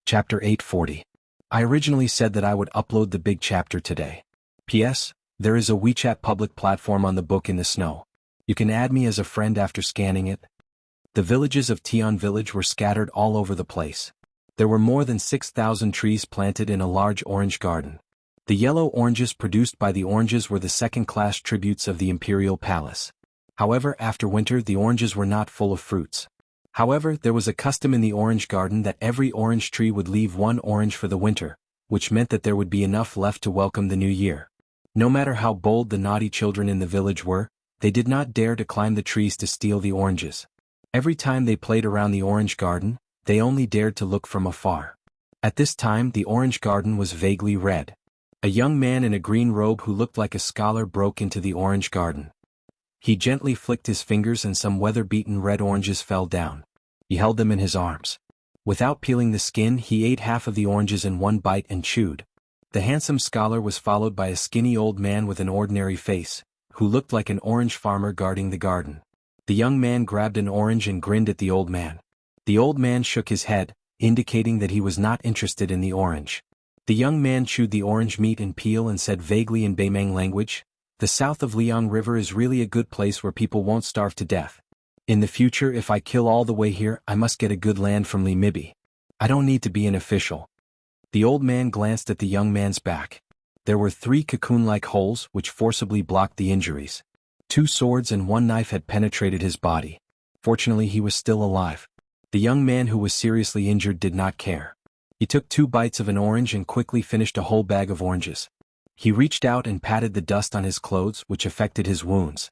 Chapter 840. I originally said that I would upload the big chapter today. P.S. There is a WeChat public platform on the book in the snow. You can add me as a friend after scanning it. The villages of Tian village were scattered all over the place. There were more than 6,000 trees planted in a large orange garden. The yellow oranges produced by the oranges were the second-class tributes of the imperial palace. However, after winter the oranges were not full of fruits. However, there was a custom in the orange garden that every orange tree would leave one orange for the winter, which meant that there would be enough left to welcome the new year. No matter how bold the naughty children in the village were, they did not dare to climb the trees to steal the oranges. Every time they played around the orange garden, they only dared to look from afar. At this time the orange garden was vaguely red. A young man in a green robe who looked like a scholar broke into the orange garden. He gently flicked his fingers and some weather-beaten red oranges fell down. He held them in his arms. Without peeling the skin, he ate half of the oranges in one bite and chewed. The handsome scholar was followed by a skinny old man with an ordinary face, who looked like an orange farmer guarding the garden. The young man grabbed an orange and grinned at the old man. The old man shook his head, indicating that he was not interested in the orange. The young man chewed the orange meat and peel and said vaguely in Baimang language, "The south of Liang River is really a good place where people won't starve to death. In the future, if I kill all the way here, I must get a good land from Li Mibi. I don't need to be an official." The old man glanced at the young man's back. There were 3 cocoon-like holes which forcibly blocked the injuries. 2 swords and 1 knife had penetrated his body. Fortunately, he was still alive. The young man who was seriously injured did not care. He took 2 bites of an orange and quickly finished a whole bag of oranges. He reached out and patted the dust on his clothes, which affected his wounds.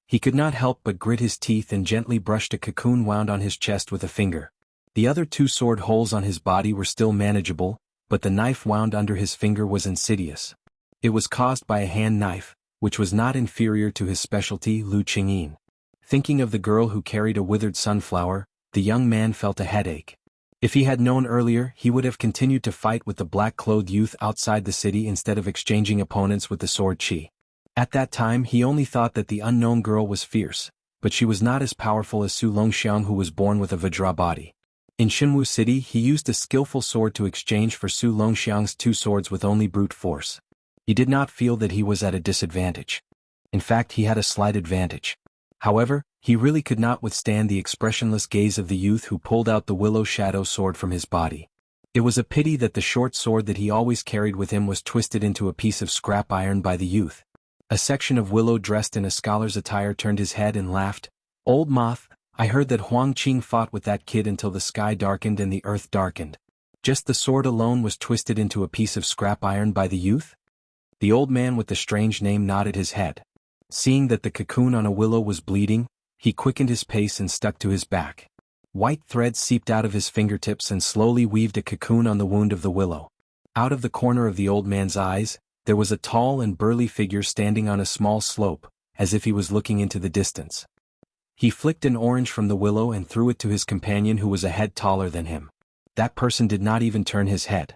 He could not help but grit his teeth and gently brushed a cocoon wound on his chest with a finger. The other 2 sword holes on his body were still manageable, but the knife wound under his finger was insidious. It was caused by a hand knife, which was not inferior to his specialty, Lu Qingyin. Thinking of the girl who carried a withered sunflower, the young man felt a headache. If he had known earlier, he would have continued to fight with the black-clothed youth outside the city instead of exchanging opponents with the sword chi. At that time he only thought that the unknown girl was fierce, but she was not as powerful as Su Longxiang, who was born with a Vajra body. In Xinwu City he used a skillful sword to exchange for Su Longxiang's 2 swords with only brute force. He did not feel that he was at a disadvantage. In fact, he had a slight advantage. However, he really could not withstand the expressionless gaze of the youth who pulled out the willow shadow sword from his body. It was a pity that the short sword that he always carried with him was twisted into a piece of scrap iron by the youth. A section of willow dressed in a scholar's attire turned his head and laughed. "Old moth, I heard that Huang Qing fought with that kid until the sky darkened and the earth darkened. Just the sword alone was twisted into a piece of scrap iron by the youth?" The old man with the strange name nodded his head. Seeing that the cocoon on a willow was bleeding, he quickened his pace and stuck to his back. White thread seeped out of his fingertips and slowly weaved a cocoon on the wound of the willow. Out of the corner of the old man's eyes, there was a tall and burly figure standing on a small slope, as if he was looking into the distance. He flicked an orange from the willow and threw it to his companion who was a head taller than him. That person did not even turn his head.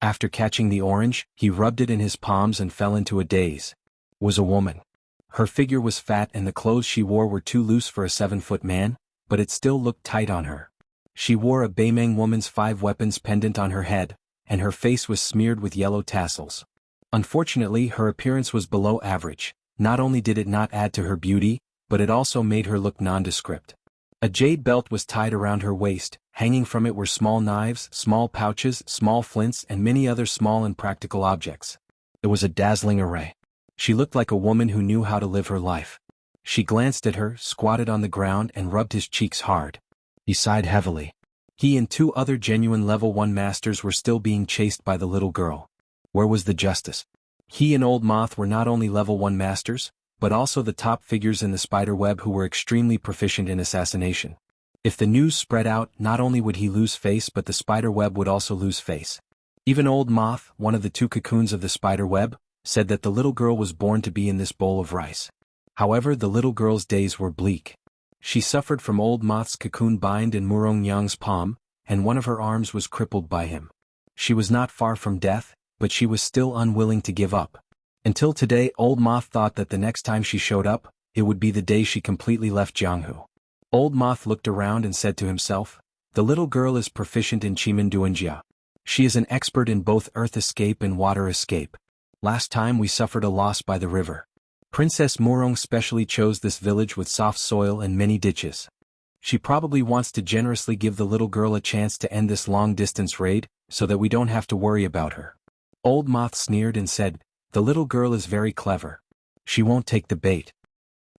After catching the orange, he rubbed it in his palms and fell into a daze. It was a woman. Her figure was fat and the clothes she wore were too loose for a 7-foot man, but it still looked tight on her. She wore a Baimang woman's 5 weapons pendant on her head, and her face was smeared with yellow tassels. Unfortunately, her appearance was below average. Not only did it not add to her beauty, but it also made her look nondescript. A jade belt was tied around her waist. Hanging from it were small knives, small pouches, small flints, and many other small and practical objects. It was a dazzling array. She looked like a woman who knew how to live her life. She glanced at her, squatted on the ground, and rubbed his cheeks hard. He sighed heavily. He and 2 other genuine level 1 masters were still being chased by the little girl. Where was the justice? He and Old Moth were not only level 1 masters, but also the top figures in the spider web who were extremely proficient in assassination. If the news spread out, not only would he lose face but the spider web would also lose face. Even Old Moth, one of the 2 cocoons of the spider web, said that the little girl was born to be in this bowl of rice. However, the little girl's days were bleak. She suffered from Old Moth's cocoon bind in Murong Yang's palm, and one of her arms was crippled by him. She was not far from death, but she was still unwilling to give up. Until today, Old Moth thought that the next time she showed up, it would be the day she completely left Jianghu. Old Moth looked around and said to himself, "The little girl is proficient in Chimen Duanjia. She is an expert in both earth escape and water escape. Last time we suffered a loss by the river. Princess Murong specially chose this village with soft soil and many ditches. She probably wants to generously give the little girl a chance to end this long-distance raid, so that we don't have to worry about her. Old Moth sneered and said, "The little girl is very clever. She won't take the bait."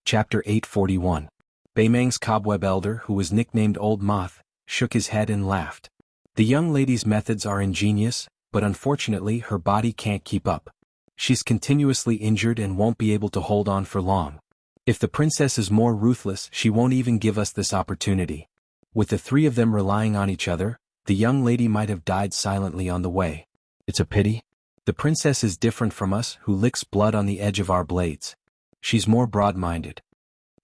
Chapter 841. Beimang's cobweb elder, who was nicknamed Old Moth, shook his head and laughed. The young lady's methods are ingenious, but unfortunately her body can't keep up. She's continuously injured and won't be able to hold on for long. If the princess is more ruthless, she won't even give us this opportunity. With the three of them relying on each other, the young lady might have died silently on the way. It's a pity. The princess is different from us, who licks blood on the edge of our blades. She's more broad-minded.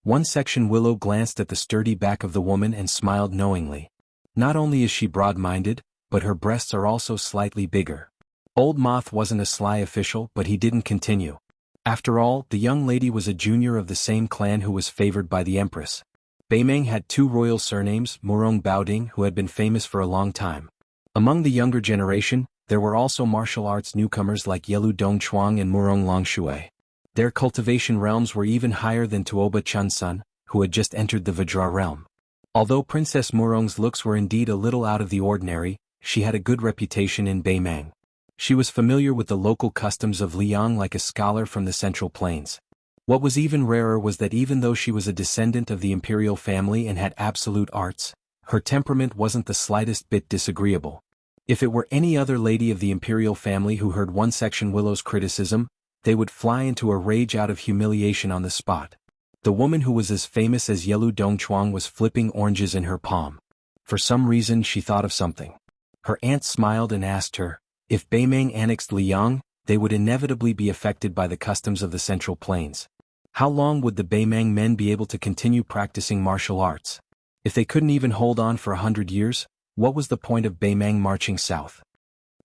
One section Willow glanced at the sturdy back of the woman and smiled knowingly. Not only is she broad-minded, but her breasts are also slightly bigger. Old Moth wasn't a sly official, but he didn't continue. After all, the young lady was a junior of the same clan who was favored by the empress. Beimang had two royal surnames, Murong Baoding, who had been famous for a long time. Among the younger generation, there were also martial arts newcomers like Yelu Dongchuang and Murong Longshui. Their cultivation realms were even higher than Tuoba Chunsun, who had just entered the Vajra realm. Although Princess Murong's looks were indeed a little out of the ordinary, she had a good reputation in Beimang. She was familiar with the local customs of Liang like a scholar from the Central Plains. What was even rarer was that even though she was a descendant of the imperial family and had absolute arts, her temperament wasn't the slightest bit disagreeable. If it were any other lady of the imperial family who heard one section Willow's criticism, they would fly into a rage out of humiliation on the spot. The woman who was as famous as Yelu Dongchuang was flipping oranges in her palm. For some reason she thought of something. Her aunt smiled and asked her, if Beimang annexed Liang, they would inevitably be affected by the customs of the Central Plains. How long would the Beimang men be able to continue practicing martial arts? If they couldn't even hold on for 100 years, what was the point of Beimang marching south?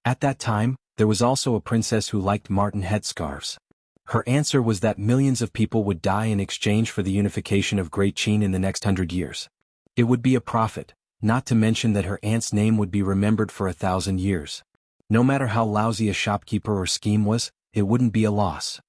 At that time, there was also a princess who liked marten headscarves. Her answer was that millions of people would die in exchange for the unification of Great Qin in the next 100 years. It would be a profit, not to mention that her aunt's name would be remembered for 1,000 years. No matter how lousy a shopkeeper or scheme was, it wouldn't be a loss.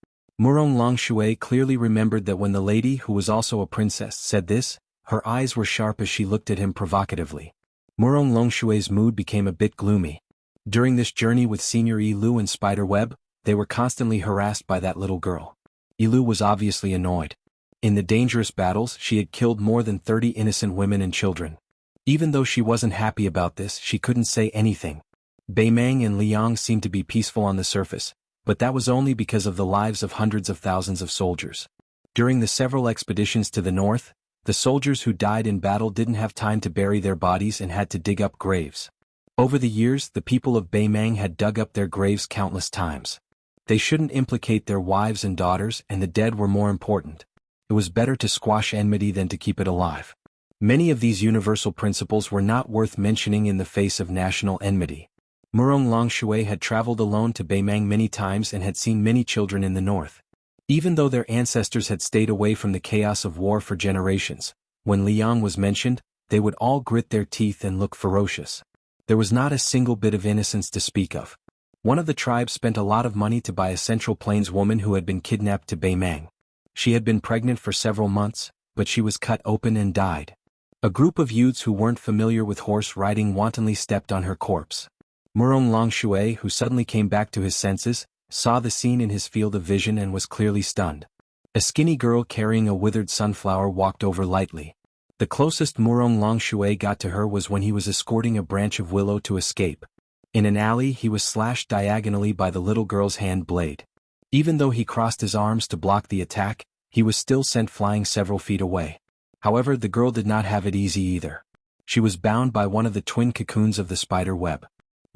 Murong Longshui clearly remembered that when the lady, who was also a princess, said this, her eyes were sharp as she looked at him provocatively. Murong Longshui's mood became a bit gloomy. During this journey with Senior Yilu and Spiderweb, they were constantly harassed by that little girl. Yilu was obviously annoyed. In the dangerous battles, she had killed more than 30 innocent women and children. Even though she wasn't happy about this, she couldn't say anything. Beimang and Liang seemed to be peaceful on the surface, but that was only because of the lives of hundreds of thousands of soldiers. During the several expeditions to the north, the soldiers who died in battle didn't have time to bury their bodies and had to dig up graves. Over the years, the people of Beimang had dug up their graves countless times. They shouldn't implicate their wives and daughters, and the dead were more important. It was better to squash enmity than to keep it alive. Many of these universal principles were not worth mentioning in the face of national enmity. Murong Longshui had traveled alone to Beimang many times and had seen many children in the north. Even though their ancestors had stayed away from the chaos of war for generations, when Liang was mentioned, they would all grit their teeth and look ferocious. There was not a single bit of innocence to speak of. One of the tribes spent a lot of money to buy a Central Plains woman who had been kidnapped to Beimang. She had been pregnant for several months, but she was cut open and died. A group of youths who weren't familiar with horse riding wantonly stepped on her corpse. Murong Longshui, who suddenly came back to his senses, saw the scene in his field of vision and was clearly stunned. A skinny girl carrying a withered sunflower walked over lightly. The closest Murong Longshui got to her was when he was escorting a branch of willow to escape. In an alley, he was slashed diagonally by the little girl's hand blade. Even though he crossed his arms to block the attack, he was still sent flying several feet away. However, the girl did not have it easy either. She was bound by one of the twin cocoons of the spider web.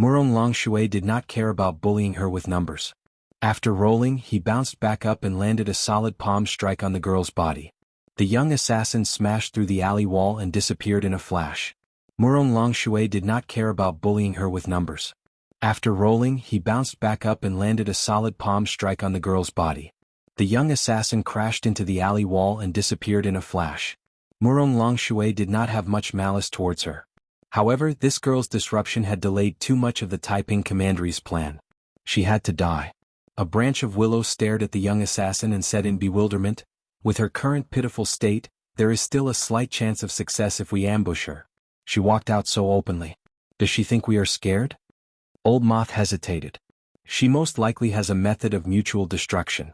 Murong Longshui did not care about bullying her with numbers. After rolling, he bounced back up and landed a solid palm strike on the girl's body. The young assassin smashed through the alley wall and disappeared in a flash. Murong Longshui did not care about bullying her with numbers. After rolling, he bounced back up and landed a solid palm strike on the girl's body. The young assassin crashed into the alley wall and disappeared in a flash. Murong Longshui did not have much malice towards her. However, this girl's disruption had delayed too much of the Taiping commandery's plan. She had to die. A branch of willow stared at the young assassin and said in bewilderment, "With her current pitiful state, there is still a slight chance of success if we ambush her. She walked out so openly. Does she think we are scared?" Old Moth hesitated. "She most likely has a method of mutual destruction."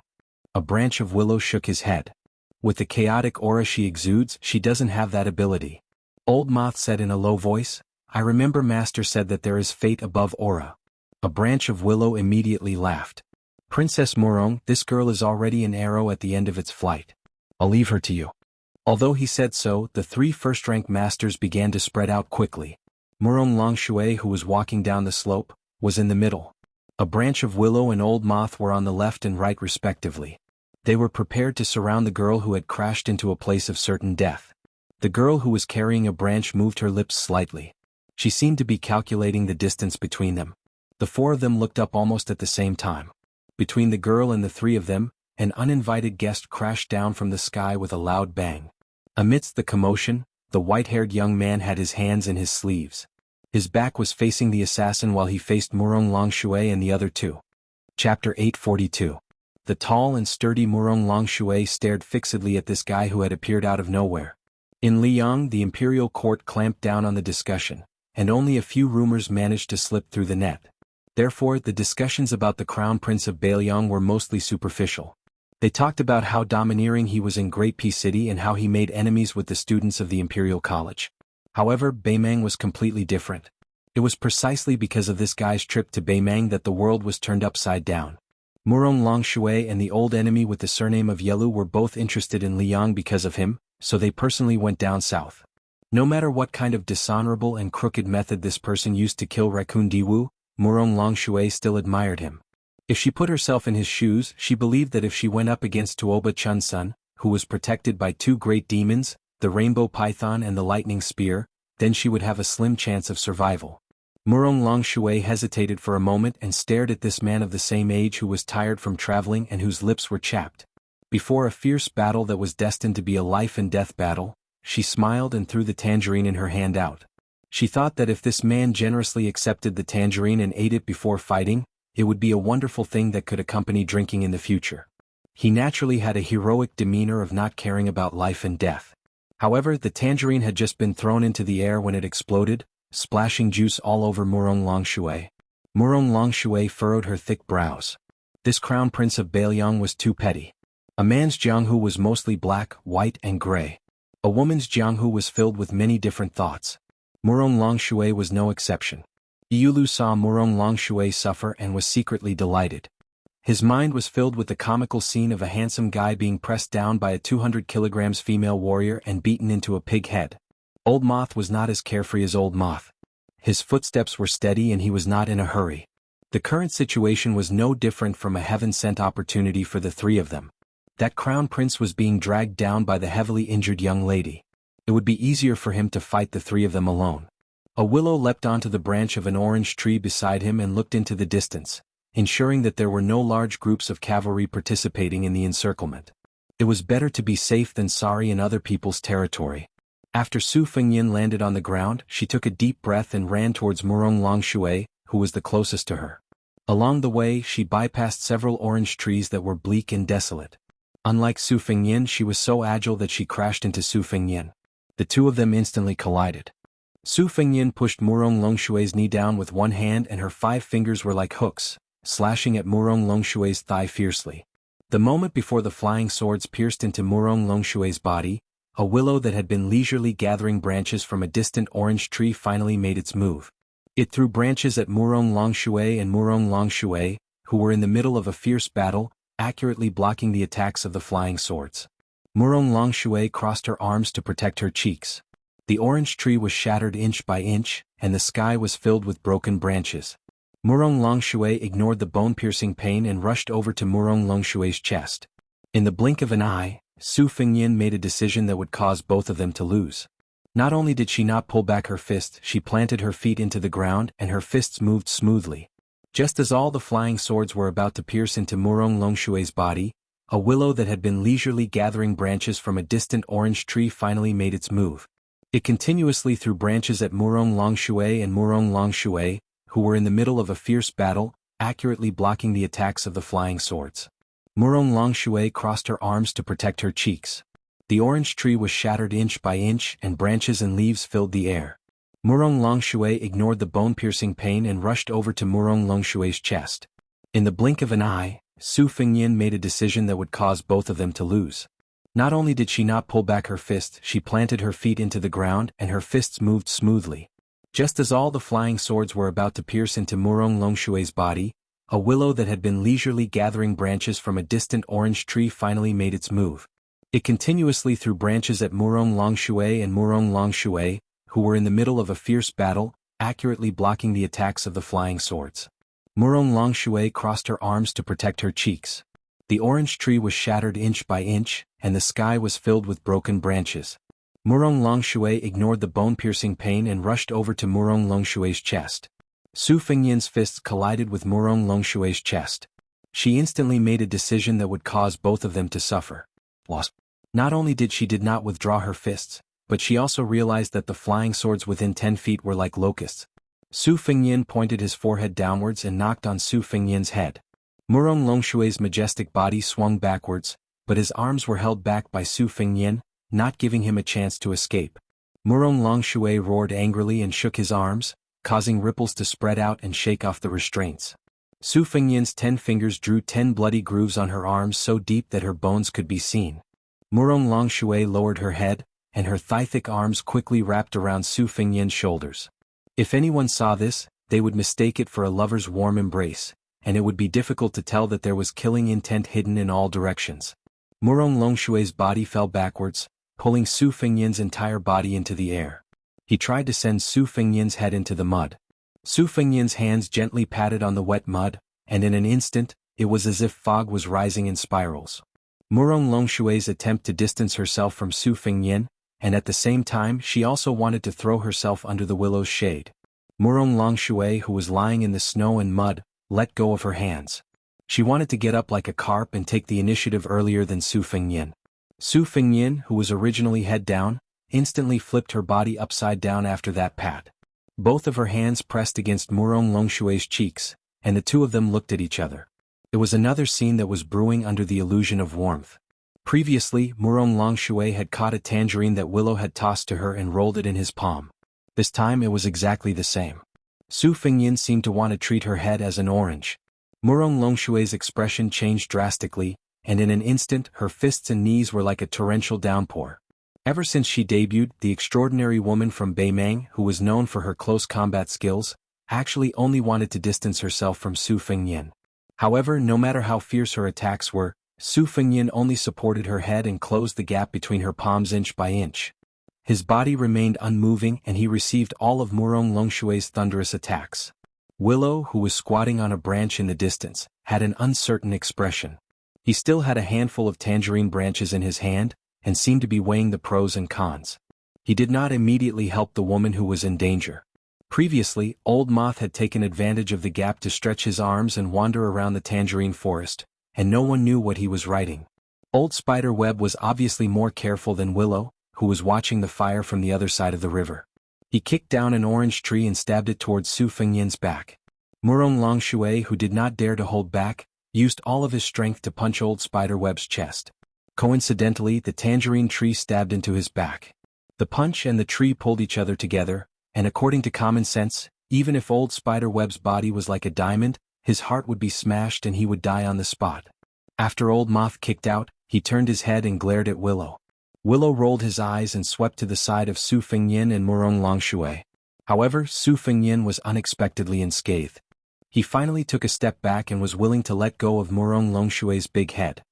A branch of willow shook his head. "With the chaotic aura she exudes, she doesn't have that ability." Old Moth said in a low voice, "I remember Master said that there is fate above aura." A branch of willow immediately laughed. "Princess Murong, this girl is already an arrow at the end of its flight. I'll leave her to you." Although he said so, the 3 first-rank masters began to spread out quickly. Murong Longshui, who was walking down the slope, was in the middle. A branch of willow and Old Moth were on the left and right respectively. They were prepared to surround the girl who had crashed into a place of certain death. The girl who was carrying a branch moved her lips slightly. She seemed to be calculating the distance between them. The 4 of them looked up almost at the same time. Between the girl and the 3 of them, an uninvited guest crashed down from the sky with a loud bang. Amidst the commotion, the white-haired young man had his hands in his sleeves. His back was facing the assassin while he faced Murong Longshui and the other 2. Chapter 842. The tall and sturdy Murong Longshui stared fixedly at this guy who had appeared out of nowhere. In Liang, the imperial court clamped down on the discussion, and only a few rumors managed to slip through the net. Therefore, the discussions about the Crown Prince of Beiliang were mostly superficial. They talked about how domineering he was in Great Pea City and how he made enemies with the students of the Imperial College. However, Beimang was completely different. It was precisely because of this guy's trip to Beimang that the world was turned upside down. Murong Longshui and the old enemy with the surname of Yelu were both interested in Liang because of him, so they personally went down south. No matter what kind of dishonorable and crooked method this person used to kill Raccoon Diwu, Murong Longshui still admired him. If she put herself in his shoes, she believed that if she went up against Tuoba Chunsun, who was protected by 2 great demons, the Rainbow Python and the Lightning Spear, then she would have a slim chance of survival. Murong Longshui hesitated for a moment and stared at this man of the same age who was tired from traveling and whose lips were chapped. Before a fierce battle that was destined to be a life-and-death battle, she smiled and threw the tangerine in her hand out. She thought that if this man generously accepted the tangerine and ate it before fighting, it would be a wonderful thing that could accompany drinking in the future. He naturally had a heroic demeanor of not caring about life and death. However, the tangerine had just been thrown into the air when it exploded, splashing juice all over Murong Longshui. Murong Longshui furrowed her thick brows. This crown prince of Beiliang was too petty. A man's Jianghu was mostly black, white and gray. A woman's Jianghu was filled with many different thoughts. Murong Longshui was no exception. Yulu saw Murong Longshui suffer and was secretly delighted. His mind was filled with the comical scene of a handsome guy being pressed down by a 200 kilograms female warrior and beaten into a pig head. Old Moth was not as carefree as Old Moth. His footsteps were steady and he was not in a hurry. The current situation was no different from a heaven-sent opportunity for the 3 of them. That crown prince was being dragged down by the heavily injured young lady. It would be easier for him to fight the 3 of them alone. A willow leapt onto the branch of an orange tree beside him and looked into the distance, ensuring that there were no large groups of cavalry participating in the encirclement. It was better to be safe than sorry in other people's territory. After Su Fengyin landed on the ground, she took a deep breath and ran towards Murong Longshui, who was the closest to her. Along the way, she bypassed several orange trees that were bleak and desolate. Unlike Su Fengyin, she was so agile that she crashed into Su Fengyin. The 2 of them instantly collided. Su Fengyin pushed Murong Longshui's knee down with one hand and her 5 fingers were like hooks, slashing at Murong Longshui's thigh fiercely. The moment before the flying swords pierced into Murong Longshui's body, a willow that had been leisurely gathering branches from a distant orange tree finally made its move. It threw branches at Murong Longshui and Murong Longshui, who were in the middle of a fierce battle, accurately blocking the attacks of the flying swords. Murong Longshui crossed her arms to protect her cheeks. The orange tree was shattered inch by inch, and the sky was filled with broken branches. Murong Longshui ignored the bone-piercing pain and rushed over to Murong Longshui's chest. In the blink of an eye, Su Fengyin made a decision that would cause both of them to lose. Not only did she not pull back her fist, she planted her feet into the ground and her fists moved smoothly. Just as all the flying swords were about to pierce into Murong Longshui's body, a willow that had been leisurely gathering branches from a distant orange tree finally made its move. It continuously threw branches at Murong Longshui and Murong Longshui, who were in the middle of a fierce battle, accurately blocking the attacks of the flying swords. Murong Longshui crossed her arms to protect her cheeks. The orange tree was shattered inch by inch and branches and leaves filled the air. Murong Longshui ignored the bone-piercing pain and rushed over to Murong Longshui's chest. In the blink of an eye, Su Fengyin made a decision that would cause both of them to lose. Not only did she not pull back her fist, she planted her feet into the ground and her fists moved smoothly. Just as all the flying swords were about to pierce into Murong Longshui's body, a willow that had been leisurely gathering branches from a distant orange tree finally made its move. It continuously threw branches at Murong Longshui and Murong Longshui, who were in the middle of a fierce battle, accurately blocking the attacks of the flying swords. Murong Longshui crossed her arms to protect her cheeks. The orange tree was shattered inch by inch, and the sky was filled with broken branches. Murong Longshui ignored the bone-piercing pain and rushed over to Murong Longshui's chest. Su Fengyin's fists collided with Murong Longshui's chest. She instantly made a decision that would cause both of them to suffer. Not only did she not withdraw her fists, but she also realized that the flying swords within 10 feet were like locusts. Su Fengyin pointed his forehead downwards and knocked on Su Fengyin's head. Murong Longshui's majestic body swung backwards, but his arms were held back by Su Fengyin, not giving him a chance to escape. Murong Longshui roared angrily and shook his arms, causing ripples to spread out and shake off the restraints. Su Fengyin's 10 fingers drew 10 bloody grooves on her arms so deep that her bones could be seen. Murong Longshui lowered her head, and her thigh-thick arms quickly wrapped around Su Fengyin's shoulders. If anyone saw this, they would mistake it for a lover's warm embrace, and it would be difficult to tell that there was killing intent hidden in all directions. Murong Longshui's body fell backwards, pulling Su Fengyin's entire body into the air. He tried to send Su Fengyin's head into the mud. Su Fengyin's hands gently patted on the wet mud, and in an instant, it was as if fog was rising in spirals. Murong Longshui's attempt to distance herself from Su Fengyin, and at the same time she also wanted to throw herself under the willow's shade. Murong Longshui, who was lying in the snow and mud, let go of her hands. She wanted to get up like a carp and take the initiative earlier than Su Fengyin. Su Fengyin, who was originally head down, instantly flipped her body upside down after that pat. Both of her hands pressed against Murong Longshui's cheeks, and the two of them looked at each other. It was another scene that was brewing under the illusion of warmth. Previously, Murong Longshui had caught a tangerine that Willow had tossed to her and rolled it in his palm. This time it was exactly the same. Su Fengyin seemed to want to treat her head as an orange. Murong Longshui's expression changed drastically, and in an instant her fists and knees were like a torrential downpour. Ever since she debuted, the extraordinary woman from Beimang, who was known for her close combat skills, actually only wanted to distance herself from Su Fengyin. However, no matter how fierce her attacks were, Su Fengyin only supported her head and closed the gap between her palms inch by inch. His body remained unmoving and he received all of Murong Longshui's thunderous attacks. Willow, who was squatting on a branch in the distance, had an uncertain expression. He still had a handful of tangerine branches in his hand, and seemed to be weighing the pros and cons. He did not immediately help the woman who was in danger. Previously, Old Moth had taken advantage of the gap to stretch his arms and wander around the tangerine forest, and no one knew what he was writing. Old Spider Web was obviously more careful than Willow, who was watching the fire from the other side of the river. He kicked down an orange tree and stabbed it towards Su Fengyin's back. Murong Longshui, who did not dare to hold back, used all of his strength to punch Old Spider Web's chest. Coincidentally, the tangerine tree stabbed into his back. The punch and the tree pulled each other together, and according to common sense, even if Old Spider Web's body was like a diamond, his heart would be smashed and he would die on the spot. After Old Moth kicked out, he turned his head and glared at Willow. Willow rolled his eyes and swept to the side of Su Fengyin and Murong Longshui. However, Su Fengyin was unexpectedly unscathed. He finally took a step back and was willing to let go of Murong Longshui's big head.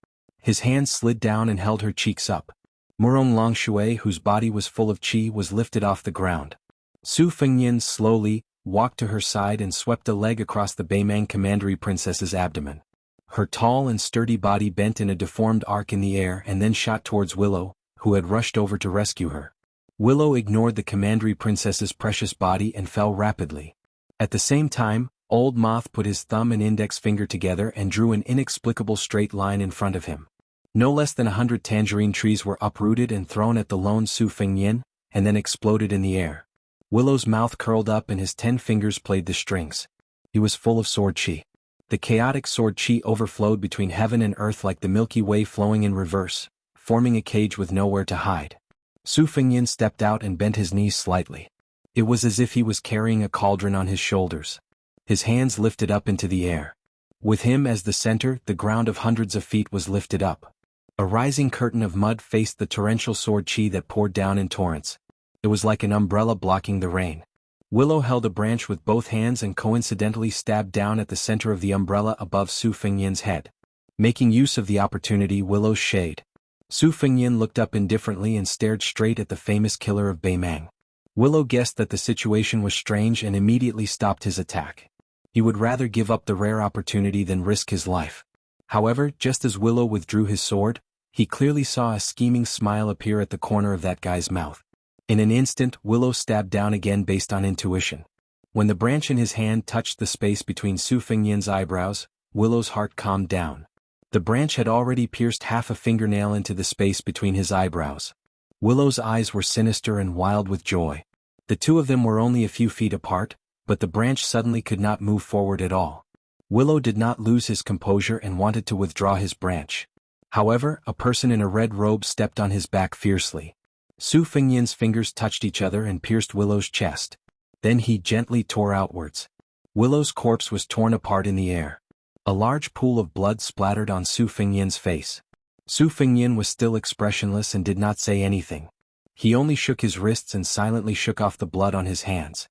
His hand slid down and held her cheeks up. Murong Longshui, whose body was full of qi, was lifted off the ground. Su Fengyin slowly walked to her side and swept a leg across the Beimang Commandery Princess's abdomen. Her tall and sturdy body bent in a deformed arc in the air and then shot towards Willow, who had rushed over to rescue her. Willow ignored the Commandery Princess's precious body and fell rapidly. At the same time, Old Moth put his thumb and index finger together and drew an inexplicable straight line in front of him. No less than 100 tangerine trees were uprooted and thrown at the lone Su Fengyin, and then exploded in the air. Willow's mouth curled up and his 10 fingers played the strings. He was full of sword chi. The chaotic sword chi overflowed between heaven and earth like the Milky Way flowing in reverse, forming a cage with nowhere to hide. Su Fengyan stepped out and bent his knees slightly. It was as if he was carrying a cauldron on his shoulders. His hands lifted up into the air. With him as the center, the ground of hundreds of feet was lifted up. A rising curtain of mud faced the torrential sword chi that poured down in torrents. It was like an umbrella blocking the rain. Willow held a branch with both hands and coincidentally stabbed down at the center of the umbrella above Su Fengyan's head. Making use of the opportunity, Willow's shade. Su Fengyan looked up indifferently and stared straight at the famous killer of Beimang. Willow guessed that the situation was strange and immediately stopped his attack. He would rather give up the rare opportunity than risk his life. However, just as Willow withdrew his sword, he clearly saw a scheming smile appear at the corner of that guy's mouth. In an instant, Willow stabbed down again based on intuition. When the branch in his hand touched the space between Su Fengyan's eyebrows, Willow's heart calmed down. The branch had already pierced half a fingernail into the space between his eyebrows. Willow's eyes were sinister and wild with joy. The two of them were only a few feet apart, but the branch suddenly could not move forward at all. Willow did not lose his composure and wanted to withdraw his branch. However, a person in a red robe stepped on his back fiercely. Su Fengyan's fingers touched each other and pierced Willow's chest. Then he gently tore outwards. Willow's corpse was torn apart in the air. A large pool of blood splattered on Su Fengyan's face. Su Fengyan was still expressionless and did not say anything. He only shook his wrists and silently shook off the blood on his hands.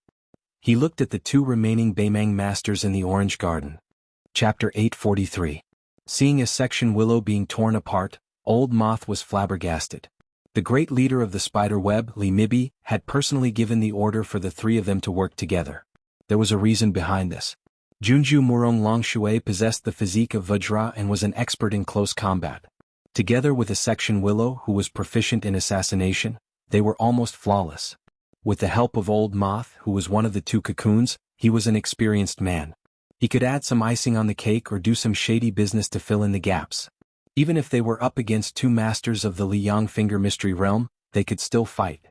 He looked at the two remaining Beimang masters in the orange garden. Chapter 843. Seeing a section Willow being torn apart, Old Moth was flabbergasted. The great leader of the spider web, Li Mibi, had personally given the order for the three of them to work together. There was a reason behind this. Junju Murong Longshui possessed the physique of Vajra and was an expert in close combat. Together with a section Willow who was proficient in assassination, they were almost flawless. With the help of Old Moth, who was one of the two cocoons, he was an experienced man. He could add some icing on the cake or do some shady business to fill in the gaps. Even if they were up against two masters of the Liang Finger Mystery Realm, they could still fight.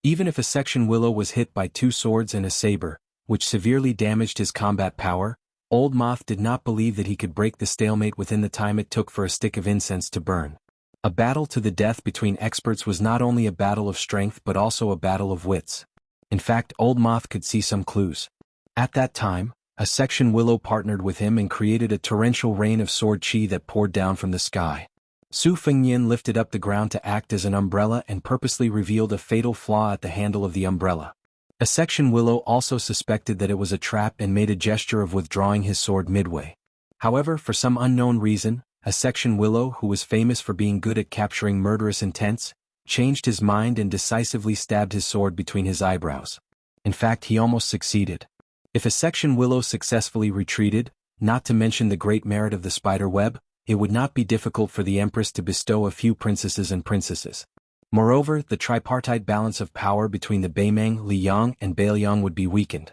Even if a section Willow was hit by two swords and a saber, which severely damaged his combat power, Old Moth did not believe that he could break the stalemate within the time it took for a stick of incense to burn. A battle to the death between experts was not only a battle of strength but also a battle of wits. In fact, Old Moth could see some clues. At that time, a section Willow partnered with him and created a torrential rain of sword chi that poured down from the sky. Su Fengyan lifted up the ground to act as an umbrella and purposely revealed a fatal flaw at the handle of the umbrella. A section Willow also suspected that it was a trap and made a gesture of withdrawing his sword midway. However, for some unknown reason, a section Willow who was famous for being good at capturing murderous intents, changed his mind and decisively stabbed his sword between his eyebrows. In fact, he almost succeeded. If a section Willow successfully retreated, not to mention the great merit of the spider web, it would not be difficult for the Empress to bestow a few princesses and princesses. Moreover, the tripartite balance of power between the Beimang, Liang, and Bailiang would be weakened.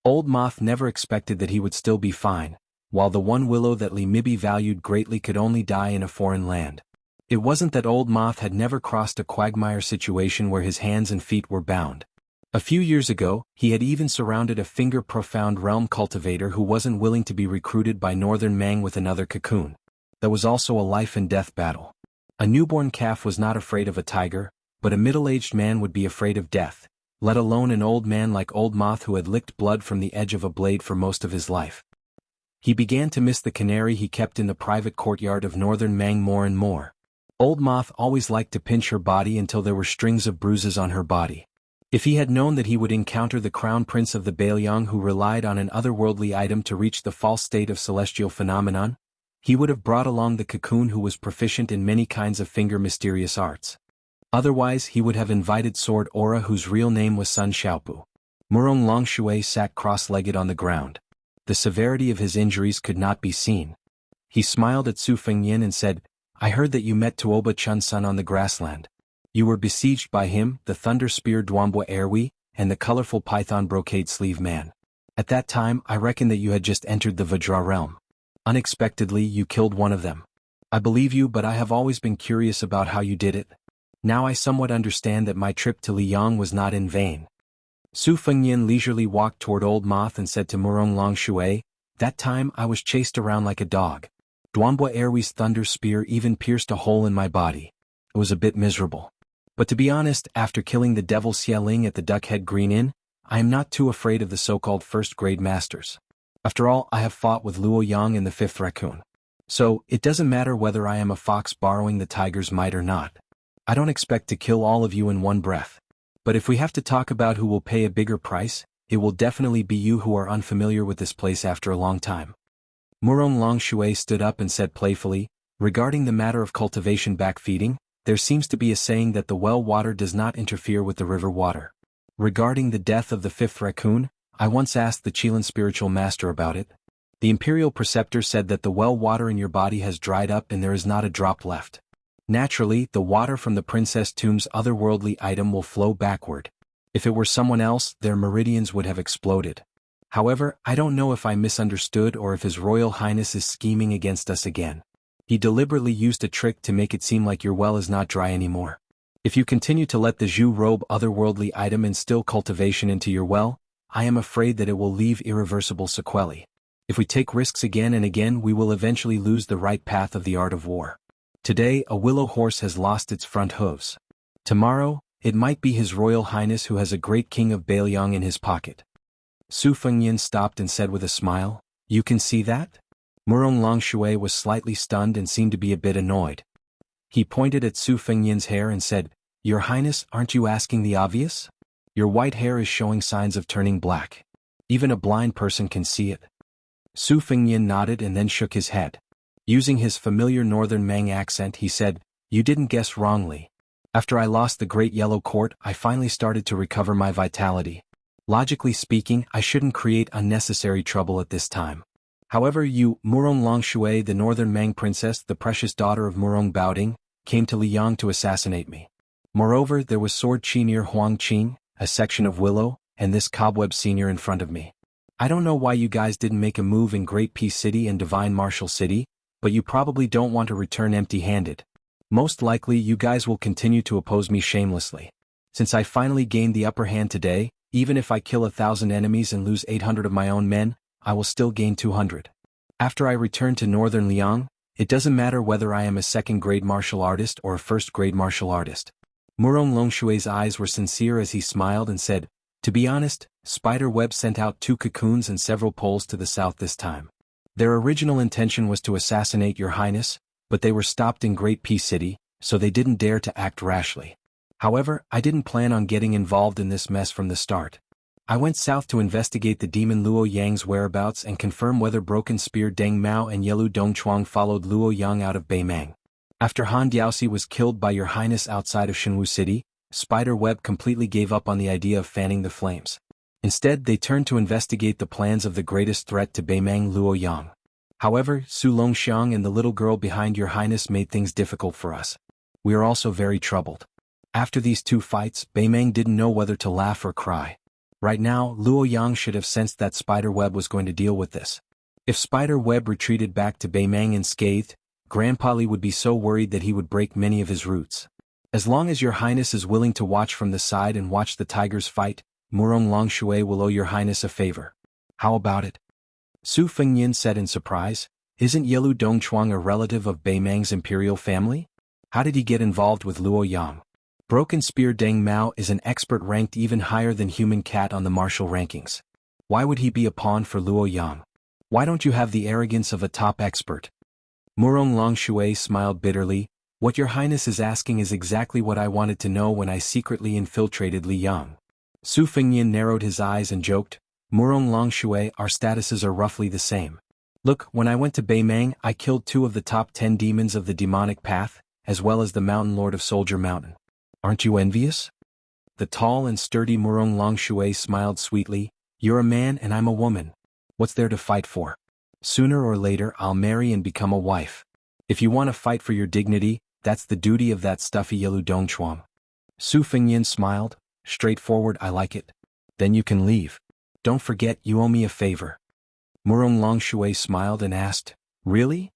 Old Moth never expected that he would still be fine, while the one Willow that Li Mibi valued greatly could only die in a foreign land. It wasn't that Old Moth had never crossed a quagmire situation where his hands and feet were bound. A few years ago, he had even surrounded a finger-profound realm cultivator who wasn't willing to be recruited by Northern Mang with another cocoon. That was also a life-and-death battle. A newborn calf was not afraid of a tiger, but a middle-aged man would be afraid of death, let alone an old man like Old Moth who had licked blood from the edge of a blade for most of his life. He began to miss the canary he kept in the private courtyard of Northern Mang more and more. Old Moth always liked to pinch her body until there were strings of bruises on her body. If he had known that he would encounter the crown prince of the Bailiang who relied on an otherworldly item to reach the false state of celestial phenomenon, he would have brought along the cocoon who was proficient in many kinds of finger mysterious arts. Otherwise, he would have invited Sword Aura whose real name was Sun Xiaopu. Murong Longshui sat cross-legged on the ground. The severity of his injuries could not be seen. He smiled at Su Fengyan and said, "I heard that you met Tuoba Chun-sun on the grassland. You were besieged by him, the Thunder Spear Duambwa Erwi, and the colorful Python Brocade Sleeve Man. At that time, I reckon that you had just entered the Vajra realm. Unexpectedly, you killed one of them. I believe you, but I have always been curious about how you did it." Now I somewhat understand that my trip to Liang was not in vain. Su Fengnian leisurely walked toward Old Moth and said to Murong Longshui, that time I was chased around like a dog. Duanbua Airway's thunder spear even pierced a hole in my body. It was a bit miserable. But to be honest, after killing the devil Xialing at the Duckhead Green Inn, I am not too afraid of the so-called first-grade masters. After all, I have fought with Luo Yang and the Fifth Raccoon. So, it doesn't matter whether I am a fox borrowing the tiger's might or not. I don't expect to kill all of you in one breath. But if we have to talk about who will pay a bigger price, it will definitely be you who are unfamiliar with this place after a long time. Murong Longshui stood up and said playfully, regarding the matter of cultivation backfeeding, there seems to be a saying that the well water does not interfere with the river water. Regarding the death of the Fifth Raccoon, I once asked the Qilin spiritual master about it. The imperial preceptor said that the well water in your body has dried up and there is not a drop left. Naturally, the water from the Princess Tomb's otherworldly item will flow backward. If it were someone else, their meridians would have exploded. However, I don't know if I misunderstood or if His Royal Highness is scheming against us again. He deliberately used a trick to make it seem like your well is not dry anymore. If you continue to let the Zhu robe otherworldly item instill cultivation into your well, I am afraid that it will leave irreversible sequelae. If we take risks again and again, we will eventually lose the right path of the art of war. Today, a willow horse has lost its front hooves. Tomorrow, it might be His Royal Highness who has a great king of Bailiang in his pocket. Su Fengnian stopped and said with a smile, you can see that? Murong Longshui was slightly stunned and seemed to be a bit annoyed. He pointed at Su Fengnian's hair and said, Your Highness, aren't you asking the obvious? Your white hair is showing signs of turning black. Even a blind person can see it. Su Fengnian nodded and then shook his head. Using his familiar northern Mang accent, he said, You didn't guess wrongly. After I lost the Great Yellow Court, I finally started to recover my vitality. Logically speaking, I shouldn't create unnecessary trouble at this time. However, you, Murong Longshui, the northern Mang princess, the precious daughter of Murong Baoding, came to Liang to assassinate me. Moreover, there was Sword Chi near Huang Qing, a section of Willow, and this Cobweb Senior in front of me. I don't know why you guys didn't make a move in Great Peace City and Divine Martial City, but you probably don't want to return empty-handed. Most likely you guys will continue to oppose me shamelessly. Since I finally gained the upper hand today, even if I kill 1,000 enemies and lose 800 of my own men, I will still gain 200. After I return to Northern Liang, it doesn't matter whether I am a second-grade martial artist or a first-grade martial artist. Murong Longshui's eyes were sincere as he smiled and said, To be honest, Spider Web sent out 2 cocoons and several poles to the south this time. Their original intention was to assassinate your highness, but they were stopped in Great Peace City, so they didn't dare to act rashly. However, I didn't plan on getting involved in this mess from the start. I went south to investigate the demon Luo Yang's whereabouts and confirm whether Broken Spear Deng Mao and Yelu Dongchuang followed Luo Yang out of Beimang. After Han Diaoxi was killed by your highness outside of Shenwu City, Spider Web completely gave up on the idea of fanning the flames. Instead, they turned to investigate the plans of the greatest threat to Beimang, Luo Yang. However, Su Longxiang and the little girl behind your highness made things difficult for us. We are also very troubled. After these 2 fights, Beimang didn't know whether to laugh or cry. Right now, Luo Yang should have sensed that Spider Web was going to deal with this. If Spider Web retreated back to Beimang unscathed, Grandpa Li would be so worried that he would break many of his roots. As long as your highness is willing to watch from the side and watch the tigers fight, Murong Longshui will owe your highness a favor. How about it? Su Fengnian said in surprise, Isn't Yelu Dongchuang a relative of Beimang's imperial family? How did he get involved with Luo Yang? Broken Spear Deng Mao is an expert ranked even higher than Human Cat on the martial rankings. Why would he be a pawn for Luo Yang? Why don't you have the arrogance of a top expert? Murong Longshui smiled bitterly, What your highness is asking is exactly what I wanted to know when I secretly infiltrated Liang. Su Fengnian narrowed his eyes and joked, Murong Longshui, our statuses are roughly the same. Look, when I went to Beimang, I killed 2 of the top 10 demons of the demonic path, as well as the Mountain Lord of Soldier Mountain. Aren't you envious? The tall and sturdy Murong Longshui smiled sweetly, You're a man and I'm a woman. What's there to fight for? Sooner or later I'll marry and become a wife. If you want to fight for your dignity, that's the duty of that stuffy Yelu Dongchuang. Su Fengnian smiled, Straightforward, I like it. Then you can leave. Don't forget you owe me a favor. Murong Longshui smiled and asked, Really?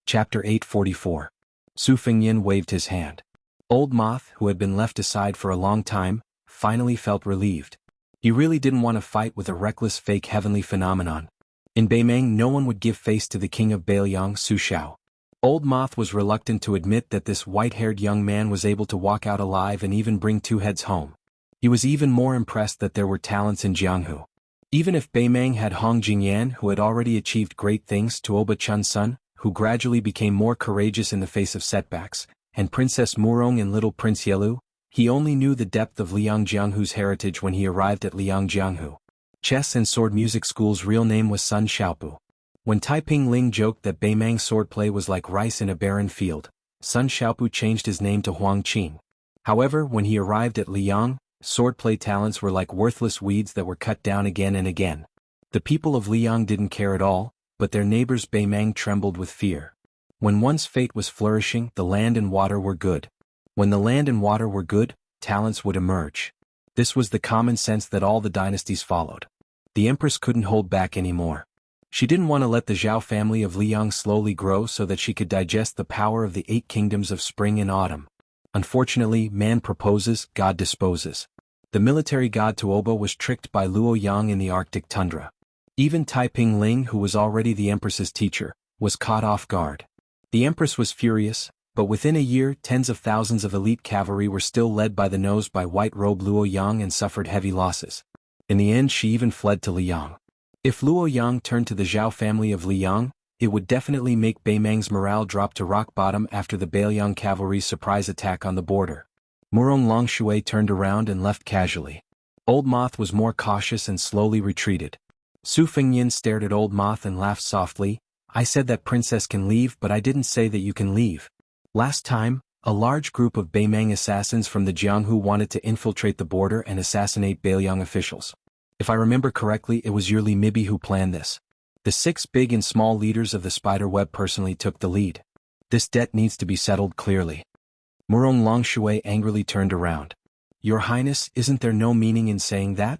Chapter 844. Su Fengnian waved his hand. Old Moth, who had been left aside for a long time, finally felt relieved. He really didn't want to fight with a reckless fake heavenly phenomenon. In Beimeng no one would give face to the king of Beiliang, Su Xiao. Old Moth was reluctant to admit that this white-haired young man was able to walk out alive and even bring two heads home. He was even more impressed that there were talents in Jianghu. Even if Beimeng had Hong Jingyan, who had already achieved great things, to Oba Chun's son, who gradually became more courageous in the face of setbacks, and Princess Murong and little Prince Yelu, he only knew the depth of Liang Jianghu's heritage when he arrived at Liang Jianghu. Chess and sword music school's real name was Sun Xiaopu. When Taiping Ling joked that Beimeng swordplay was like rice in a barren field, Sun Xiaopu changed his name to Huang Qing. However, when he arrived at Liang, swordplay talents were like worthless weeds that were cut down again and again. The people of Liang didn't care at all, but their neighbors Beimeng trembled with fear. When one's fate was flourishing, the land and water were good. When the land and water were good, talents would emerge. This was the common sense that all the dynasties followed. The empress couldn't hold back anymore. She didn't want to let the Zhao family of Liang slowly grow so that she could digest the power of the 8 kingdoms of spring and autumn. Unfortunately, man proposes, God disposes. The military god Tuoba was tricked by Luo Yang in the Arctic tundra. Even Taiping Ling, who was already the empress's teacher, was caught off guard. The empress was furious, but within a year tens of thousands of elite cavalry were still led by the nose by white-robed Luo Yang and suffered heavy losses. In the end she even fled to Liang. If Luo Yang turned to the Zhao family of Liang, it would definitely make Beimeng's morale drop to rock bottom after the Beiliang cavalry's surprise attack on the border. Murong Longshui turned around and left casually. Old Moth was more cautious and slowly retreated. Su Fengyin stared at Old Moth and laughed softly. I said that princess can leave, but I didn't say that you can leave. Last time, a large group of Beimeng assassins from the Jianghu wanted to infiltrate the border and assassinate Beiliang officials. If I remember correctly, it was Yerli Mibi who planned this. The 6 big and small leaders of the spider web personally took the lead. This debt needs to be settled clearly. Murong Longshui angrily turned around. Your Highness, isn't there no meaning in saying that?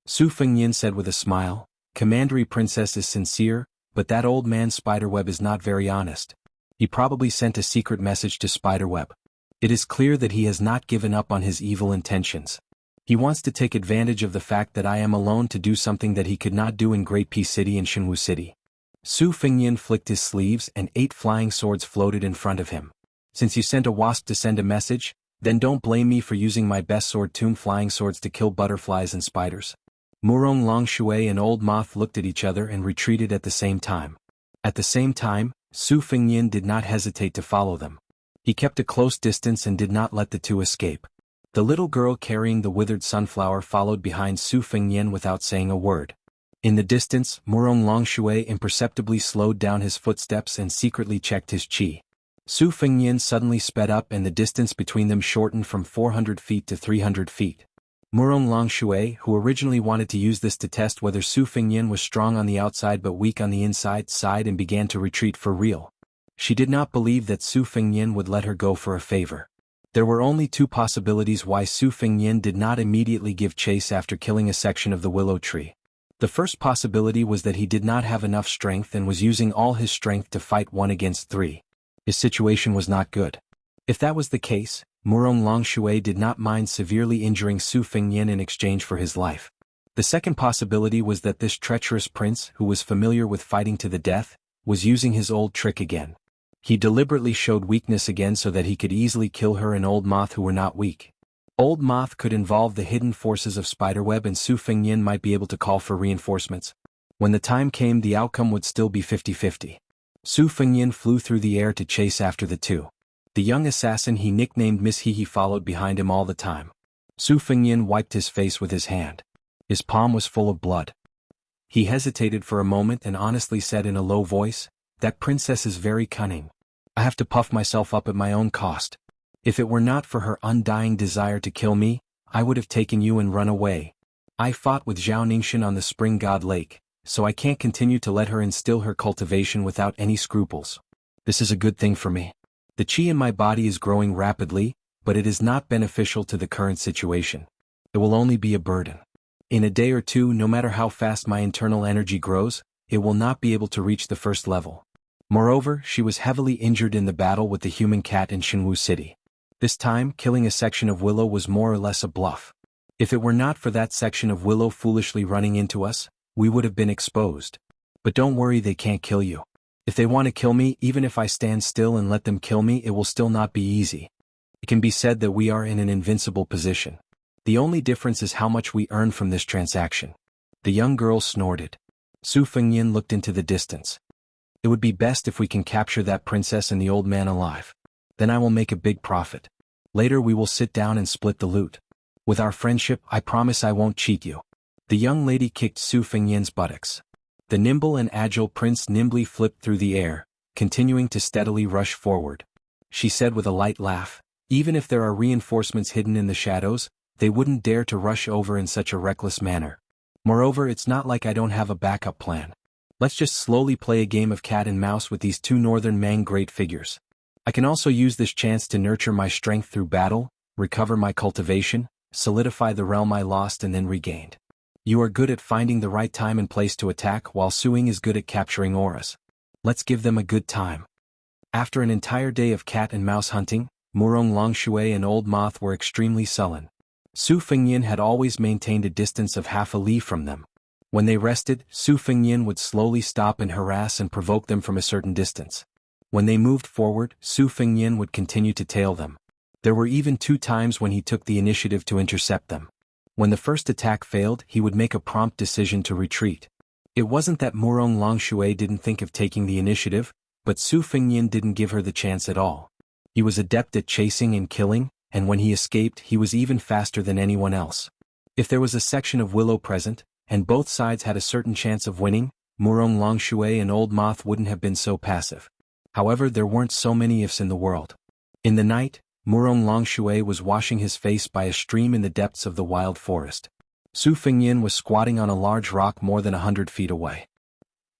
Su Fengyin said with a smile. Commandery Princess is sincere, but that old man Spiderweb is not very honest. He probably sent a secret message to Spiderweb. It is clear that he has not given up on his evil intentions. He wants to take advantage of the fact that I am alone to do something that he could not do in Great Peace City and Xianxia City. Su Fengyin flicked his sleeves and 8 flying swords floated in front of him. Since you sent a wasp to send a message, then don't blame me for using my best sword tomb flying swords to kill butterflies and spiders. Murong Longshui and Old Moth looked at each other and retreated at the same time. At the same time, Su Fengyin did not hesitate to follow them. He kept a close distance and did not let the two escape. The little girl carrying the withered sunflower followed behind Su Fengyin without saying a word. In the distance, Murong Longshui imperceptibly slowed down his footsteps and secretly checked his qi. Su Fengyin suddenly sped up and the distance between them shortened from 400 feet to 300 feet. Murong Longshui, who originally wanted to use this to test whether Su Fengyin was strong on the outside but weak on the inside, sighed and began to retreat for real. She did not believe that Su Fengyin would let her go for a favor. There were only 2 possibilities why Su Fengyin did not immediately give chase after killing a section of the willow tree. The first possibility was that he did not have enough strength and was using all his strength to fight 1 against 3. His situation was not good. If that was the case, Murong Longshui did not mind severely injuring Su Fengyin in exchange for his life. The second possibility was that this treacherous prince, who was familiar with fighting to the death, was using his old trick again. He deliberately showed weakness again so that he could easily kill her and Old Moth, who were not weak. Old Moth could involve the hidden forces of Spiderweb and Su Fengyin might be able to call for reinforcements. When the time came, the outcome would still be 50-50. Su Fengyin flew through the air to chase after the two. The young assassin he nicknamed Miss Hehe followed behind him all the time. Su Fengyin wiped his face with his hand. His palm was full of blood. He hesitated for a moment and honestly said in a low voice, "That princess is very cunning. I have to puff myself up at my own cost. If it were not for her undying desire to kill me, I would have taken you and run away. I fought with Zhao Ningxin on the Spring God Lake, so I can't continue to let her instill her cultivation without any scruples. This is a good thing for me. The qi in my body is growing rapidly, but it is not beneficial to the current situation. It will only be a burden. In a day or 2, no matter how fast my internal energy grows, it will not be able to reach the first level." Moreover, she was heavily injured in the battle with the human cat in Xianxia City. This time, killing a section of willow was more or less a bluff. If it were not for that section of willow foolishly running into us, we would have been exposed. But don't worry, they can't kill you. If they want to kill me, even if I stand still and let them kill me, it will still not be easy. It can be said that we are in an invincible position. The only difference is how much we earn from this transaction. The young girl snorted. Su Fengyin looked into the distance. It would be best if we can capture that princess and the old man alive. Then I will make a big profit. Later we will sit down and split the loot. With our friendship, I promise I won't cheat you. The young lady kicked Su Fengyin's buttocks. The nimble and agile prince nimbly flipped through the air, continuing to steadily rush forward. She said with a light laugh, even if there are reinforcements hidden in the shadows, they wouldn't dare to rush over in such a reckless manner. Moreover, it's not like I don't have a backup plan. Let's just slowly play a game of cat and mouse with these two northern Mang great figures. I can also use this chance to nurture my strength through battle, recover my cultivation, solidify the realm I lost and then regained. You are good at finding the right time and place to attack, while Suing is good at capturing auras. Let's give them a good time. After an entire day of cat and mouse hunting, Murong Longshui and Old Moth were extremely sullen. Su Fengyin had always maintained a distance of half a li from them. When they rested, Su Fengyin would slowly stop and harass and provoke them from a certain distance. When they moved forward, Su Fengyin would continue to tail them. There were even 2 times when he took the initiative to intercept them. When the first attack failed, he would make a prompt decision to retreat. It wasn't that Murong Longshui didn't think of taking the initiative, but Su Fengyin didn't give her the chance at all. He was adept at chasing and killing, and when he escaped, he was even faster than anyone else. If there was a section of willow present, and both sides had a certain chance of winning, Murong Longshui and Old Moth wouldn't have been so passive. However, there weren't so many ifs in the world. In the night, Murong Longshui was washing his face by a stream in the depths of the wild forest. Su Fengyin was squatting on a large rock more than 100 feet away.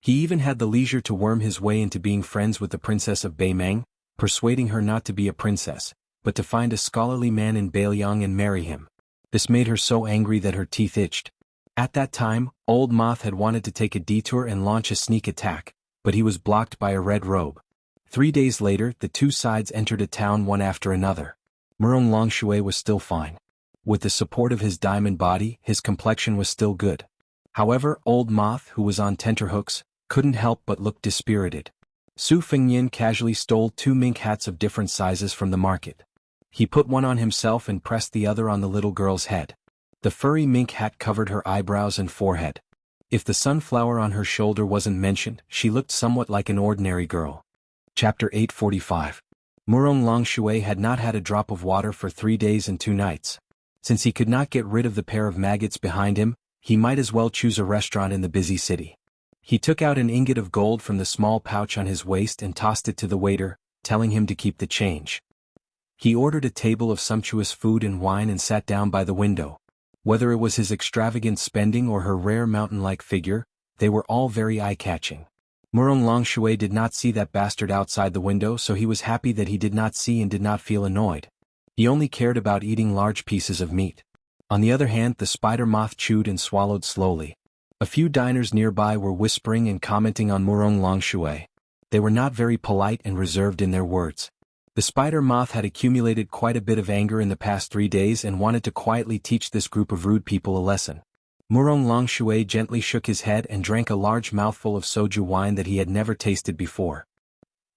He even had the leisure to worm his way into being friends with the princess of Beimeng, persuading her not to be a princess, but to find a scholarly man in Beiliang and marry him. This made her so angry that her teeth itched. At that time, Old Moth had wanted to take a detour and launch a sneak attack, but he was blocked by a red robe. 3 days later, the 2 sides entered a town one after another. Murong Longshui was still fine. With the support of his diamond body, his complexion was still good. However, Old Moth, who was on tenterhooks, couldn't help but look dispirited. Su Fengyin casually stole 2 mink hats of different sizes from the market. He put one on himself and pressed the other on the little girl's head. The furry mink hat covered her eyebrows and forehead. If the sunflower on her shoulder wasn't mentioned, she looked somewhat like an ordinary girl. Chapter 845. Murong Longshui had not had a drop of water for 3 days and 2 nights. Since he could not get rid of the pair of maggots behind him, he might as well choose a restaurant in the busy city. He took out an ingot of gold from the small pouch on his waist and tossed it to the waiter, telling him to keep the change. He ordered a table of sumptuous food and wine and sat down by the window. Whether it was his extravagant spending or her rare mountain-like figure, they were all very eye-catching. Murong Longshui did not see that bastard outside the window, so he was happy that he did not see and did not feel annoyed. He only cared about eating large pieces of meat. On the other hand, the spider moth chewed and swallowed slowly. A few diners nearby were whispering and commenting on Murong Longshui. They were not very polite and reserved in their words. The spider moth had accumulated quite a bit of anger in the past 3 days and wanted to quietly teach this group of rude people a lesson. Murong Longshui gently shook his head and drank a large mouthful of soju wine that he had never tasted before.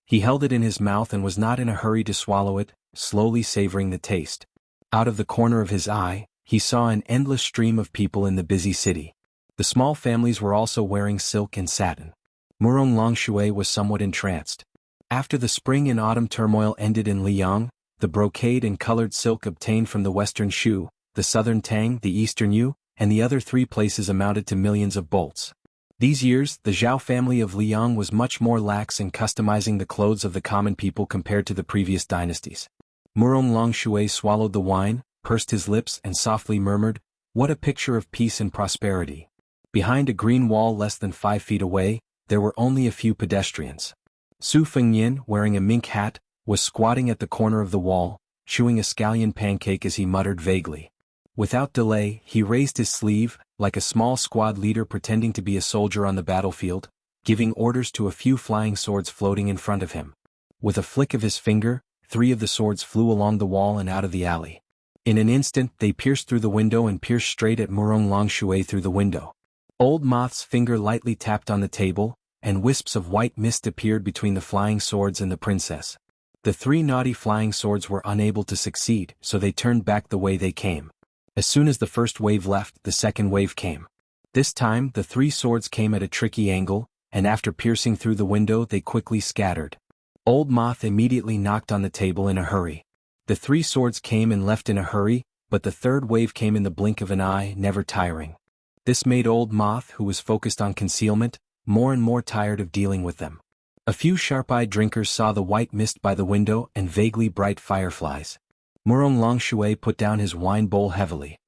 He held it in his mouth and was not in a hurry to swallow it, slowly savoring the taste. Out of the corner of his eye, he saw an endless stream of people in the busy city. The small families were also wearing silk and satin. Murong Longshui was somewhat entranced. After the spring and autumn turmoil ended in Liang, the brocade and colored silk obtained from the western Shu, the southern Tang, the eastern Yu, and the other 3 places amounted to millions of bolts. These years, the Zhao family of Liang was much more lax in customizing the clothes of the common people compared to the previous dynasties. Murong Longshui swallowed the wine, pursed his lips and softly murmured, "What a picture of peace and prosperity." Behind a green wall less than 5 feet away, there were only a few pedestrians. Su Fengyin, wearing a mink hat, was squatting at the corner of the wall, chewing a scallion pancake as he muttered vaguely. Without delay, he raised his sleeve, like a small squad leader pretending to be a soldier on the battlefield, giving orders to a few flying swords floating in front of him. With a flick of his finger, 3 of the swords flew along the wall and out of the alley. In an instant they pierced through the window and pierced straight at Murong Longshui through the window. Old Moth's finger lightly tapped on the table, and wisps of white mist appeared between the flying swords and the princess. The 3 naughty flying swords were unable to succeed, so they turned back the way they came. As soon as the first wave left, the second wave came. This time, the 3 swords came at a tricky angle, and after piercing through the window they quickly scattered. Old Moth immediately knocked on the table in a hurry. The 3 swords came and left in a hurry, but the third wave came in the blink of an eye, never tiring. This made Old Moth, who was focused on concealment, more and more tired of dealing with them. A few sharp-eyed drinkers saw the white mist by the window and vaguely bright fireflies. Murong Longshui put down his wine bowl heavily.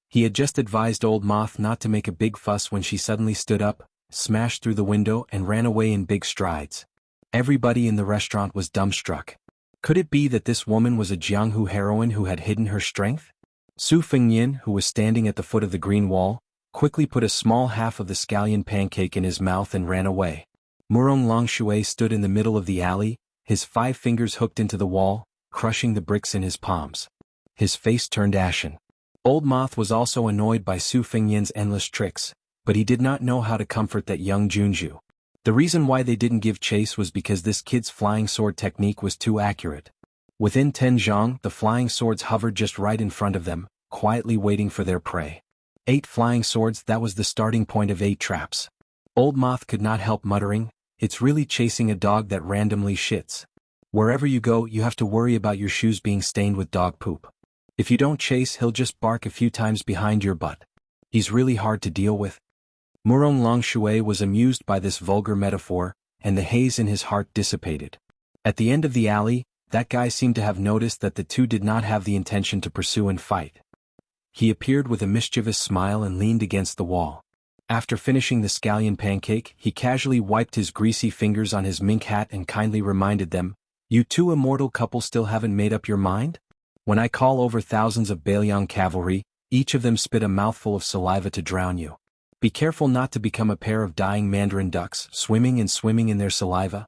He had just advised Old Moth not to make a big fuss when she suddenly stood up, smashed through the window and ran away in big strides. Everybody in the restaurant was dumbstruck. Could it be that this woman was a Jianghu heroine who had hidden her strength? Su Fengyin, who was standing at the foot of the green wall, quickly put a small half of the scallion pancake in his mouth and ran away. Murong Longshui stood in the middle of the alley, his 5 fingers hooked into the wall, crushing the bricks in his palms. His face turned ashen. Old Moth was also annoyed by Su Fengyin's endless tricks, but he did not know how to comfort that young Junju. The reason why they didn't give chase was because this kid's flying sword technique was too accurate. Within 10 zhang, the flying swords hovered just right in front of them, quietly waiting for their prey. 8 flying swords, that was the starting point of 8 traps. Old Moth could not help muttering, "It's really chasing a dog that randomly shits. Wherever you go, you have to worry about your shoes being stained with dog poop. If you don't chase, he'll just bark a few times behind your butt. He's really hard to deal with." Murong Longshui was amused by this vulgar metaphor, and the haze in his heart dissipated. At the end of the alley, that guy seemed to have noticed that the 2 did not have the intention to pursue and fight. He appeared with a mischievous smile and leaned against the wall. After finishing the scallion pancake, he casually wiped his greasy fingers on his mink hat and kindly reminded them, "You 2 immortal couple still haven't made up your mind? When I call over thousands of Bailiang cavalry, each of them spit a mouthful of saliva to drown you. Be careful not to become a pair of dying mandarin ducks, swimming in their saliva."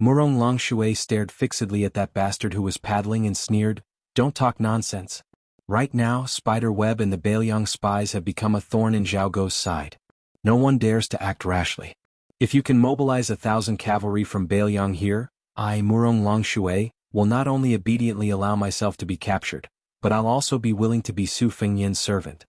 Murong Longshui stared fixedly at that bastard who was paddling and sneered, "Don't talk nonsense. Right now, Spiderweb and the Bailiang spies have become a thorn in Jianghu's side. No one dares to act rashly. If you can mobilize 1,000 cavalry from Bailiang here, I, Murong Longshui, will not only obediently allow myself to be captured, but I'll also be willing to be Su Fengyin's servant."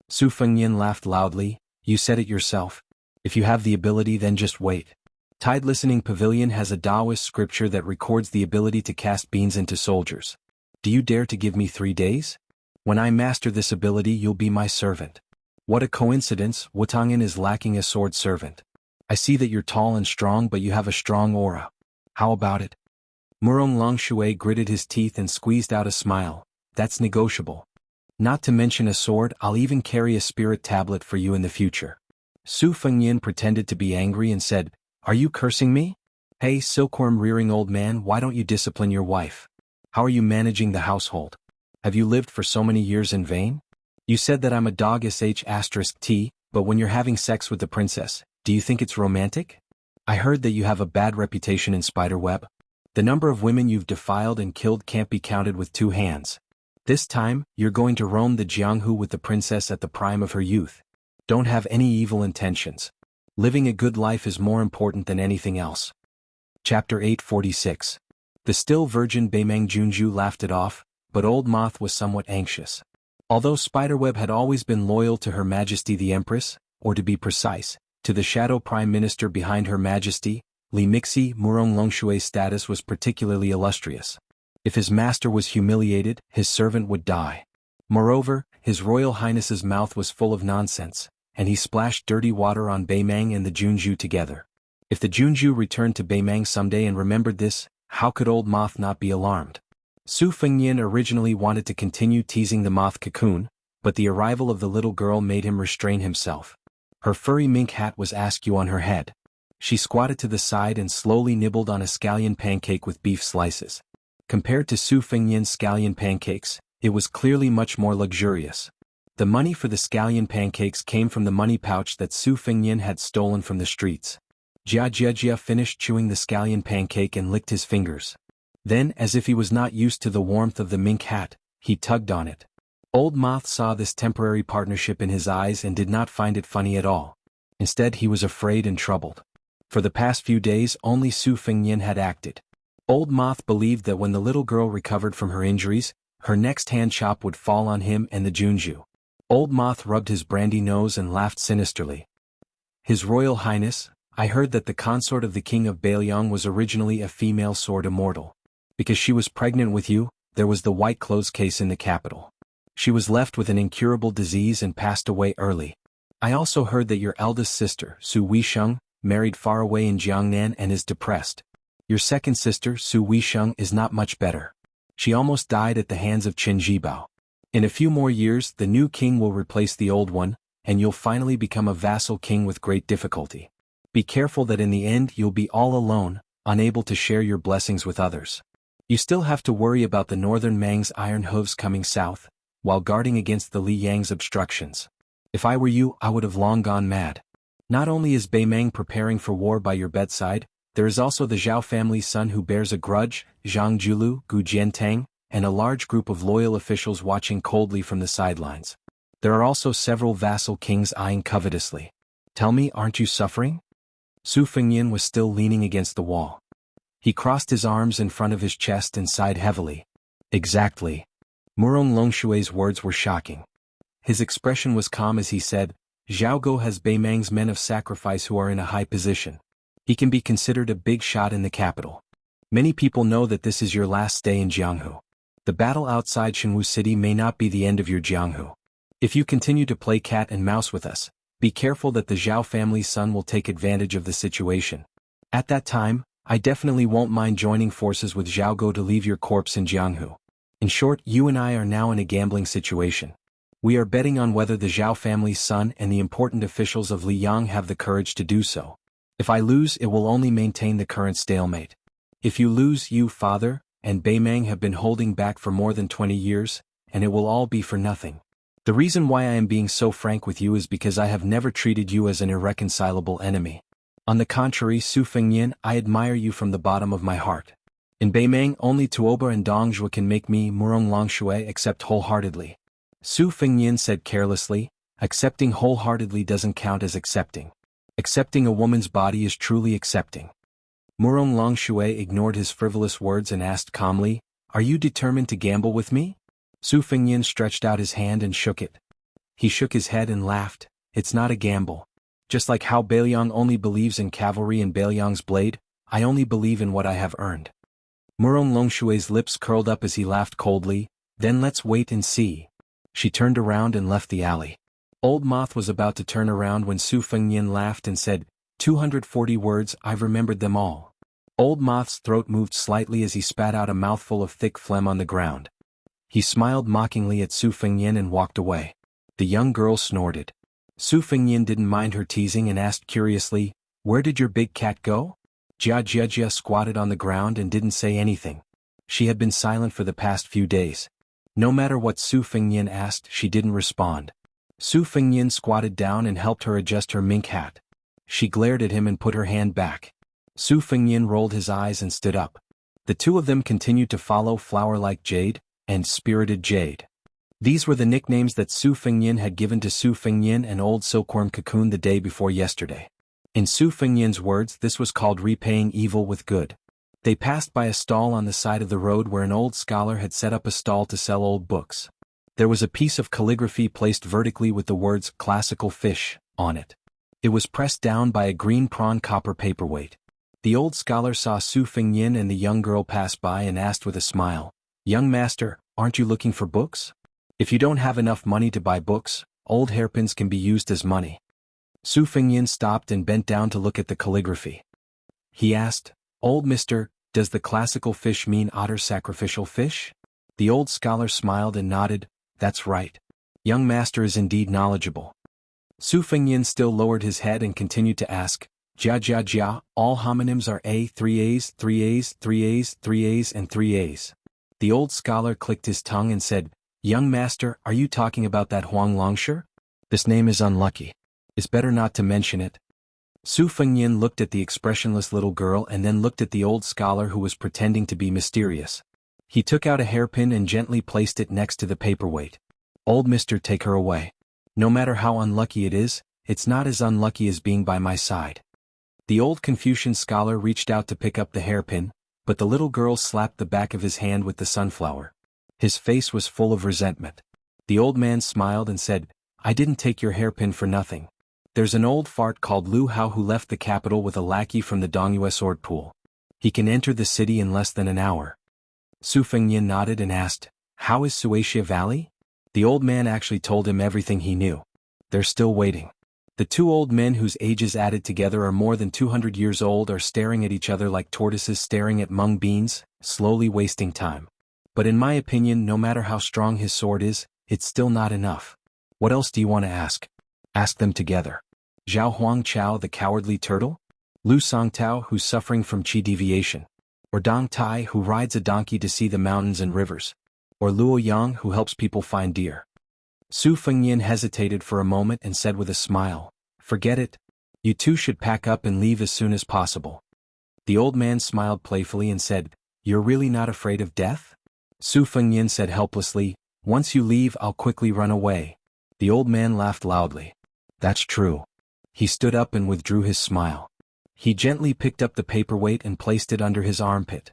Su Fengyin laughed loudly, "You said it yourself. If you have the ability, then just wait. Tide Listening Pavilion has a Taoist scripture that records the ability to cast beans into soldiers. Do you dare to give me 3 days? When I master this ability, you'll be my servant." What a coincidence, Wutangan is lacking a sword servant. I see that you're tall and strong, but you have a strong aura. How about it? Murong Longshui gritted his teeth and squeezed out a smile. "That's negotiable. Not to mention a sword, I'll even carry a spirit tablet for you in the future." Su Fengyin pretended to be angry and said, "Are you cursing me? Hey, silkworm-rearing old man, why don't you discipline your wife? How are you managing the household? Have you lived for so many years in vain? You said that I'm a dog sh*t, but when you're having sex with the princess, do you think it's romantic? I heard that you have a bad reputation in Spiderweb. The number of women you've defiled and killed can't be counted with 2 hands. This time, you're going to roam the Jianghu with the princess at the prime of her youth. Don't have any evil intentions. Living a good life is more important than anything else." Chapter 846. The still virgin Beimeng Junju laughed it off, but Old Moth was somewhat anxious. Although Spiderweb had always been loyal to Her Majesty the Empress, or to be precise, to the Shadow Prime Minister behind Her Majesty, Li Mixi, Murong Longshui's status was particularly illustrious. If his master was humiliated, his servant would die. Moreover, His Royal Highness's mouth was full of nonsense, and he splashed dirty water on Beimeng and the Junju together. If the Junju returned to Beimeng someday and remembered this, how could Old Moth not be alarmed? Su Fengyin originally wanted to continue teasing the moth cocoon, but the arrival of the little girl made him restrain himself. Her furry mink hat was askew on her head. She squatted to the side and slowly nibbled on a scallion pancake with beef slices. Compared to Su Fengyin's scallion pancakes, it was clearly much more luxurious. The money for the scallion pancakes came from the money pouch that Su Fengyin had stolen from the streets. Jia finished chewing the scallion pancake and licked his fingers. Then, as if he was not used to the warmth of the mink hat, he tugged on it. Old Moth saw this temporary partnership in his eyes and did not find it funny at all. Instead, he was afraid and troubled. For the past few days, only Su Fengnian had acted. Old Moth believed that when the little girl recovered from her injuries, her next hand chop would fall on him and the Jianghu. Old Moth rubbed his brandy nose and laughed sinisterly. His Royal Highness, I heard that the consort of the King of Bailiang was originally a female sword immortal. Because she was pregnant with you, there was the white clothes case in the capital. She was left with an incurable disease and passed away early. I also heard that your eldest sister, Su Weisheng, married far away in Jiangnan and is depressed. Your second sister, Su Weisheng, is not much better. She almost died at the hands of Qin Jibao. In a few more years, the new king will replace the old one, and you'll finally become a vassal king with great difficulty. Be careful that in the end you'll be all alone, unable to share your blessings with others. You still have to worry about the northern Mang's iron hooves coming south, while guarding against the Li Yang's obstructions. If I were you, I would have long gone mad. Not only is Beimang preparing for war by your bedside, there is also the Zhao family's son who bears a grudge, Zhang Julu, Gu Jiantang, and a large group of loyal officials watching coldly from the sidelines. There are also several vassal kings eyeing covetously. Tell me, aren't you suffering? Su Fengnian was still leaning against the wall. He crossed his arms in front of his chest and sighed heavily. Exactly. Murong Longshue's words were shocking. His expression was calm as he said, Xiaogo has Beimang's men of sacrifice who are in a high position. He can be considered a big shot in the capital. Many people know that this is your last stay in Jianghu. The battle outside Shenwu City may not be the end of your Jianghu. If you continue to play cat and mouse with us, be careful that the Zhao family's son will take advantage of the situation. At that time, I definitely won't mind joining forces with Xiaogo to leave your corpse in Jianghu. In short, you and I are now in a gambling situation. We are betting on whether the Zhao family's son and the important officials of Liyang have the courage to do so. If I lose, it will only maintain the current stalemate. If you lose, you, father, and Beimang have been holding back for more than 20 years, and it will all be for nothing. The reason why I am being so frank with you is because I have never treated you as an irreconcilable enemy. On the contrary, Su Fengnian, I admire you from the bottom of my heart. In Beimang, only Tuoba and Dongzhuo can make me, Murong Longshui, accept wholeheartedly. Su Fengnian said carelessly, accepting wholeheartedly doesn't count as accepting. Accepting a woman's body is truly accepting. Murong Longshui ignored his frivolous words and asked calmly, Are you determined to gamble with me? Su Fengnian stretched out his hand and shook it. He shook his head and laughed, It's not a gamble. Just like how Bailiang only believes in cavalry and Bailiang's blade, I only believe in what I have earned. Murong Longshui's lips curled up as he laughed coldly, Then let's wait and see. She turned around and left the alley. Old Moth was about to turn around when Su Fengnian laughed and said, 240 words, I've remembered them all. Old Moth's throat moved slightly as he spat out a mouthful of thick phlegm on the ground. He smiled mockingly at Su Fengnian and walked away. The young girl snorted. Su Fengnian didn't mind her teasing and asked curiously, Where did your big cat go? Jia squatted on the ground and didn't say anything. She had been silent for the past few days. No matter what Su Fengnian asked, she didn't respond. Su Fengnian squatted down and helped her adjust her mink hat. She glared at him and put her hand back. Su Fengnian rolled his eyes and stood up. The two of them continued to follow Flower-like Jade and Spirited Jade. These were the nicknames that Su Fengnian had given to Su Fengnian and Old Silkworm Cocoon the day before yesterday. In Su Fengnian's words, this was called repaying evil with good. They passed by a stall on the side of the road where an old scholar had set up a stall to sell old books. There was a piece of calligraphy placed vertically with the words "Classical Fish" on it. It was pressed down by a green prawn copper paperweight. The old scholar saw Su Fengnian and the young girl pass by and asked with a smile, "Young master, aren't you looking for books? If you don't have enough money to buy books, old hairpins can be used as money." Su Fengnian stopped and bent down to look at the calligraphy. He asked, "Old mister, does the classical fish mean otter sacrificial fish?" The old scholar smiled and nodded, "That's right. Young master is indeed knowledgeable." Su Fengnian still lowered his head and continued to ask, Jia, all homonyms are A, 3 A's, 3 A's, 3 A's, 3 A's and 3 A's. The old scholar clicked his tongue and said, "Young master, are you talking about that Huang Longsher? This name is unlucky. It's better not to mention it." Su Fengyin looked at the expressionless little girl and then looked at the old scholar who was pretending to be mysterious. He took out a hairpin and gently placed it next to the paperweight. Old mister, take her away. No matter how unlucky it is, it's not as unlucky as being by my side. The old Confucian scholar reached out to pick up the hairpin, but the little girl slapped the back of his hand with the sunflower. His face was full of resentment. The old man smiled and said, I didn't take your hairpin for nothing. There's an old fart called Lu Hao who left the capital with a lackey from the Dongyue sword pool. He can enter the city in less than an hour. Su Fengyin nodded and asked, how is Xianxia Valley? The old man actually told him everything he knew. They're still waiting. The two old men whose ages added together are more than 200 years old are staring at each other like tortoises staring at mung beans, slowly wasting time. But in my opinion, no matter how strong his sword is, it's still not enough. What else do you want to ask? Ask them together. Zhao Huangchao the cowardly turtle? Lu Songtao who's suffering from qi deviation? Or Dong Tai who rides a donkey to see the mountains and rivers? Or Luo Yang who helps people find deer? Su Fengyin hesitated for a moment and said with a smile, forget it. You two should pack up and leave as soon as possible. The old man smiled playfully and said, you're really not afraid of death? Su Fengyin said helplessly, once you leave I'll quickly run away. The old man laughed loudly. That's true. He stood up and withdrew his smile. He gently picked up the paperweight and placed it under his armpit.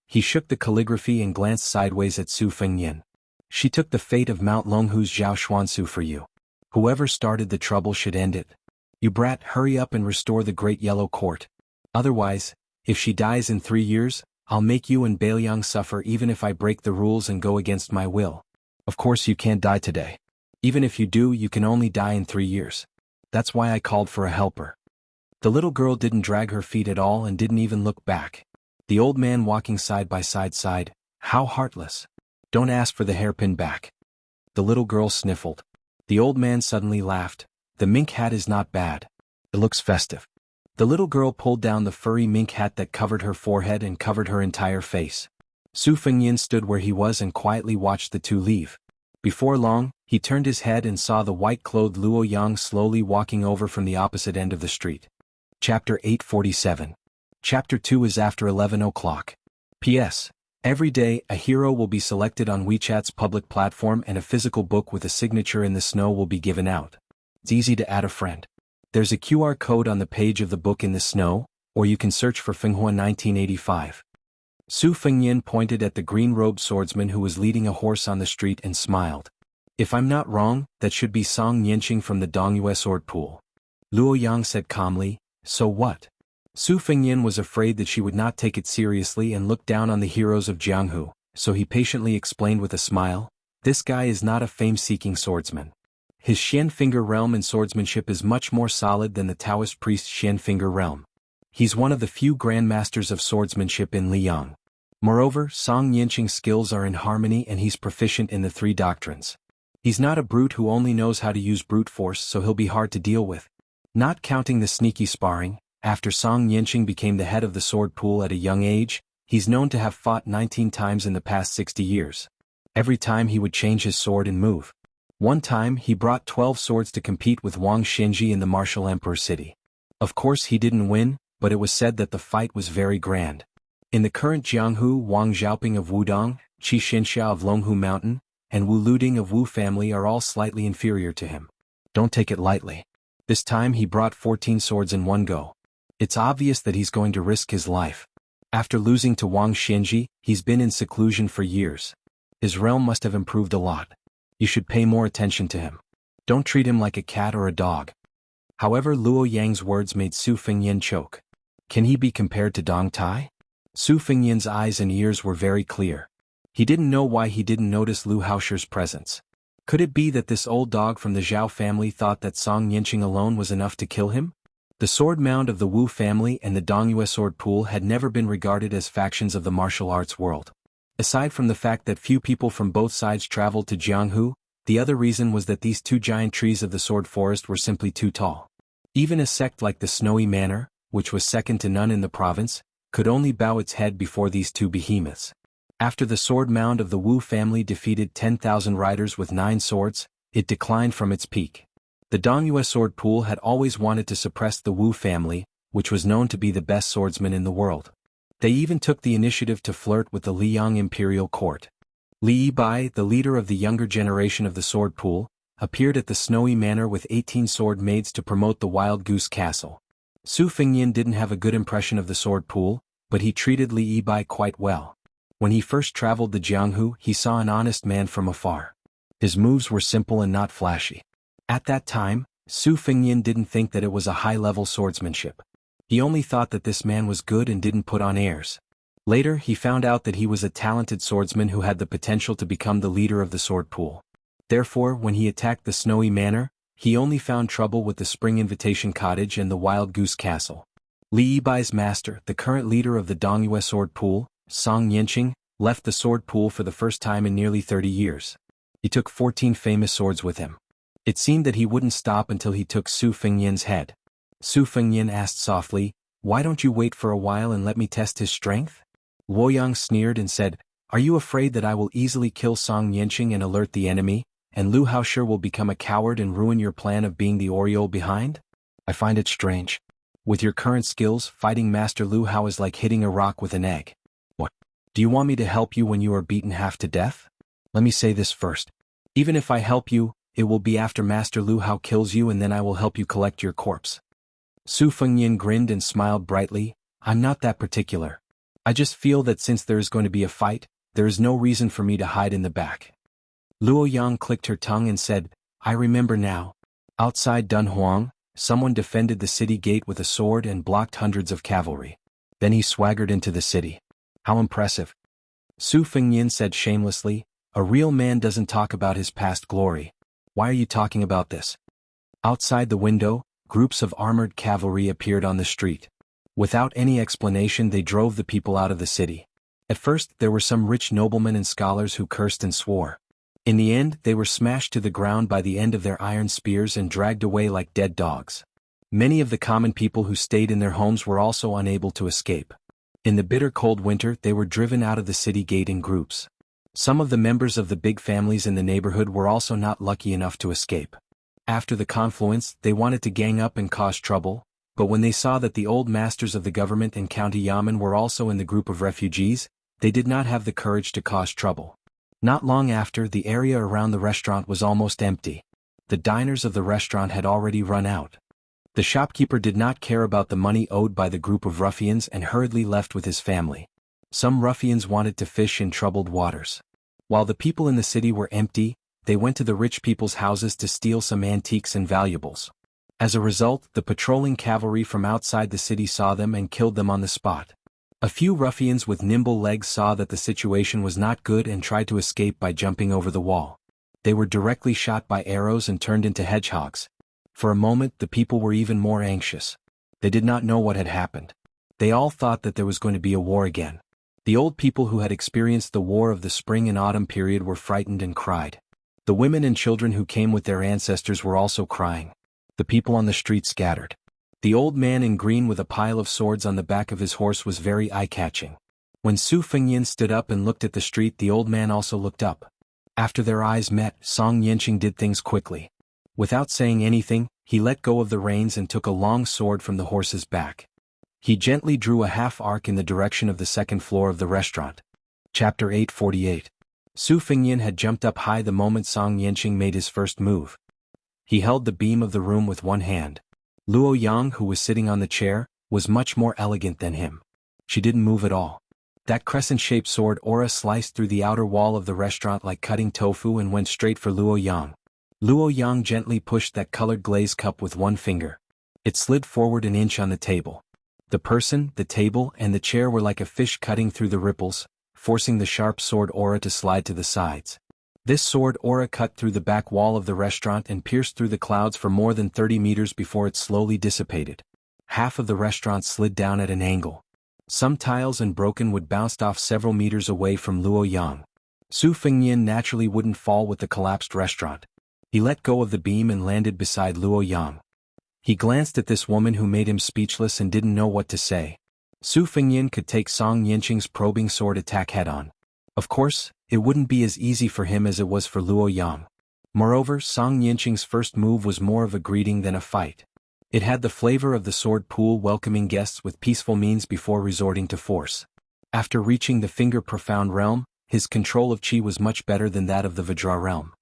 He shook the calligraphy and glanced sideways at Su Fengyin. She took the fate of Mount Longhu's Zhao Xuansu for you. Whoever started the trouble should end it. You brat, hurry up and restore the Great Yellow Court. Otherwise, if she dies in 3 years, I'll make you and Bailiang suffer even if I break the rules and go against my will. Of course you can't die today. Even if you do, you can only die in 3 years. That's why I called for a helper. The little girl didn't drag her feet at all and didn't even look back. The old man walking side by side sighed, how heartless. Don't ask for the hairpin back. The little girl sniffled. The old man suddenly laughed. The mink hat is not bad. It looks festive. The little girl pulled down the furry mink hat that covered her forehead and covered her entire face. Su Fengyin stood where he was and quietly watched the two leave. Before long, he turned his head and saw the white-clothed Luo Yang slowly walking over from the opposite end of the street. Chapter 847. Chapter 2 is after 11 o'clock. P.S. Every day, a hero will be selected on WeChat's public platform and a physical book with a signature in the snow will be given out. It's easy to add a friend. There's a QR code on the page of the book in the snow, or you can search for Fenghua 1985. Su Fengyin pointed at the green-robed swordsman who was leading a horse on the street and smiled. If I'm not wrong, that should be Song Nianqing from the Dongyue sword pool. Luo Yang said calmly, so what? Su Fengyin was afraid that she would not take it seriously and look down on the heroes of Jianghu, so he patiently explained with a smile, this guy is not a fame-seeking swordsman. His Xian Finger realm in swordsmanship is much more solid than the Taoist priest's Xian Finger realm. He's one of the few grandmasters of swordsmanship in Liyang. Moreover, Song Nianqing's skills are in harmony and he's proficient in the 3 doctrines. He's not a brute who only knows how to use brute force, so he'll be hard to deal with. Not counting the sneaky sparring, after Song Nianqing became the head of the sword pool at a young age, he's known to have fought 19 times in the past 60 years. Every time he would change his sword and move. One time he brought 12 swords to compete with Wang Xinji in the martial emperor city. Of course he didn't win, but it was said that the fight was very grand. In the current Jianghu, Wang Xiaoping of Wudong, Qi Xianxia of Longhu Mountain, and Wu Luding of Wu family are all slightly inferior to him. Don't take it lightly. This time he brought 14 swords in one go. It's obvious that he's going to risk his life. After losing to Wang Xinji, he's been in seclusion for years. His realm must have improved a lot. You should pay more attention to him. Don't treat him like a cat or a dog. However, Luo Yang's words made Su Fengyin choke. Can he be compared to Dong Tai? Su Fengyin's eyes and ears were very clear. He didn't know why he didn't notice Lu Haosher's presence. Could it be that this old dog from the Zhao family thought that Song Nianqing alone was enough to kill him? The sword mound of the Wu family and the Dongyue sword pool had never been regarded as factions of the martial arts world. Aside from the fact that few people from both sides traveled to Jianghu, the other reason was that these 2 giant trees of the sword forest were simply too tall. Even a sect like the Snowy Manor, which was second to none in the province, could only bow its head before these 2 behemoths. After the sword mound of the Wu family defeated 10,000 riders with 9 swords, it declined from its peak. The Dongyue sword pool had always wanted to suppress the Wu family, which was known to be the best swordsman in the world. They even took the initiative to flirt with the Liang imperial court. Li Yibai, the leader of the younger generation of the sword pool, appeared at the snowy manor with 18 sword maids to promote the Wild Goose Castle. Su Fengyin didn't have a good impression of the sword pool, but he treated Li Yibai quite well. When he first traveled the Jianghu, he saw an honest man from afar. His moves were simple and not flashy. At that time, Su Fengyin didn't think that it was a high-level swordsmanship. He only thought that this man was good and didn't put on airs. Later he found out that he was a talented swordsman who had the potential to become the leader of the sword pool. Therefore, when he attacked the snowy manor, he only found trouble with the Spring Invitation Cottage and the Wild Goose Castle. Li Yibai's master, the current leader of the Dongyue sword pool, Song Yanqing, left the sword pool for the first time in nearly 30 years. He took 14 famous swords with him. It seemed that he wouldn't stop until he took Su Fengyin's head. Su Fengyin asked softly, "Why don't you wait for a while and let me test his strength?" Luoyang sneered and said, "Are you afraid that I will easily kill Song Yanqing and alert the enemy, and Lu Haoshi will become a coward and ruin your plan of being the Oriole behind? I find it strange. With your current skills, fighting Master Lu Hao is like hitting a rock with an egg. What? Do you want me to help you when you are beaten half to death? Let me say this first. Even if I help you, it will be after Master Lu Hao kills you and then I will help you collect your corpse." Su Fengyin grinned and smiled brightly. "I'm not that particular. I just feel that since there is going to be a fight, there is no reason for me to hide in the back." Luo Yang clicked her tongue and said, "I remember now. Outside Dunhuang, someone defended the city gate with a sword and blocked hundreds of cavalry. Then he swaggered into the city. How impressive." Su Fengyin said shamelessly, "A real man doesn't talk about his past glory. Why are you talking about this?" Outside the window, groups of armored cavalry appeared on the street. Without any explanation they drove the people out of the city. At first there were some rich noblemen and scholars who cursed and swore. In the end they were smashed to the ground by the end of their iron spears and dragged away like dead dogs. Many of the common people who stayed in their homes were also unable to escape. In the bitter cold winter they were driven out of the city gate in groups. Some of the members of the big families in the neighborhood were also not lucky enough to escape. After the confluence, they wanted to gang up and cause trouble, but when they saw that the old masters of the government and county yamen were also in the group of refugees, they did not have the courage to cause trouble. Not long after, the area around the restaurant was almost empty. The diners of the restaurant had already run out. The shopkeeper did not care about the money owed by the group of ruffians and hurriedly left with his family. Some ruffians wanted to fish in troubled waters. While the people in the city were empty, they went to the rich people's houses to steal some antiques and valuables. As a result, the patrolling cavalry from outside the city saw them and killed them on the spot. A few ruffians with nimble legs saw that the situation was not good and tried to escape by jumping over the wall. They were directly shot by arrows and turned into hedgehogs. For a moment the people were even more anxious. They did not know what had happened. They all thought that there was going to be a war again. The old people who had experienced the war of the spring and autumn period were frightened and cried. The women and children who came with their ancestors were also crying. The people on the street scattered. The old man in green with a pile of swords on the back of his horse was very eye-catching. When Su Fengyin stood up and looked at the street, the old man also looked up. After their eyes met, Song Yanqing did things quickly. Without saying anything, he let go of the reins and took a long sword from the horse's back. He gently drew a half-arc in the direction of the second floor of the restaurant. Chapter 848. Su Fengyin had jumped up high the moment Song Yanqing made his first move. He held the beam of the room with one hand. Luo Yang, who was sitting on the chair, was much more elegant than him. She didn't move at all. That crescent-shaped sword aura sliced through the outer wall of the restaurant like cutting tofu and went straight for Luo Yang. Luo Yang gently pushed that colored glaze cup with one finger. It slid forward an inch on the table. The person, the table, and the chair were like a fish cutting through the ripples, forcing the sharp sword aura to slide to the sides. This sword aura cut through the back wall of the restaurant and pierced through the clouds for more than 30 meters before it slowly dissipated. Half of the restaurant slid down at an angle. Some tiles and broken wood bounced off several meters away from Luo Yang. Su Fengyin naturally wouldn't fall with the collapsed restaurant. He let go of the beam and landed beside Luo Yang. He glanced at this woman who made him speechless and didn't know what to say. Su Fengyin could take Song Yanqing's probing sword attack head-on. Of course, it wouldn't be as easy for him as it was for Luo Yang. Moreover, Song Yanqing's first move was more of a greeting than a fight. It had the flavor of the sword pool welcoming guests with peaceful means before resorting to force. After reaching the finger-profound realm, his control of qi was much better than that of the Vajra realm.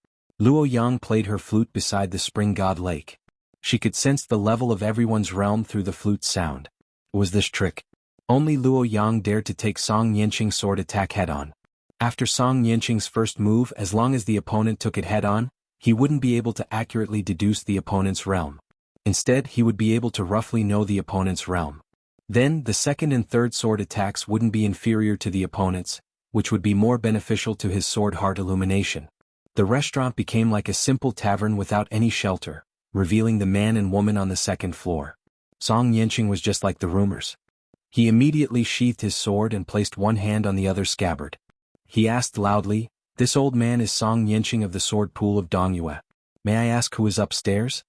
Luo Yang played her flute beside the spring god lake. She could sense the level of everyone's realm through the flute's sound. Was this trick? Only Luo Yang dared to take Song Yanqing's sword attack head-on. After Song Yanqing's first move, as long as the opponent took it head-on, he wouldn't be able to accurately deduce the opponent's realm. Instead, he would be able to roughly know the opponent's realm. Then, the second and third sword attacks wouldn't be inferior to the opponent's, which would be more beneficial to his sword heart illumination. The restaurant became like a simple tavern without any shelter, revealing the man and woman on the second floor. Song Yanqing was just like the rumors. He immediately sheathed his sword and placed one hand on the other scabbard. He asked loudly, "This old man is Song Yanqing of the sword pool of Dongyue. May I ask who is upstairs?"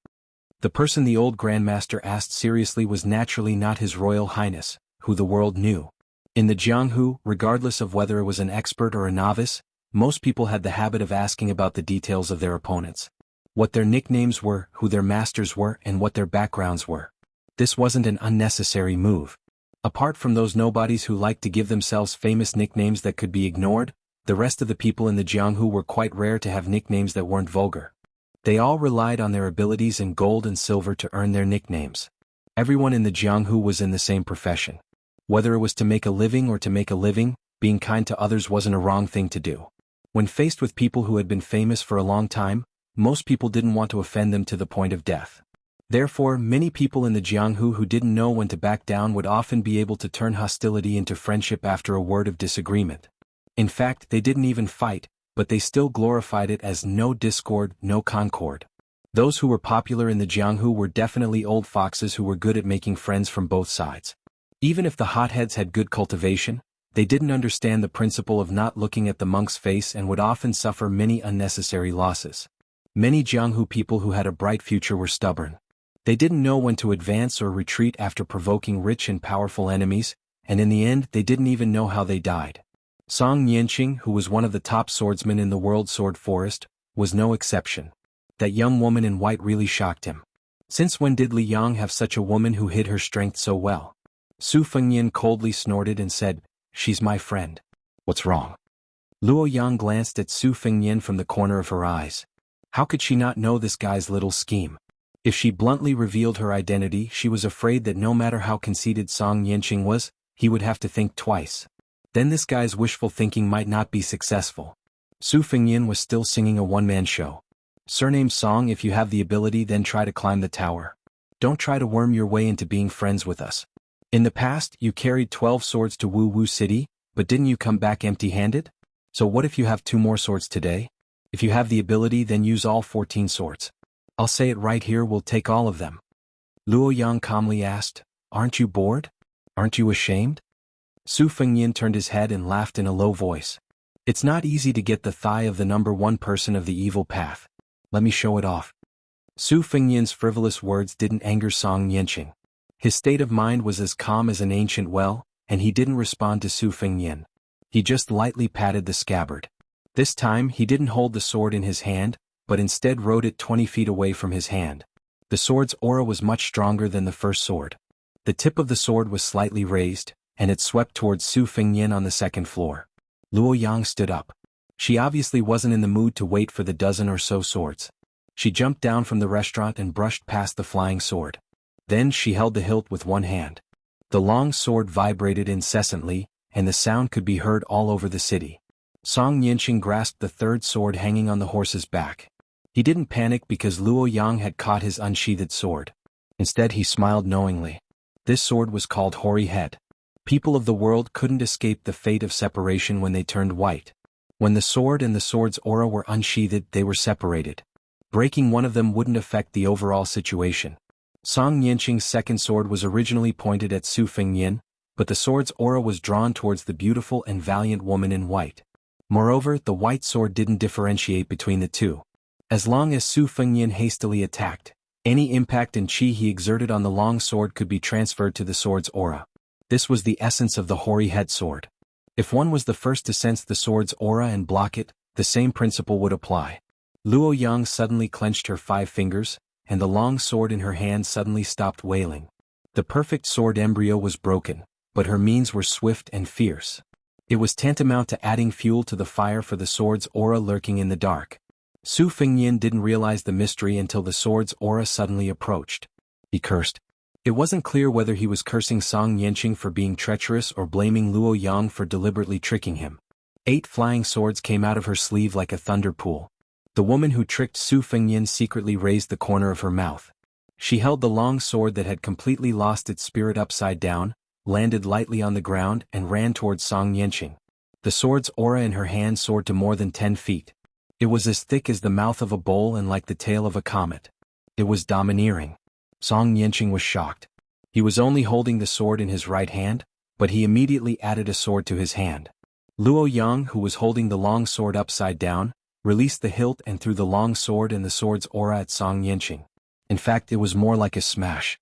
The person the old grandmaster asked seriously was naturally not His Royal Highness, who the world knew. In the Jianghu, regardless of whether it was an expert or a novice, most people had the habit of asking about the details of their opponents. What their nicknames were, who their masters were, and what their backgrounds were. This wasn't an unnecessary move. Apart from those nobodies who liked to give themselves famous nicknames that could be ignored, the rest of the people in the Jianghu were quite rare to have nicknames that weren't vulgar. They all relied on their abilities in gold and silver to earn their nicknames. Everyone in the Jianghu was in the same profession. Whether it was to make a living or to make a living, being kind to others wasn't a wrong thing to do. When faced with people who had been famous for a long time, most people didn't want to offend them to the point of death. Therefore, many people in the Jianghu who didn't know when to back down would often be able to turn hostility into friendship after a word of disagreement. In fact, they didn't even fight, but they still glorified it as no discord, no concord. Those who were popular in the Jianghu were definitely old foxes who were good at making friends from both sides. Even if the hotheads had good cultivation, they didn't understand the principle of not looking at the monk's face and would often suffer many unnecessary losses. Many Jianghu people who had a bright future were stubborn. They didn't know when to advance or retreat after provoking rich and powerful enemies, and in the end they didn't even know how they died. Song Yanqing, who was one of the top swordsmen in the World Sword Forest, was no exception. That young woman in white really shocked him. Since when did Li Yang have such a woman who hid her strength so well? Su Fengyan coldly snorted and said, "She's my friend." "What's wrong?" Luo Yang glanced at Su Fengyan from the corner of her eyes. How could she not know this guy's little scheme? If she bluntly revealed her identity, she was afraid that no matter how conceited Song Yanqing was, he would have to think twice. Then this guy's wishful thinking might not be successful. Su Fengyan was still singing a one-man show. "Surname Song, if you have the ability, then try to climb the tower. Don't try to worm your way into being friends with us. In the past, you carried 12 swords to Wu Wu City, but didn't you come back empty-handed? So what if you have 2 more swords today? If you have the ability, then use all 14 swords. I'll say it right here, we'll take all of them." Luo Yang calmly asked, "Aren't you bored? Aren't you ashamed?" Su Fengyan turned his head and laughed in a low voice. "It's not easy to get the thigh of the number 1 person of the evil path. Let me show it off." Su Fengyan's frivolous words didn't anger Song Yanqing. His state of mind was as calm as an ancient well, and he didn't respond to Su Fengyan. He just lightly patted the scabbard. This time he didn't hold the sword in his hand, but instead rode it 20 feet away from his hand. The sword's aura was much stronger than the first sword. The tip of the sword was slightly raised, and it swept towards Su Fengyan on the second floor. Luo Yang stood up. She obviously wasn't in the mood to wait for the dozen or so swords. She jumped down from the restaurant and brushed past the flying sword. Then she held the hilt with one hand. The long sword vibrated incessantly, and the sound could be heard all over the city. Song Yanqing grasped the third sword hanging on the horse's back. He didn't panic because Luo Yang had caught his unsheathed sword. Instead he smiled knowingly. This sword was called Hoary Head. People of the world couldn't escape the fate of separation when they turned white. When the sword and the sword's aura were unsheathed, they were separated. Breaking one of them wouldn't affect the overall situation. Song Yanqing's second sword was originally pointed at Su Fengyan, but the sword's aura was drawn towards the beautiful and valiant woman in white. Moreover, the white sword didn't differentiate between the two. As long as Su Fengyan hastily attacked, any impact and qi he exerted on the long sword could be transferred to the sword's aura. This was the essence of the hoary head sword. If one was the first to sense the sword's aura and block it, the same principle would apply. Luo Yang suddenly clenched her 5 fingers, and the long sword in her hand suddenly stopped wailing. The perfect sword embryo was broken, but her means were swift and fierce. It was tantamount to adding fuel to the fire for the sword's aura lurking in the dark. Su Fengnian didn't realize the mystery until the sword's aura suddenly approached. He cursed. It wasn't clear whether he was cursing Song Yanqing for being treacherous or blaming Luo Yang for deliberately tricking him. 8 flying swords came out of her sleeve like a thunder pool. The woman who tricked Su Fengnian secretly raised the corner of her mouth. She held the long sword that had completely lost its spirit upside down, landed lightly on the ground and ran towards Song Yanqing. The sword's aura in her hand soared to more than 10 feet. It was as thick as the mouth of a bull and like the tail of a comet. It was domineering. Song Yanqing was shocked. He was only holding the sword in his right hand, but he immediately added a sword to his hand. Luo Yang, who was holding the long sword upside down, released the hilt and threw the long sword and the sword's aura at Song Yanqing. In fact, it was more like a smash.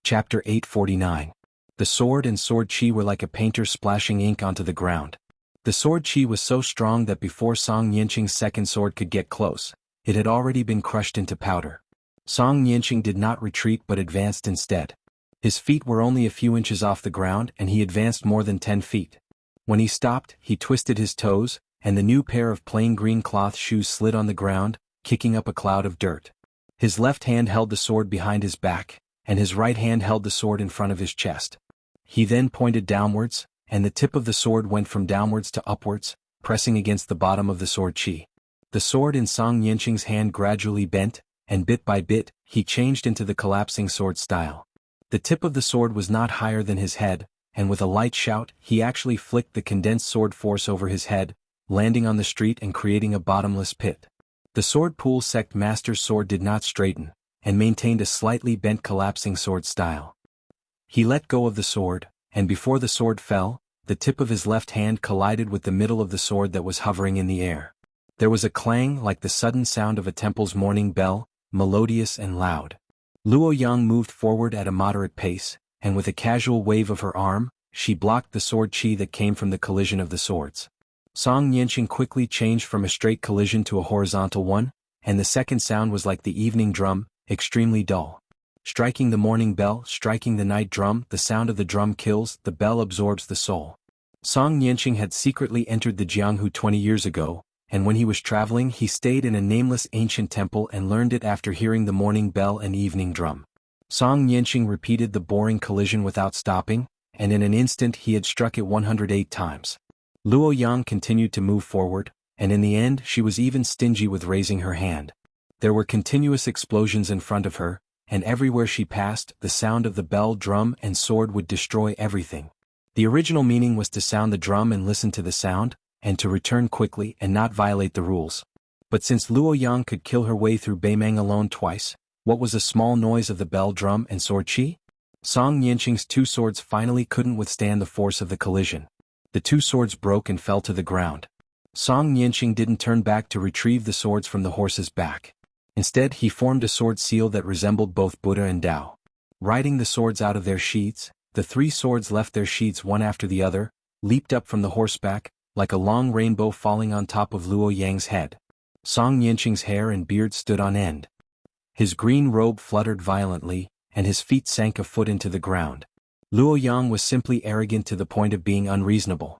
Chapter 849. The sword and sword chi were like a painter splashing ink onto the ground. The sword chi was so strong that before Song Yanqing's second sword could get close, it had already been crushed into powder. Song Yanqing did not retreat but advanced instead. His feet were only a few inches off the ground and he advanced more than 10 feet. When he stopped, he twisted his toes, and the new pair of plain green cloth shoes slid on the ground, kicking up a cloud of dirt. His left hand held the sword behind his back, and his right hand held the sword in front of his chest. He then pointed downwards, and the tip of the sword went from downwards to upwards, pressing against the bottom of the sword chi. The sword in Song Yanqing's hand gradually bent, and bit by bit, he changed into the collapsing sword style. The tip of the sword was not higher than his head, and with a light shout, he actually flicked the condensed sword force over his head, landing on the street and creating a bottomless pit. The sword pool sect master's sword did not straighten, and maintained a slightly bent collapsing sword style. He let go of the sword, and before the sword fell, the tip of his left hand collided with the middle of the sword that was hovering in the air. There was a clang like the sudden sound of a temple's morning bell, melodious and loud. Luo Yang moved forward at a moderate pace, and with a casual wave of her arm, she blocked the sword chi that came from the collision of the swords. Song Yanqing quickly changed from a straight collision to a horizontal one, and the second sound was like the evening drum, extremely dull. Striking the morning bell, striking the night drum, the sound of the drum kills, the bell absorbs the soul. Song Yanqing had secretly entered the Jianghu 20 years ago, and when he was traveling he stayed in a nameless ancient temple and learned it after hearing the morning bell and evening drum. Song Yanqing repeated the boring collision without stopping, and in an instant he had struck it 108 times. Luo Yang continued to move forward, and in the end she was even stingy with raising her hand. There were continuous explosions in front of her, and everywhere she passed, the sound of the bell, drum, and sword would destroy everything. The original meaning was to sound the drum and listen to the sound, and to return quickly and not violate the rules. But since Luo Yang could kill her way through Beimeng alone twice, what was a small noise of the bell, drum, and sword chi? Song Yanqing's 2 swords finally couldn't withstand the force of the collision. The 2 swords broke and fell to the ground. Song Yanqing didn't turn back to retrieve the swords from the horse's back. Instead he formed a sword seal that resembled both Buddha and Tao. Riding the swords out of their sheaths, the 3 swords left their sheaths one after the other, leaped up from the horseback, like a long rainbow falling on top of Luo Yang's head. Song Yanqing's hair and beard stood on end. His green robe fluttered violently, and his feet sank a foot into the ground. Luo Yang was simply arrogant to the point of being unreasonable.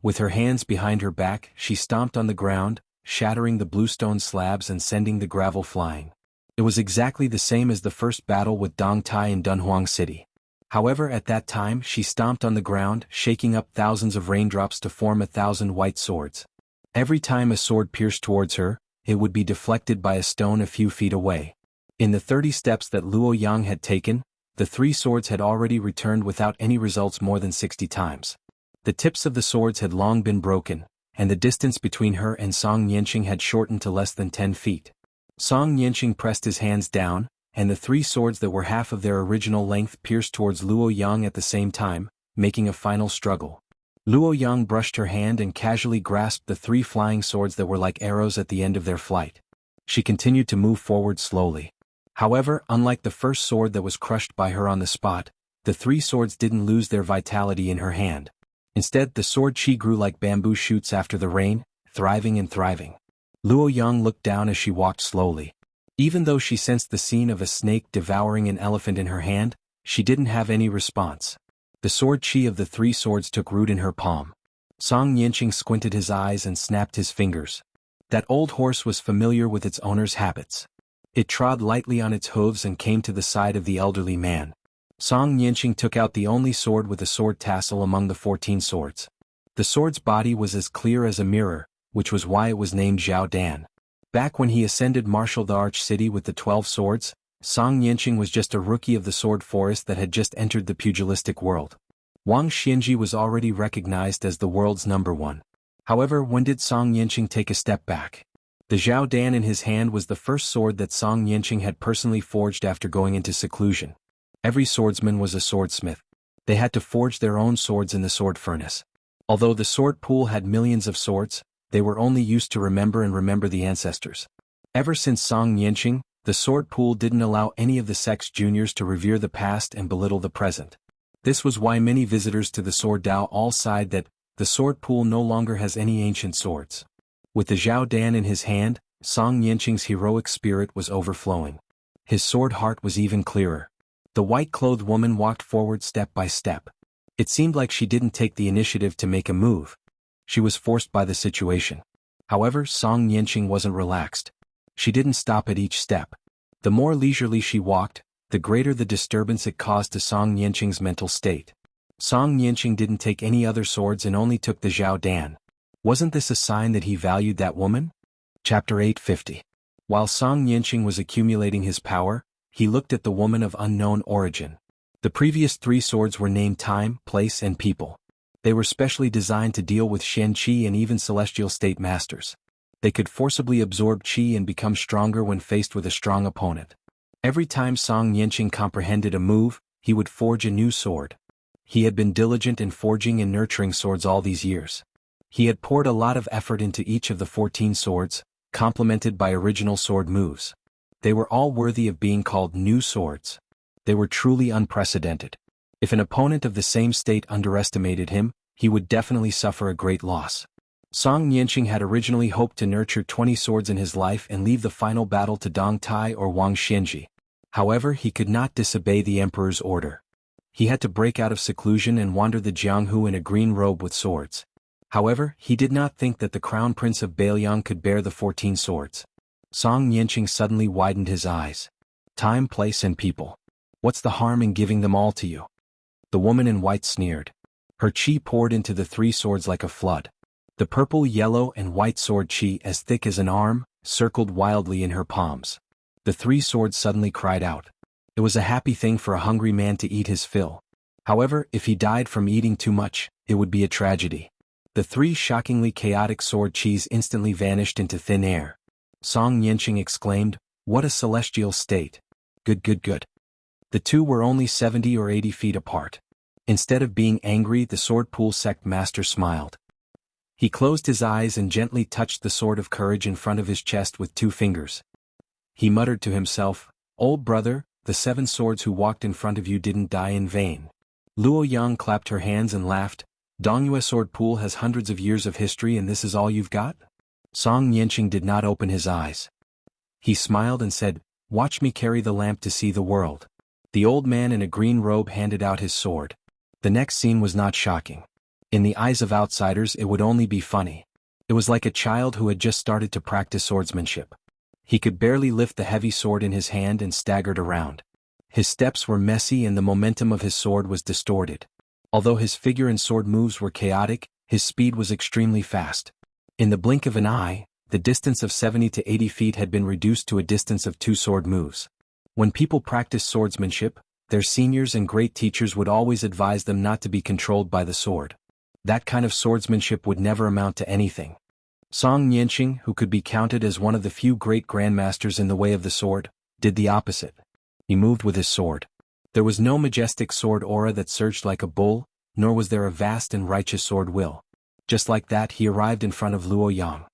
With her hands behind her back, she stomped on the ground, shattering the bluestone slabs and sending the gravel flying. It was exactly the same as the first battle with Dong Tai in Dunhuang City. However, at that time she stomped on the ground, shaking up thousands of raindrops to form 1,000 white swords. Every time a sword pierced towards her, it would be deflected by a stone a few feet away. In the 30 steps that Luo Yang had taken, the 3 swords had already returned without any results more than 60 times. The tips of the swords had long been broken, and the distance between her and Song Yanqing had shortened to less than 10 feet. Song Yanqing pressed his hands down, and the 3 swords that were half of their original length pierced towards Luo Yang at the same time, making a final struggle. Luo Yang brushed her hand and casually grasped the 3 flying swords that were like arrows at the end of their flight. She continued to move forward slowly. However, unlike the first sword that was crushed by her on the spot, the 3 swords didn't lose their vitality in her hand. Instead, the sword chi grew like bamboo shoots after the rain, thriving and thriving. Luo Yang looked down as she walked slowly. Even though she sensed the scene of a snake devouring an elephant in her hand, she didn't have any response. The sword chi of the three swords took root in her palm. Song Yanqing squinted his eyes and snapped his fingers. That old horse was familiar with its owner's habits. It trod lightly on its hooves and came to the side of the elderly man. Song Yanqing took out the only sword with a sword tassel among the 14 swords. The sword's body was as clear as a mirror, which was why it was named Zhao Dan. Back when he ascended Marshal the Arch City with the 12 swords, Song Yanqing was just a rookie of the sword forest that had just entered the pugilistic world. Wang Xianji was already recognized as the world's #1. However, when did Song Yanqing take a step back? The Zhao Dan in his hand was the first sword that Song Yanqing had personally forged after going into seclusion. Every swordsman was a swordsmith. They had to forge their own swords in the sword furnace. Although the sword pool had millions of swords, they were only used to remember the ancestors. Ever since Song Yanqing, the sword pool didn't allow any of the sect's juniors to revere the past and belittle the present. This was why many visitors to the sword Dao all sighed that the sword pool no longer has any ancient swords. With the Zhao Dan in his hand, Song Yanqing's heroic spirit was overflowing. His sword heart was even clearer. The white-clothed woman walked forward step by step. It seemed like she didn't take the initiative to make a move. She was forced by the situation. However, Song Yanqing wasn't relaxed. She didn't stop at each step. The more leisurely she walked, the greater the disturbance it caused to Song Yanqing's mental state. Song Yanqing didn't take any other swords and only took the Zhao Dan. Wasn't this a sign that he valued that woman? Chapter 850. While Song Yanqing was accumulating his power, he looked at the woman of unknown origin. The previous 3 swords were named Time, Place and People. They were specially designed to deal with Shen Qi and even celestial state masters. They could forcibly absorb Qi and become stronger when faced with a strong opponent. Every time Song Yanqing comprehended a move, he would forge a new sword. He had been diligent in forging and nurturing swords all these years. He had poured a lot of effort into each of the 14 swords, complemented by original sword moves. They were all worthy of being called new swords. They were truly unprecedented. If an opponent of the same state underestimated him, he would definitely suffer a great loss. Song Yanqing had originally hoped to nurture 20 swords in his life and leave the final battle to Dong Tai or Wang Xianji. However, he could not disobey the emperor's order. He had to break out of seclusion and wander the Jianghu in a green robe with swords. However, he did not think that the crown prince of Bailiang could bear the 14 swords. Song Yanqing suddenly widened his eyes. Time, place and people. What's the harm in giving them all to you? The woman in white sneered. Her chi poured into the 3 swords like a flood. The purple, yellow and white sword chi, as thick as an arm, circled wildly in her palms. The 3 swords suddenly cried out. It was a happy thing for a hungry man to eat his fill. However, if he died from eating too much, it would be a tragedy. The 3 shockingly chaotic sword chis instantly vanished into thin air. Song Yanqing exclaimed, "What a celestial state! Good, good, good." The 2 were only 70 or 80 feet apart. Instead of being angry, the sword pool sect master smiled. He closed his eyes and gently touched the sword of courage in front of his chest with 2 fingers. He muttered to himself, "Old brother, the 7 swords who walked in front of you didn't die in vain." Luo Yang clapped her hands and laughed. "Dongyue sword pool has hundreds of years of history and this is all you've got?" Song Yanqing did not open his eyes. He smiled and said, "Watch me carry the lamp to see the world." The old man in a green robe handed out his sword. The next scene was not shocking. In the eyes of outsiders it would only be funny. It was like a child who had just started to practice swordsmanship. He could barely lift the heavy sword in his hand and staggered around. His steps were messy and the momentum of his sword was distorted. Although his figure and sword moves were chaotic, his speed was extremely fast. In the blink of an eye, the distance of 70 to 80 feet had been reduced to a distance of 2 sword moves. When people practiced swordsmanship, their seniors and great teachers would always advise them not to be controlled by the sword. That kind of swordsmanship would never amount to anything. Song Yanqing, who could be counted as one of the few great grandmasters in the way of the sword, did the opposite. He moved with his sword. There was no majestic sword aura that surged like a bull, nor was there a vast and righteous sword will. Just like that, he arrived in front of Luo Yang.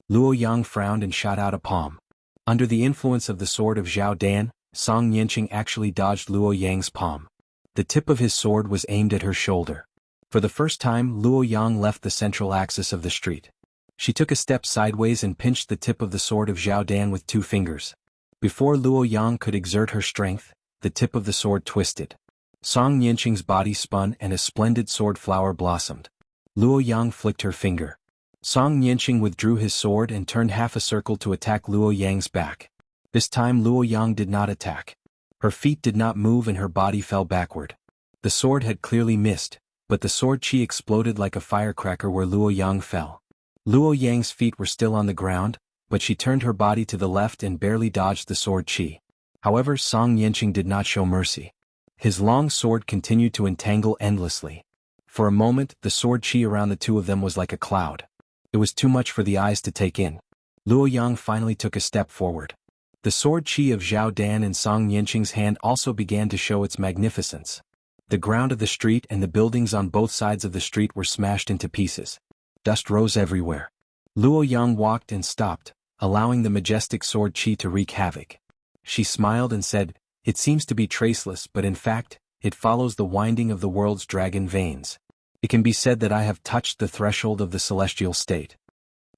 Luo Yang frowned and shot out a palm. Under the influence of the sword of Zhao Dan, Song Yanqing actually dodged Luo Yang's palm. The tip of his sword was aimed at her shoulder. For the first time, Luo Yang left the central axis of the street. She took a step sideways and pinched the tip of the sword of Zhao Dan with 2 fingers. Before Luo Yang could exert her strength, the tip of the sword twisted. Song Yanqing's body spun and a splendid sword flower blossomed. Luo Yang flicked her finger. Song Yanqing withdrew his sword and turned half a circle to attack Luo Yang's back. This time Luo Yang did not attack. Her feet did not move and her body fell backward. The sword had clearly missed, but the sword chi exploded like a firecracker where Luo Yang fell. Luo Yang's feet were still on the ground, but she turned her body to the left and barely dodged the sword chi. However, Song Yanqing did not show mercy. His long sword continued to entangle endlessly. For a moment, the sword chi around the two of them was like a cloud. It was too much for the eyes to take in. Luo Yang finally took a step forward. The sword chi of Zhao Dan in Song Yanqing's hand also began to show its magnificence. The ground of the street and the buildings on both sides of the street were smashed into pieces. Dust rose everywhere. Luo Yang walked and stopped, allowing the majestic sword chi to wreak havoc. She smiled and said, "It seems to be traceless, but in fact, it follows the winding of the world's dragon veins. It can be said that I have touched the threshold of the celestial state."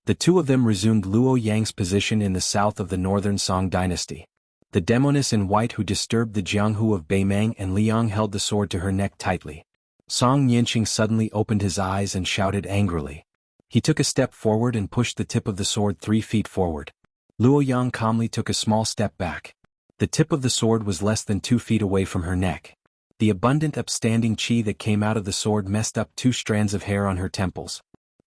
The two of them resumed Luo Yang's position in the south of the northern Song dynasty. The demoness in white who disturbed the Jianghu of Beimang and Liang held the sword to her neck tightly. Song Yanqing suddenly opened his eyes and shouted angrily. He took a step forward and pushed the tip of the sword 3 feet forward. Luo Yang calmly took a small step back. The tip of the sword was less than 2 feet away from her neck. The abundant upstanding chi that came out of the sword messed up 2 strands of hair on her temples.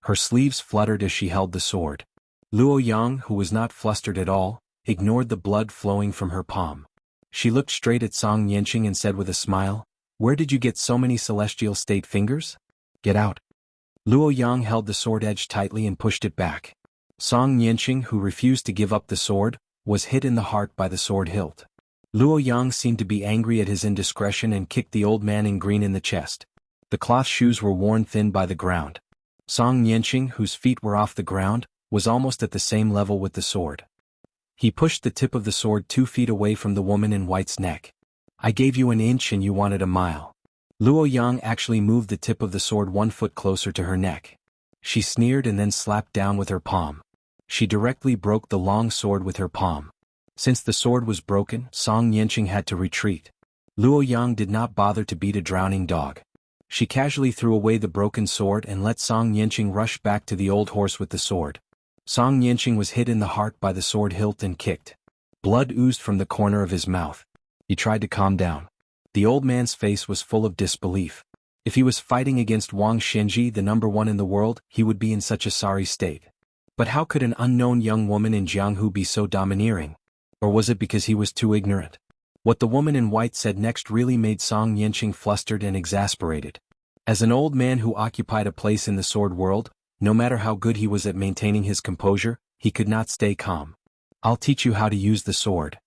Her sleeves fluttered as she held the sword. Luo Yang, who was not flustered at all, ignored the blood flowing from her palm. She looked straight at Song Yanqing and said with a smile, "Where did you get so many celestial state fingers? Get out." Luo Yang held the sword edge tightly and pushed it back. Song Yanqing, who refused to give up the sword, was hit in the heart by the sword hilt. Luo Yang seemed to be angry at his indiscretion and kicked the old man in green in the chest. The cloth shoes were worn thin by the ground. Song Yanqing, whose feet were off the ground, was almost at the same level with the sword. He pushed the tip of the sword 2 feet away from the woman in white's neck. "I gave you an inch and you wanted a mile." Luo Yang actually moved the tip of the sword 1 foot closer to her neck. She sneered and then slapped down with her palm. She directly broke the long sword with her palm. Since the sword was broken, Song Yanqing had to retreat. Luo Yang did not bother to beat a drowning dog. She casually threw away the broken sword and let Song Yanqing rush back to the old horse with the sword. Song Yanqing was hit in the heart by the sword hilt and kicked. Blood oozed from the corner of his mouth. He tried to calm down. The old man's face was full of disbelief. If he was fighting against Wang Xinji, the #1 in the world, he would be in such a sorry state. But how could an unknown young woman in Jianghu be so domineering? Or was it because he was too ignorant? What the woman in white said next really made Song Yanqing flustered and exasperated. As an old man who occupied a place in the sword world, no matter how good he was at maintaining his composure, he could not stay calm. "I'll teach you how to use the sword."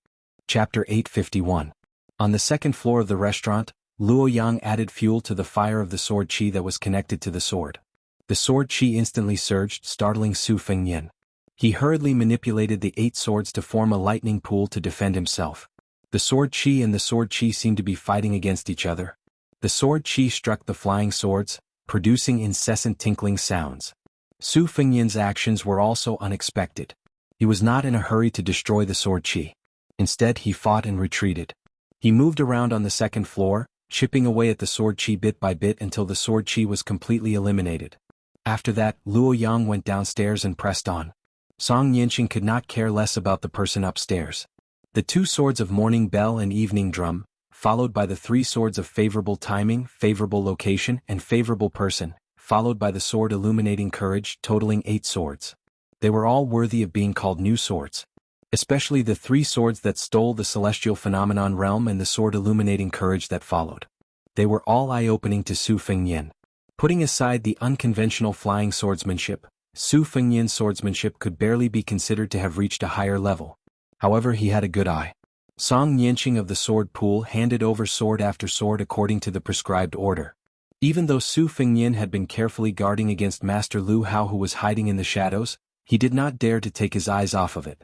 Chapter 851. On the second floor of the restaurant, Luo Yang added fuel to the fire of the sword chi that was connected to the sword. The sword chi instantly surged, startling Su Fengyan. He hurriedly manipulated the 8 swords to form a lightning pool to defend himself. The sword chi and the sword chi seemed to be fighting against each other. The sword chi struck the flying swords, producing incessant tinkling sounds. Su Fengyan's actions were also unexpected. He was not in a hurry to destroy the sword chi. Instead, he fought and retreated. He moved around on the second floor, chipping away at the sword chi bit by bit until the sword chi was completely eliminated. After that, Luo Yang went downstairs and pressed on. Song Yanqing could not care less about the person upstairs. The 2 swords of Morning Bell and Evening Drum, followed by the 3 swords of Favorable Timing, Favorable Location, and Favorable Person, followed by the sword Illuminating Courage, totaling 8 swords. They were all worthy of being called new swords. Especially the 3 swords that stole the celestial phenomenon realm and the sword Illuminating Courage that followed. They were all eye-opening to Su Fengyan. Putting aside the unconventional flying swordsmanship, Su Fengyan's swordsmanship could barely be considered to have reached a higher level. However, he had a good eye. Song Yanqing of the sword pool handed over sword after sword according to the prescribed order. Even though Su Fengyan had been carefully guarding against Master Lu Hao who was hiding in the shadows, he did not dare to take his eyes off of it.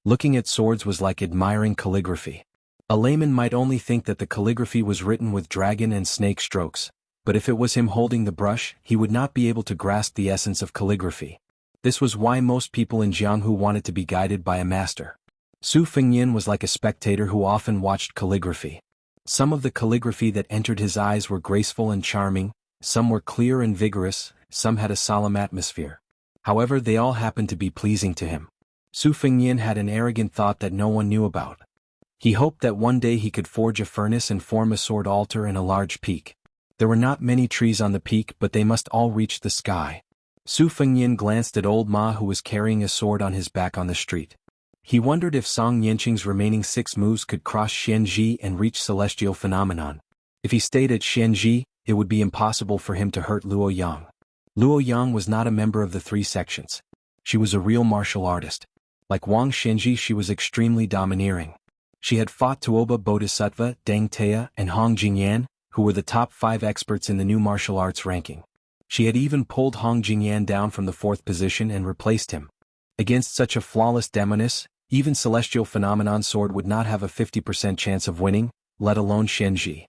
Looking at swords was like admiring calligraphy. A layman might only think that the calligraphy was written with dragon and snake strokes, but if it was him holding the brush, he would not be able to grasp the essence of calligraphy. This was why most people in Jianghu wanted to be guided by a master. Su Fengyin was like a spectator who often watched calligraphy. Some of the calligraphy that entered his eyes were graceful and charming, some were clear and vigorous, some had a solemn atmosphere. However, they all happened to be pleasing to him. Su Fengyin had an arrogant thought that no one knew about. He hoped that one day he could forge a furnace and form a sword altar in a large peak. There were not many trees on the peak, but they must all reach the sky. Su Fengyin glanced at old Ma, who was carrying a sword on his back on the street. He wondered if Song Yanqing's remaining 6 moves could cross Xianxia and reach celestial phenomenon. If he stayed at Xianxia, it would be impossible for him to hurt Luo Yang. Luo Yang was not a member of the 3 sections. She was a real martial artist. Like Wang Shenji, she was extremely domineering. She had fought Tuoba Bodhisattva, Deng Tea, and Hong Jingyan, who were the top 5 experts in the new martial arts ranking. She had even pulled Hong Jingyan down from the 4th position and replaced him. Against such a flawless demoness, even Celestial Phenomenon Sword would not have a 50% chance of winning, let alone Shenji.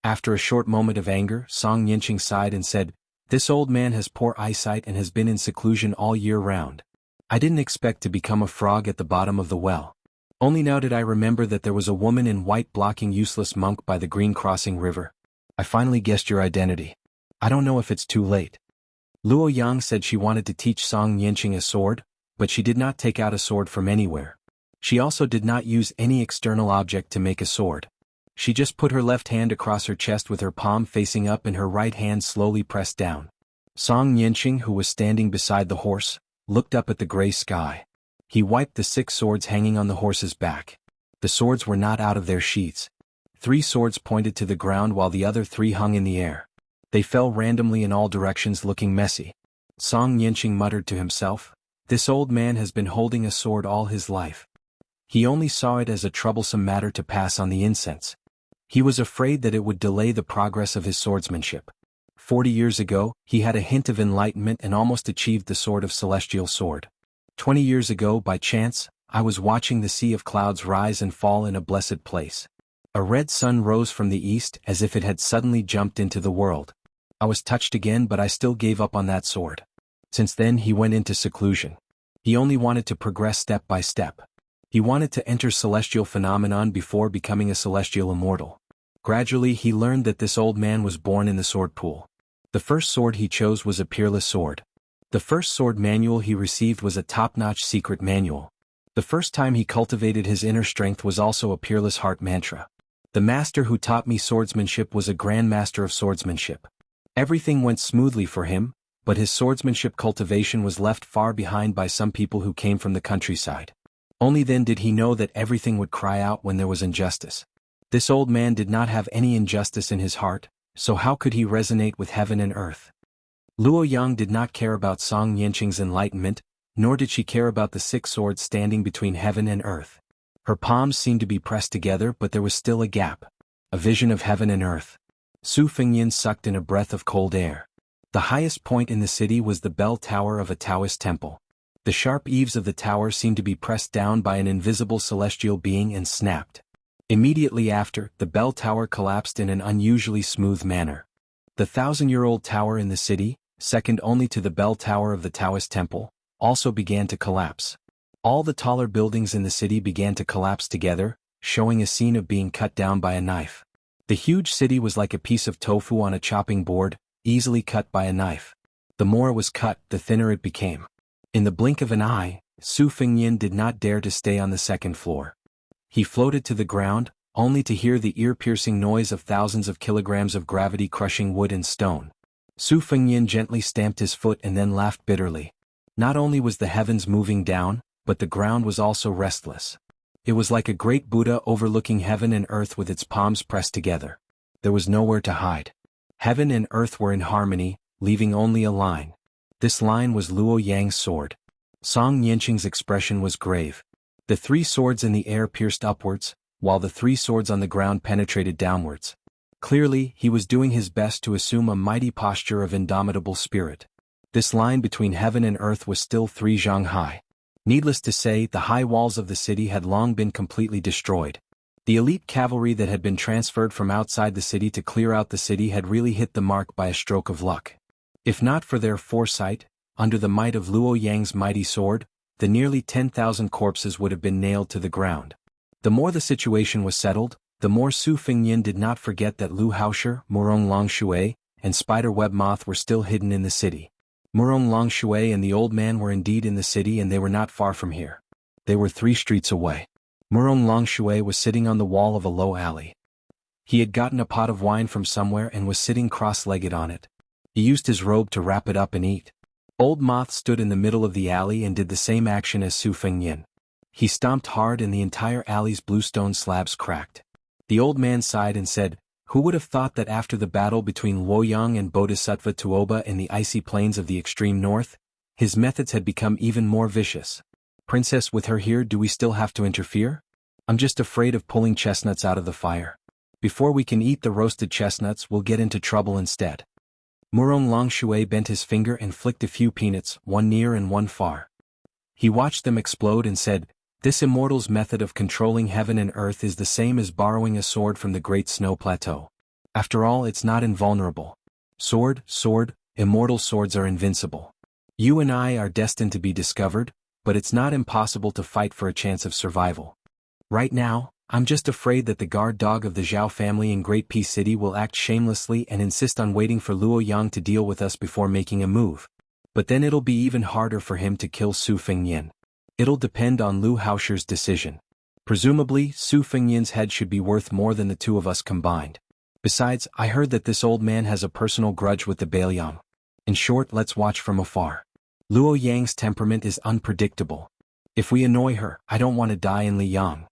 After a short moment of anger, Song Yanqing sighed and said, "This old man has poor eyesight and has been in seclusion all year round. I didn't expect to become a frog at the bottom of the well. Only now did I remember that there was a woman in white blocking useless monk by the green crossing river. I finally guessed your identity. I don't know if it's too late." Luo Yang said she wanted to teach Song Yanqing a sword, but she did not take out a sword from anywhere. She also did not use any external object to make a sword. She just put her left hand across her chest with her palm facing up and her right hand slowly pressed down. Song Yanqing, who was standing beside the horse, looked up at the gray sky. He wiped the 6 swords hanging on the horse's back. The swords were not out of their sheaths. 3 swords pointed to the ground while the other 3 hung in the air. They fell randomly in all directions, looking messy. Song Yanqing muttered to himself, "This old man has been holding a sword all his life." He only saw it as a troublesome matter to pass on the incense. He was afraid that it would delay the progress of his swordsmanship. 40 years ago, he had a hint of enlightenment and almost achieved the sword of celestial sword. 20 years ago, by chance, I was watching the sea of clouds rise and fall in a blessed place. A red sun rose from the east as if it had suddenly jumped into the world. I was touched again, but I still gave up on that sword. Since then he went into seclusion. He only wanted to progress step by step. He wanted to enter celestial phenomenon before becoming a celestial immortal. Gradually he learned that this old man was born in the sword pool. The first sword he chose was a peerless sword. The first sword manual he received was a top-notch secret manual. The first time he cultivated his inner strength was also a peerless heart mantra. The master who taught me swordsmanship was a grand master of swordsmanship. Everything went smoothly for him, but his swordsmanship cultivation was left far behind by some people who came from the countryside. Only then did he know that everything would cry out when there was injustice. This old man did not have any injustice in his heart, so how could he resonate with heaven and earth? Luo Yang did not care about Song Yanqing's enlightenment, nor did she care about the 6 swords standing between heaven and earth. Her palms seemed to be pressed together, but there was still a gap. A vision of heaven and earth. Su Fengyin sucked in a breath of cold air. The highest point in the city was the bell tower of a Taoist temple. The sharp eaves of the tower seemed to be pressed down by an invisible celestial being and snapped. Immediately after, the bell tower collapsed in an unusually smooth manner. The 1,000-year-old tower in the city, second only to the bell tower of the Taoist temple, also began to collapse. All the taller buildings in the city began to collapse together, showing a scene of being cut down by a knife. The huge city was like a piece of tofu on a chopping board, easily cut by a knife. The more it was cut, the thinner it became. In the blink of an eye, Su Fengyin did not dare to stay on the 2nd floor. He floated to the ground, only to hear the ear-piercing noise of thousands of kilograms of gravity crushing wood and stone. Su Fengyin gently stamped his foot and then laughed bitterly. Not only was the heavens moving down, but the ground was also restless. It was like a great Buddha overlooking heaven and earth with its palms pressed together. There was nowhere to hide. Heaven and earth were in harmony, leaving only a line. This line was Luo Yang's sword. Song Yanqing's expression was grave. The 3 swords in the air pierced upwards, while the 3 swords on the ground penetrated downwards. Clearly, he was doing his best to assume a mighty posture of indomitable spirit. This line between heaven and earth was still 3 zhang high. Needless to say, the high walls of the city had long been completely destroyed. The elite cavalry that had been transferred from outside the city to clear out the city had really hit the mark by a stroke of luck. If not for their foresight, under the might of Luo Yang's mighty sword, the nearly 10,000 corpses would have been nailed to the ground. The more the situation was settled, the more Su Fengyin did not forget that Lu Haosher, Murong Longshui, and Spiderweb Moth were still hidden in the city. Murong Longshui and the old man were indeed in the city, and they were not far from here. They were 3 streets away. Murong Longshui was sitting on the wall of a low alley. He had gotten a pot of wine from somewhere and was sitting cross-legged on it. He used his robe to wrap it up and eat. Old Moth stood in the middle of the alley and did the same action as Su Fengyin. He stomped hard and the entire alley's bluestone slabs cracked. The old man sighed and said, "Who would have thought that after the battle between Luoyang and Bodhisattva Tuoba in the icy plains of the extreme north, his methods had become even more vicious? Princess, with her here, do we still have to interfere? I'm just afraid of pulling chestnuts out of the fire. Before we can eat the roasted chestnuts, we'll get into trouble instead." Murong Longshui bent his finger and flicked a few peanuts, one near and one far. He watched them explode and said, "This immortal's method of controlling heaven and earth is the same as borrowing a sword from the Great Snow Plateau. After all, it's not invulnerable. Sword, immortal swords are invincible. You and I are destined to be discovered, but it's not impossible to fight for a chance of survival. Right now, I'm just afraid that the guard dog of the Zhao family in Great Peace City will act shamelessly and insist on waiting for Luo Yang to deal with us before making a move. But then it'll be even harder for him to kill Su Fengyin. It'll depend on Lu Haosher's decision. Presumably, Su Fengyin's head should be worth more than the 2 of us combined. Besides, I heard that this old man has a personal grudge with the Bailiang. In short, let's watch from afar. Luo Yang's temperament is unpredictable. If we annoy her, I don't want to die in Liyang."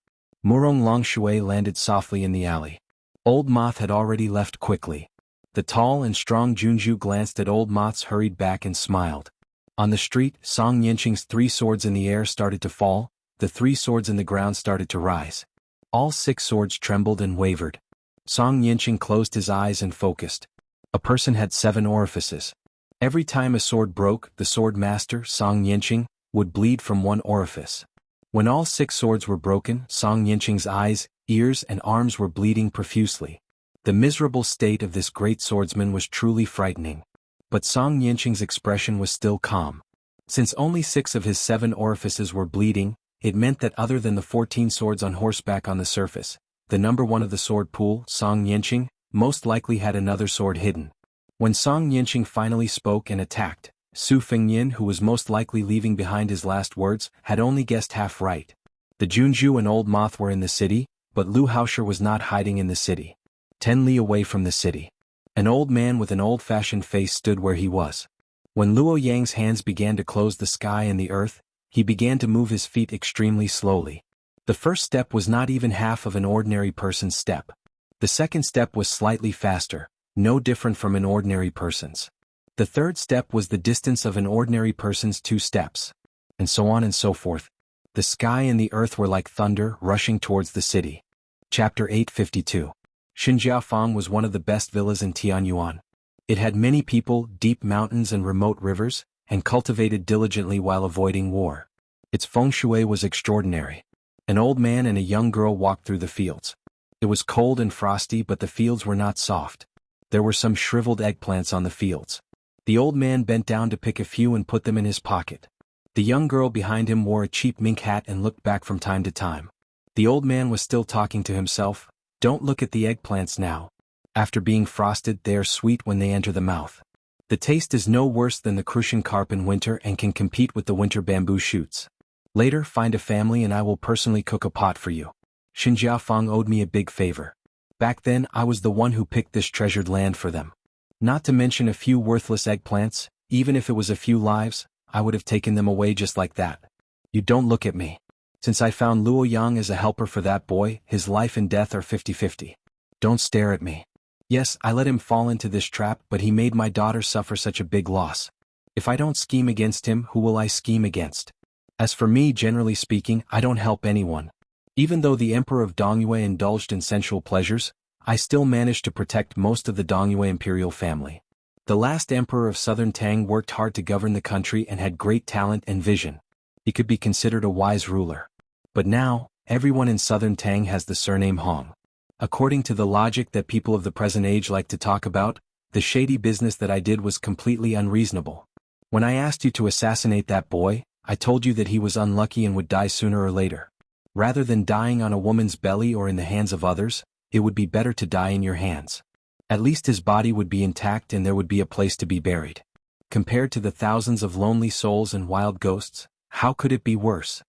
Murong Longshui landed softly in the alley. Old Moth had already left quickly. The tall and strong Junju glanced at Old Moth's hurried back and smiled. On the street, Song Yinqing's 3 swords in the air started to fall, the 3 swords in the ground started to rise. All 6 swords trembled and wavered. Song Yinqing closed his eyes and focused. A person had 7 orifices. Every time a sword broke, the sword master, Song Yinqing, would bleed from one orifice. When all 6 swords were broken, Song Yinqing's eyes, ears and arms were bleeding profusely. The miserable state of this great swordsman was truly frightening. But Song Yinqing's expression was still calm. Since only 6 of his 7 orifices were bleeding, it meant that other than the 14 swords on horseback on the surface, the number 1 of the sword pool, Song Yinqing, most likely had another sword hidden. When Song Yinqing finally spoke and attacked, Su Fengyin, who was most likely leaving behind his last words, had only guessed half right. The Junju and Old Moth were in the city, but Lu Haosher was not hiding in the city. 10 li away from the city. An old man with an old-fashioned face stood where he was. When Luo Yang's hands began to close the sky and the earth, he began to move his feet extremely slowly. The first step was not even half of an ordinary person's step. The second step was slightly faster, no different from an ordinary person's. The third step was the distance of an ordinary person's 2 steps. And so on and so forth. The sky and the earth were like thunder rushing towards the city. Chapter 852. Xinjiafang was one of the best villas in Tianyuan. It had many people, deep mountains and remote rivers, and cultivated diligently while avoiding war. Its feng shui was extraordinary. An old man and a young girl walked through the fields. It was cold and frosty, but the fields were not soft. There were some shriveled eggplants on the fields. The old man bent down to pick a few and put them in his pocket. The young girl behind him wore a cheap mink hat and looked back from time to time. The old man was still talking to himself. "Don't look at the eggplants now. After being frosted, they are sweet when they enter the mouth. The taste is no worse than the crucian carp in winter and can compete with the winter bamboo shoots. Later, find a family and I will personally cook a pot for you." Xinjiafang owed me a big favor. Back then, I was the one who picked this treasured land for them. Not to mention a few worthless eggplants, even if it was a few lives, I would have taken them away just like that. You don't look at me. Since I found Luo Yang as a helper for that boy, his life and death are 50-50. Don't stare at me. Yes, I let him fall into this trap, but he made my daughter suffer such a big loss. If I don't scheme against him, who will I scheme against? As for me, generally speaking, I don't help anyone. Even though the Emperor of Dongyue indulged in sensual pleasures, I still managed to protect most of the Dongyue imperial family. The last emperor of Southern Tang worked hard to govern the country and had great talent and vision. He could be considered a wise ruler. But now, everyone in Southern Tang has the surname Hong. According to the logic that people of the present age like to talk about, the shady business that I did was completely unreasonable. When I asked you to assassinate that boy, I told you that he was unlucky and would die sooner or later. Rather than dying on a woman's belly or in the hands of others, it would be better to die in your hands. At least his body would be intact and there would be a place to be buried. Compared to the thousands of lonely souls and wild ghosts, how could it be worse?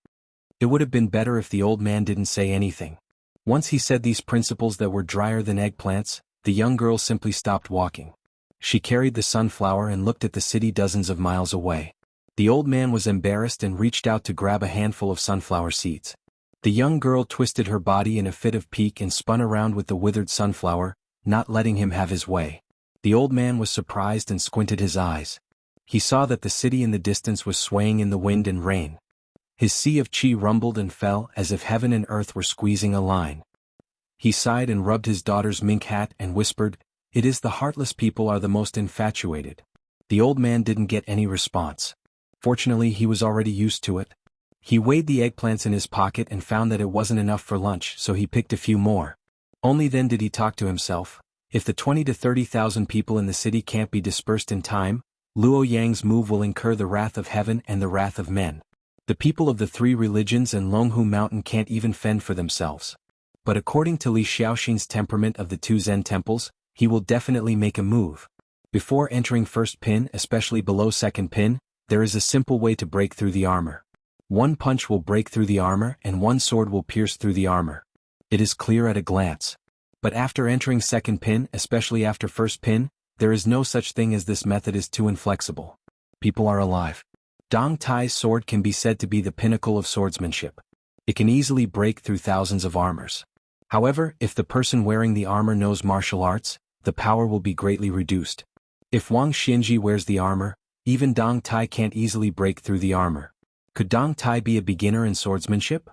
It would have been better if the old man didn't say anything. Once he said these principles that were drier than eggplants, the young girl simply stopped walking. She carried the sunflower and looked at the city dozens of miles away. The old man was embarrassed and reached out to grab a handful of sunflower seeds. The young girl twisted her body in a fit of pique and spun around with the withered sunflower, not letting him have his way. The old man was surprised and squinted his eyes. He saw that the city in the distance was swaying in the wind and rain. His sea of chi rumbled and fell as if heaven and earth were squeezing a line. He sighed and rubbed his daughter's mink hat and whispered, "It is the heartless people are the most infatuated." The old man didn't get any response. Fortunately, he was already used to it. He weighed the eggplants in his pocket and found that it wasn't enough for lunch, so he picked a few more. Only then did he talk to himself. If the 20 to 30,000 people in the city can't be dispersed in time, Luo Yang's move will incur the wrath of heaven and the wrath of men. The people of the three religions and Longhu Mountain can't even fend for themselves. But according to Li Xiaoxin's temperament of the two Zen temples, he will definitely make a move. Before entering first pin, especially below second pin, there is a simple way to break through the armor. One punch will break through the armor and one sword will pierce through the armor. It is clear at a glance. But after entering second pin, especially after first pin, there is no such thing as this method is too inflexible. People are alive. Dong Tai's sword can be said to be the pinnacle of swordsmanship. It can easily break through thousands of armors. However, if the person wearing the armor knows martial arts, the power will be greatly reduced. If Wang Xinji wears the armor, even Dong Tai can't easily break through the armor. Could Dong Tai be a beginner in swordsmanship?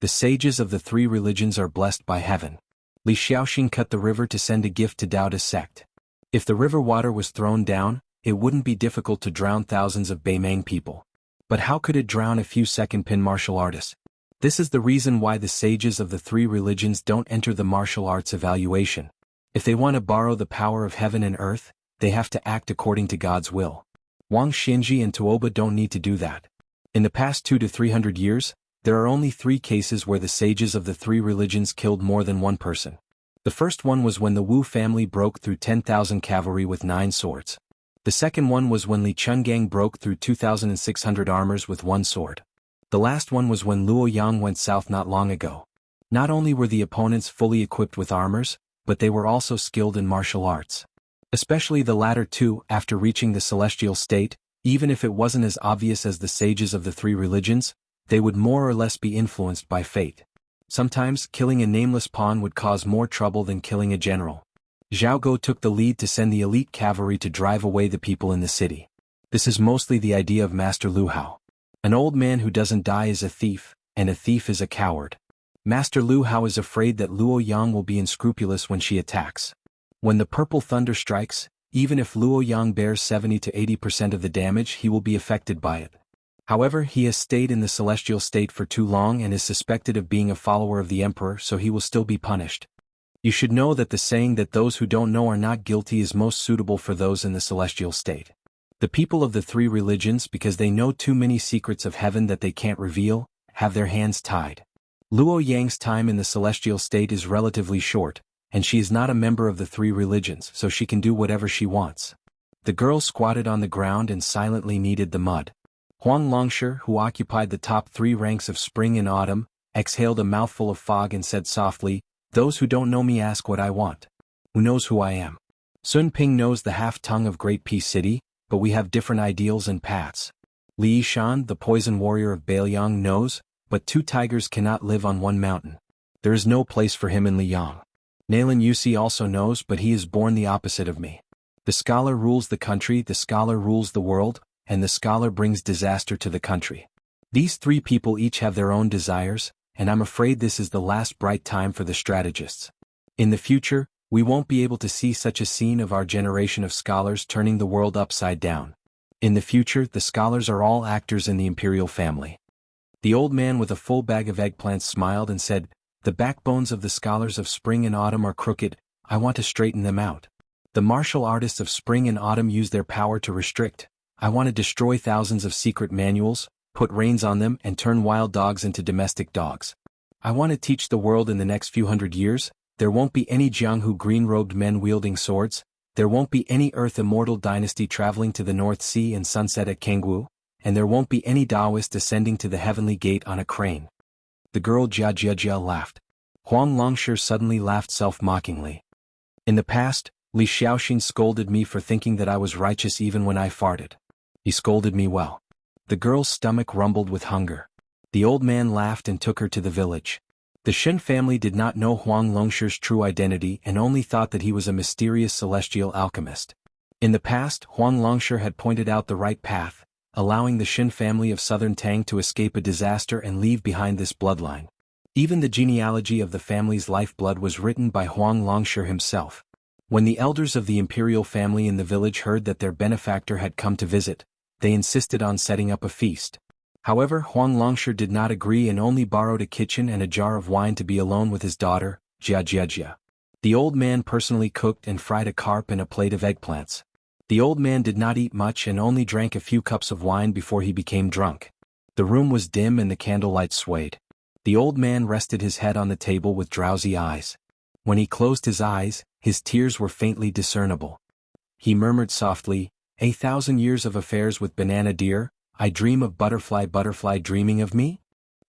The sages of the three religions are blessed by heaven. Li Xiaoxin cut the river to send a gift to Daoda's sect. If the river water was thrown down, it wouldn't be difficult to drown thousands of Beimang people. But how could it drown a few second-pin martial artists? This is the reason why the sages of the three religions don't enter the martial arts evaluation. If they want to borrow the power of heaven and earth, they have to act according to God's will. Wang Xinji and Tuoba don't need to do that. In the past 200 to 300 years, there are only 3 cases where the sages of the three religions killed more than one person. The first one was when the Wu family broke through 10,000 cavalry with 9 swords. The second one was when Li Chungang broke through 2,600 armors with 1 sword. The last one was when Luo Yang went south not long ago. Not only were the opponents fully equipped with armors, but they were also skilled in martial arts. Especially the latter two, after reaching the celestial state, even if it wasn't as obvious as the sages of the three religions, they would more or less be influenced by fate. Sometimes, killing a nameless pawn would cause more trouble than killing a general. Zhao Go took the lead to send the elite cavalry to drive away the people in the city. This is mostly the idea of Master Lu Hao. An old man who doesn't die is a thief, and a thief is a coward. Master Lu Hao is afraid that Luo Yang will be unscrupulous when she attacks. When the purple thunder strikes, even if Luo Yang bears 70 to 80% of the damage, he will be affected by it. However, he has stayed in the celestial state for too long and is suspected of being a follower of the emperor, so he will still be punished. You should know that the saying that those who don't know are not guilty is most suitable for those in the celestial state. The people of the three religions, because they know too many secrets of heaven that they can't reveal, have their hands tied. Luo Yang's time in the celestial state is relatively short, and she is not a member of the three religions, so she can do whatever she wants. The girl squatted on the ground and silently kneaded the mud. Huang Longshi, who occupied the top 3 ranks of spring and autumn, exhaled a mouthful of fog and said softly, "Those who don't know me ask what I want. Who knows who I am? Sun Ping knows the half-tongue of Great Peace City, but we have different ideals and paths. Li Yishan, the poison warrior of Bailiang, knows, but 2 tigers cannot live on one mountain. There is no place for him in Liyang. Nalin Yusi also knows, but he is born the opposite of me. The scholar rules the country, the scholar rules the world, and the scholar brings disaster to the country. These 3 people each have their own desires, and I'm afraid this is the last bright time for the strategists. In the future, we won't be able to see such a scene of our generation of scholars turning the world upside down. In the future, the scholars are all actors in the imperial family." The old man with a full bag of eggplants smiled and said, "The backbones of the scholars of spring and autumn are crooked. I want to straighten them out. The martial artists of spring and autumn use their power to restrict, I want to destroy thousands of secret manuals, put reins on them and turn wild dogs into domestic dogs. I want to teach the world in the next few hundred years, there won't be any Jianghu green-robed men wielding swords, there won't be any Earth Immortal dynasty traveling to the North Sea and sunset at Jianghu, and there won't be any Taoist ascending to the heavenly gate on a crane. The girl Jianghu laughed. Huang Longshi suddenly laughed self-mockingly. In the past, Li Xiaoxin scolded me for thinking that I was righteous even when I farted. He scolded me well. The girl's stomach rumbled with hunger. The old man laughed and took her to the village. The Shen family did not know Huang Longshi's true identity and only thought that he was a mysterious celestial alchemist. In the past, Huang Longshi had pointed out the right path, allowing the Shen family of southern Tang to escape a disaster and leave behind this bloodline. Even the genealogy of the family's lifeblood was written by Huang Longshi himself. When the elders of the imperial family in the village heard that their benefactor had come to visit, they insisted on setting up a feast. However, Huang Longshi did not agree and only borrowed a kitchen and a jar of wine to be alone with his daughter, Jianghu. The old man personally cooked and fried a carp and a plate of eggplants. The old man did not eat much and only drank a few cups of wine before he became drunk. The room was dim and the candlelight swayed. The old man rested his head on the table with drowsy eyes. When he closed his eyes, his tears were faintly discernible. He murmured softly, "A 1,000 years of affairs with banana deer, I dream of butterfly dreaming of me?"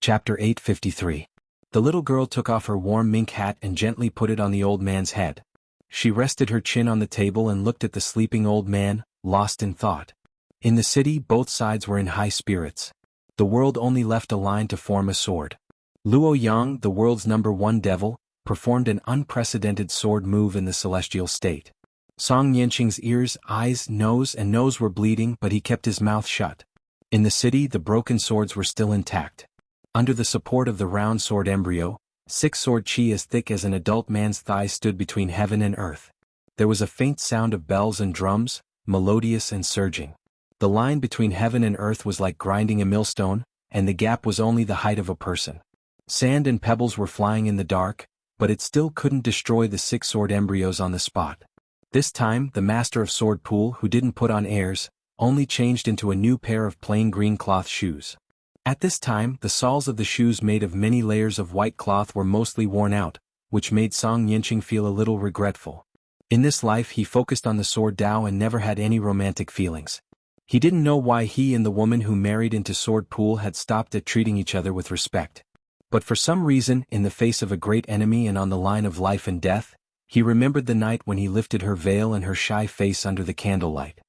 Chapter 853. The little girl took off her warm mink hat and gently put it on the old man's head. She rested her chin on the table and looked at the sleeping old man, lost in thought. In the city, both sides were in high spirits. The world only left a line to form a sword. Luo Yang, the world's #1 devil, performed an unprecedented sword move in the celestial state. Song Yanqing's ears, eyes, nose were bleeding, but he kept his mouth shut. In the city, the broken swords were still intact. Under the support of the round sword embryo, 6 sword chi as thick as an adult man's thigh stood between heaven and earth. There was a faint sound of bells and drums, melodious and surging. The line between heaven and earth was like grinding a millstone, and the gap was only the height of a person. Sand and pebbles were flying in the dark, but it still couldn't destroy the 6 sword embryos on the spot. This time, the master of sword pool, who didn't put on airs, only changed into a new pair of plain green cloth shoes. At this time, the soles of the shoes made of many layers of white cloth were mostly worn out, which made Song Yanqing feel a little regretful. In this life he focused on the sword Dao and never had any romantic feelings. He didn't know why he and the woman who married into sword pool had stopped at treating each other with respect. But for some reason, in the face of a great enemy and on the line of life and death, he remembered the night when he lifted her veil and her shy face under the candlelight.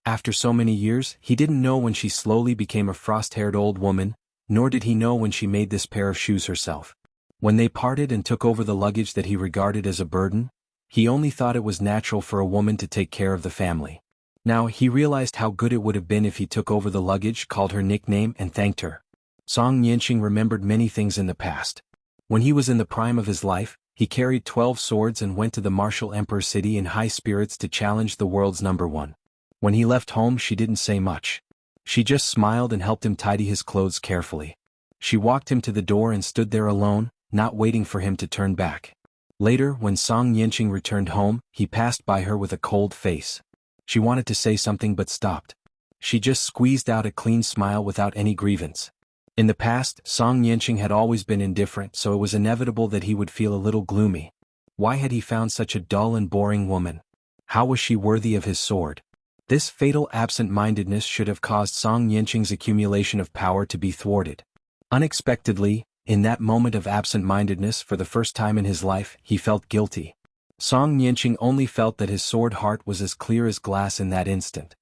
After so many years, he didn't know when she slowly became a frost-haired old woman, nor did he know when she made this pair of shoes herself. When they parted and took over the luggage that he regarded as a burden, he only thought it was natural for a woman to take care of the family. Now he realized how good it would have been if he took over the luggage, called her nickname and thanked her. Song Yanqing remembered many things in the past. When he was in the prime of his life, he carried 12 swords and went to the martial emperor city in high spirits to challenge the world's #1. When he left home, she didn't say much. She just smiled and helped him tidy his clothes carefully. She walked him to the door and stood there alone, not waiting for him to turn back. Later, when Song Yanqing returned home, he passed by her with a cold face. She wanted to say something but stopped. She just squeezed out a clean smile without any grievance. In the past, Song Yanqing had always been indifferent, so it was inevitable that he would feel a little gloomy. Why had he found such a dull and boring woman? How was she worthy of his sword? This fatal absent-mindedness should have caused Song Yanqing's accumulation of power to be thwarted. Unexpectedly, in that moment of absent-mindedness for the first time in his life, he felt guilty. Song Yanqing only felt that his sword heart was as clear as glass in that instant.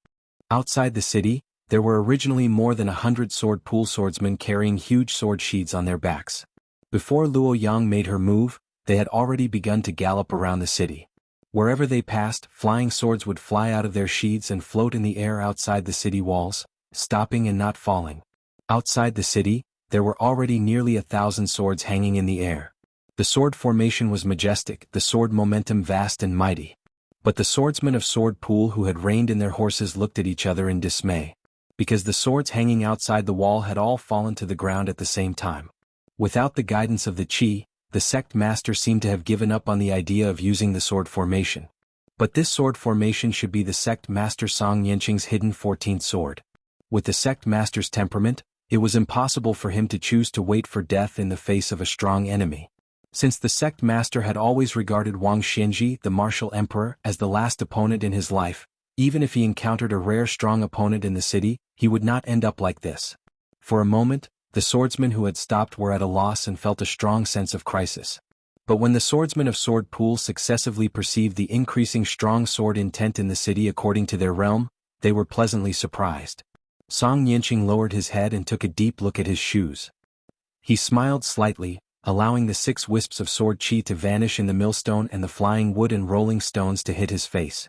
Outside the city, there were originally more than 100 sword pool swordsmen carrying huge sword sheaths on their backs. Before Luo Yang made her move, they had already begun to gallop around the city. Wherever they passed, flying swords would fly out of their sheaths and float in the air outside the city walls, stopping and not falling. Outside the city, there were already nearly 1,000 swords hanging in the air. The sword formation was majestic, the sword momentum vast and mighty. But the swordsmen of Sword Pool who had reined in their horses looked at each other in dismay. Because the swords hanging outside the wall had all fallen to the ground at the same time. Without the guidance of the Qi, the sect master seemed to have given up on the idea of using the sword formation. But this sword formation should be the sect master Song Yanqing's hidden 14th sword. With the sect master's temperament, it was impossible for him to choose to wait for death in the face of a strong enemy. Since the sect master had always regarded Wang Xianji, the martial emperor, as the last opponent in his life, even if he encountered a rare strong opponent in the city, he would not end up like this. For a moment, the swordsmen who had stopped were at a loss and felt a strong sense of crisis. But when the swordsmen of Sword Pool successively perceived the increasing strong sword intent in the city according to their realm, they were pleasantly surprised. Song Yanqing lowered his head and took a deep look at his shoes. He smiled slightly, allowing the 6 wisps of sword chi to vanish in the millstone and the flying wood and rolling stones to hit his face.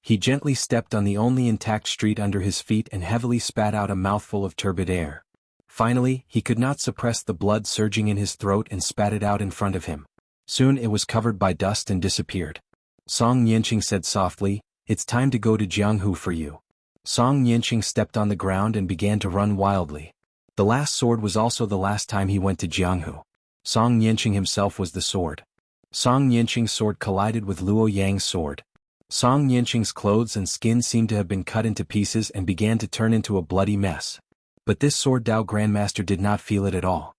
He gently stepped on the only intact street under his feet and heavily spat out a mouthful of turbid air. Finally, he could not suppress the blood surging in his throat and spat it out in front of him. Soon it was covered by dust and disappeared. Song Yanqing said softly, "It's time to go to Jianghu for you." Song Yanqing stepped on the ground and began to run wildly. The last sword was also the last time he went to Jianghu. Song Yanqing himself was the sword. Song Yanqing's sword collided with Luo Yang's sword. Song Yanqing's clothes and skin seemed to have been cut into pieces and began to turn into a bloody mess. But this Sword Dao Grandmaster did not feel it at all.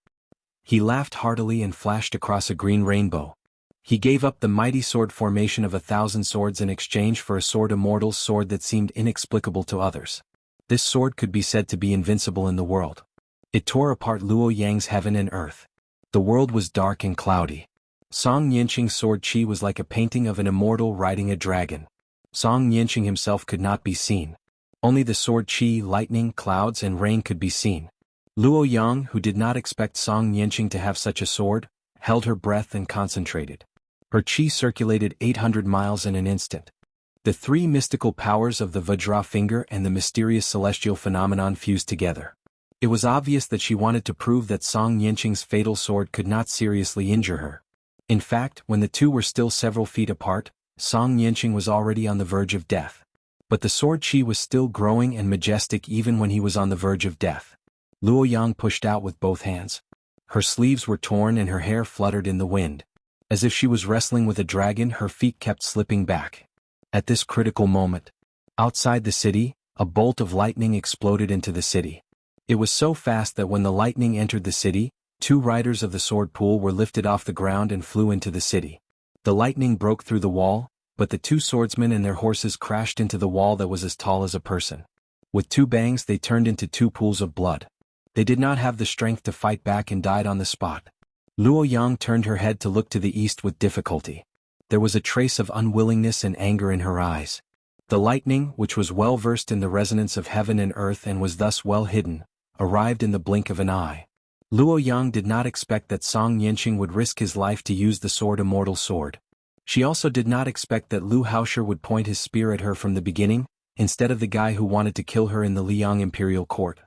He laughed heartily and flashed across a green rainbow. He gave up the mighty sword formation of 1,000 swords in exchange for a sword Immortal's sword that seemed inexplicable to others. This sword could be said to be invincible in the world. It tore apart Luo Yang's heaven and earth. The world was dark and cloudy. Song Yanqing's sword chi was like a painting of an immortal riding a dragon. Song Yanqing himself could not be seen. Only the sword chi, lightning, clouds and rain could be seen. Luo Yang, who did not expect Song Yanqing to have such a sword, held her breath and concentrated. Her chi circulated 800 miles in an instant. The 3 mystical powers of the Vajra finger and the mysterious celestial phenomenon fused together. It was obvious that she wanted to prove that Song Yanqing's fatal sword could not seriously injure her. In fact, when the two were still several feet apart, Song Yanqing was already on the verge of death. But the sword chi was still growing and majestic even when he was on the verge of death. Luo Yang pushed out with both hands. Her sleeves were torn and her hair fluttered in the wind. As if she was wrestling with a dragon, her feet kept slipping back. At this critical moment, outside the city, a bolt of lightning exploded into the city. It was so fast that when the lightning entered the city, 2 riders of the sword pool were lifted off the ground and flew into the city. The lightning broke through the wall, but the 2 swordsmen and their horses crashed into the wall that was as tall as a person. With 2 bangs they turned into 2 pools of blood. They did not have the strength to fight back and died on the spot. Luo Yang turned her head to look to the east with difficulty. There was a trace of unwillingness and anger in her eyes. The lightning, which was well versed in the resonance of heaven and earth and was thus well hidden, arrived in the blink of an eye. Luo Yang did not expect that Song Yanqing would risk his life to use the sword Immortal sword. She also did not expect that Lu Haosher would point his spear at her from the beginning, instead of the guy who wanted to kill her in the Liang imperial court.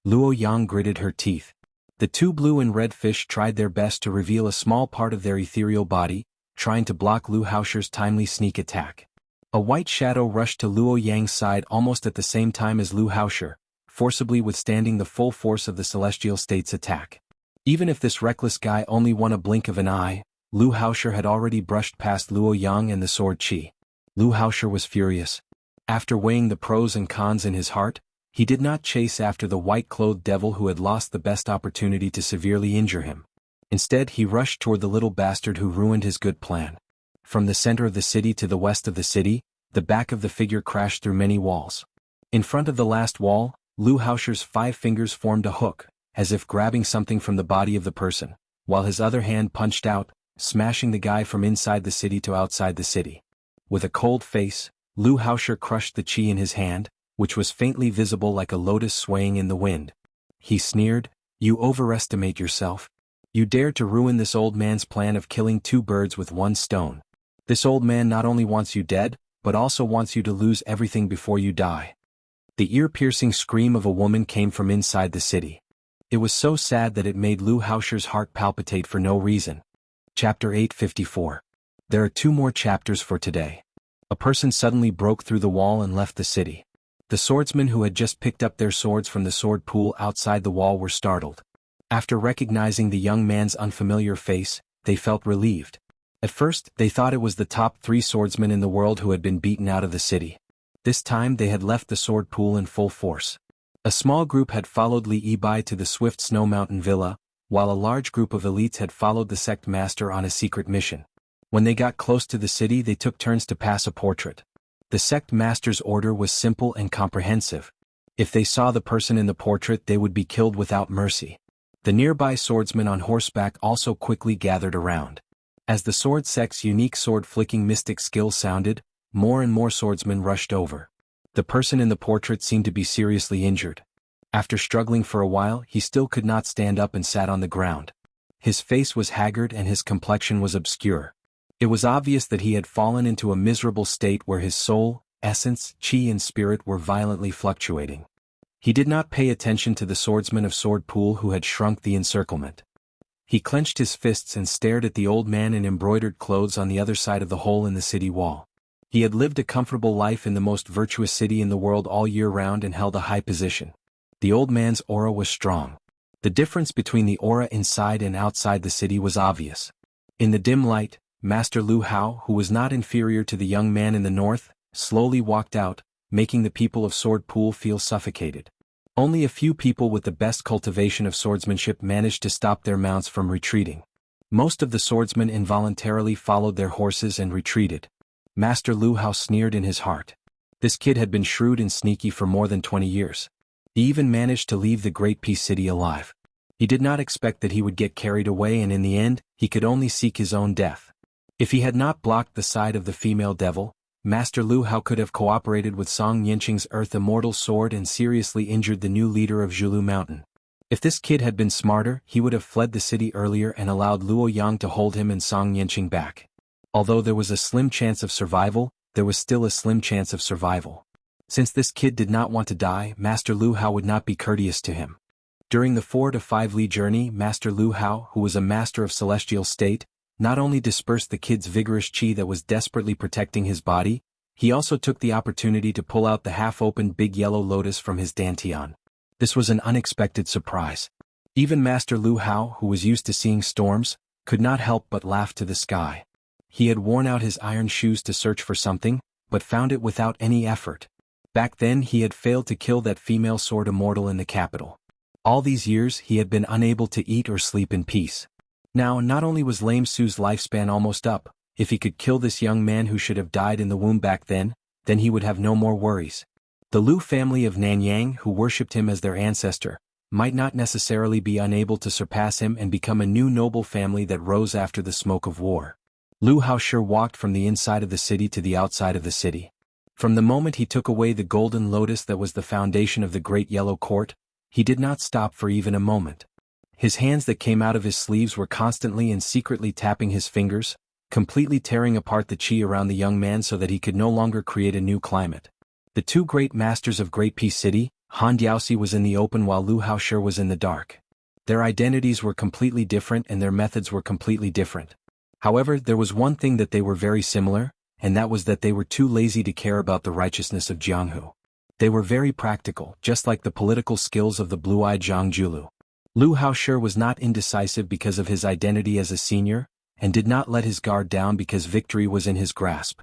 Luo Yang gritted her teeth. The 2 blue and red fish tried their best to reveal a small part of their ethereal body, trying to block Lu Haosher's timely sneak attack. A white shadow rushed to Luo Yang's side almost at the same time as Lu Haosher, forcibly withstanding the full force of the Celestial State's attack. Even if this reckless guy only won a blink of an eye, Lu Haosher had already brushed past Luo Yang and the sword chi. Lu Haosher was furious. After weighing the pros and cons in his heart, he did not chase after the white-clothed devil who had lost the best opportunity to severely injure him. Instead, he rushed toward the little bastard who ruined his good plan. From the center of the city to the west of the city, the back of the figure crashed through many walls. In front of the last wall, Lu Haosher's 5 fingers formed a hook, as if grabbing something from the body of the person, while his other hand punched out, smashing the guy from inside the city to outside the city. With a cold face, Lu Haosher crushed the chi in his hand, which was faintly visible like a lotus swaying in the wind. He sneered, "You overestimate yourself. You dare to ruin this old man's plan of killing 2 birds with 1 stone. This old man not only wants you dead, but also wants you to lose everything before you die." The ear-piercing scream of a woman came from inside the city. It was so sad that it made Lu Haosher's heart palpitate for no reason. Chapter 854. There are 2 more chapters for today. A person suddenly broke through the wall and left the city. The swordsmen who had just picked up their swords from the sword pool outside the wall were startled. After recognizing the young man's unfamiliar face, they felt relieved. At first, they thought it was the top 3 swordsmen in the world who had been beaten out of the city. This time they had left the sword pool in full force. A small group had followed Li Yibai to the Swift Snow Mountain Villa, while a large group of elites had followed the sect master on a secret mission. When they got close to the city, they took turns to pass a portrait. The sect master's order was simple and comprehensive. If they saw the person in the portrait, they would be killed without mercy. The nearby swordsmen on horseback also quickly gathered around. As the sword sect's unique sword-flicking mystic skill sounded, more and more swordsmen rushed over. The person in the portrait seemed to be seriously injured. After struggling for a while, he still could not stand up and sat on the ground. His face was haggard and his complexion was obscure. It was obvious that he had fallen into a miserable state where his soul, essence, chi and spirit were violently fluctuating. He did not pay attention to the swordsman of Sword Pool who had shrunk the encirclement. He clenched his fists and stared at the old man in embroidered clothes on the other side of the hole in the city wall. He had lived a comfortable life in the most virtuous city in the world all year round and held a high position. The old man's aura was strong. The difference between the aura inside and outside the city was obvious. In the dim light, Master Lu Hao, who was not inferior to the young man in the north, slowly walked out, making the people of Sword Pool feel suffocated. Only a few people with the best cultivation of swordsmanship managed to stop their mounts from retreating. Most of the swordsmen involuntarily followed their horses and retreated. Master Lu Hao sneered in his heart. This kid had been shrewd and sneaky for more than 20 years. He even managed to leave the Great Peace City alive. He did not expect that he would get carried away, and in the end, he could only seek his own death. If he had not blocked the side of the female devil, Master Lu Hao could have cooperated with Song Yanqing's Earth Immortal sword and seriously injured the new leader of Zhulu Mountain. If this kid had been smarter, he would have fled the city earlier and allowed Luo Yang to hold him and Song Yanqing back. Although there was a slim chance of survival, there was still a slim chance of survival. Since this kid did not want to die, Master Lu Hao would not be courteous to him. During the 4 to 5 li journey, Master Lu Hao, who was a master of celestial state, not only dispersed the kid's vigorous qi that was desperately protecting his body, he also took the opportunity to pull out the half-opened big yellow lotus from his dantian. This was an unexpected surprise. Even Master Lu Hao, who was used to seeing storms, could not help but laugh to the sky. He had worn out his iron shoes to search for something, but found it without any effort. Back then he had failed to kill that female sword immortal in the capital. All these years he had been unable to eat or sleep in peace. Now, not only was Lame Su's lifespan almost up, if he could kill this young man who should have died in the womb back then he would have no more worries. The Lu family of Nanyang, who worshipped him as their ancestor, might not necessarily be unable to surpass him and become a new noble family that rose after the smoke of war. Lu Haoshi walked from the inside of the city to the outside of the city. From the moment he took away the golden lotus that was the foundation of the Great Yellow Court, he did not stop for even a moment. His hands that came out of his sleeves were constantly and secretly tapping his fingers, completely tearing apart the qi around the young man so that he could no longer create a new climate. The 2 great masters of Great Peace City, Han Diaoxi was in the open while Lu Haoshi was in the dark. Their identities were completely different and their methods were completely different. However, there was one thing that they were very similar, and that was that they were too lazy to care about the righteousness of Jianghu. They were very practical, just like the political skills of the blue-eyed Zhang Julu. Lu Haoshi was not indecisive because of his identity as a senior, and did not let his guard down because victory was in his grasp.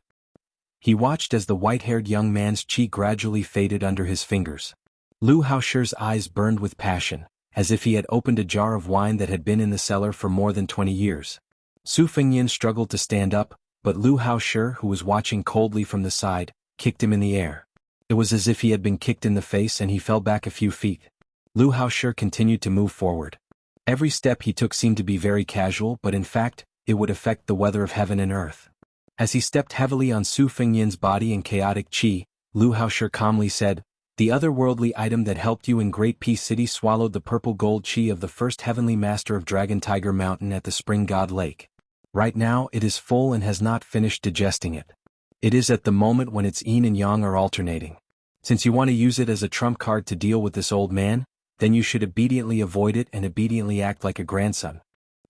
He watched as the white-haired young man's qi gradually faded under his fingers. Lu Haoshi's eyes burned with passion, as if he had opened a jar of wine that had been in the cellar for more than 20 years. Su Fengyin struggled to stand up, but Lu Haoshi, who was watching coldly from the side, kicked him in the air. It was as if he had been kicked in the face and he fell back a few feet. Lu Haoshi continued to move forward. Every step he took seemed to be very casual, but in fact, it would affect the weather of heaven and earth. As he stepped heavily on Su Fengyin's body in chaotic qi, Lu Haoshi calmly said, "The otherworldly item that helped you in Great Peace City swallowed the purple gold qi of the first heavenly master of Dragon Tiger Mountain at the Spring God Lake. Right now it is full and has not finished digesting it. It is at the moment when its yin and yang are alternating. Since you want to use it as a trump card to deal with this old man, then you should obediently avoid it and obediently act like a grandson.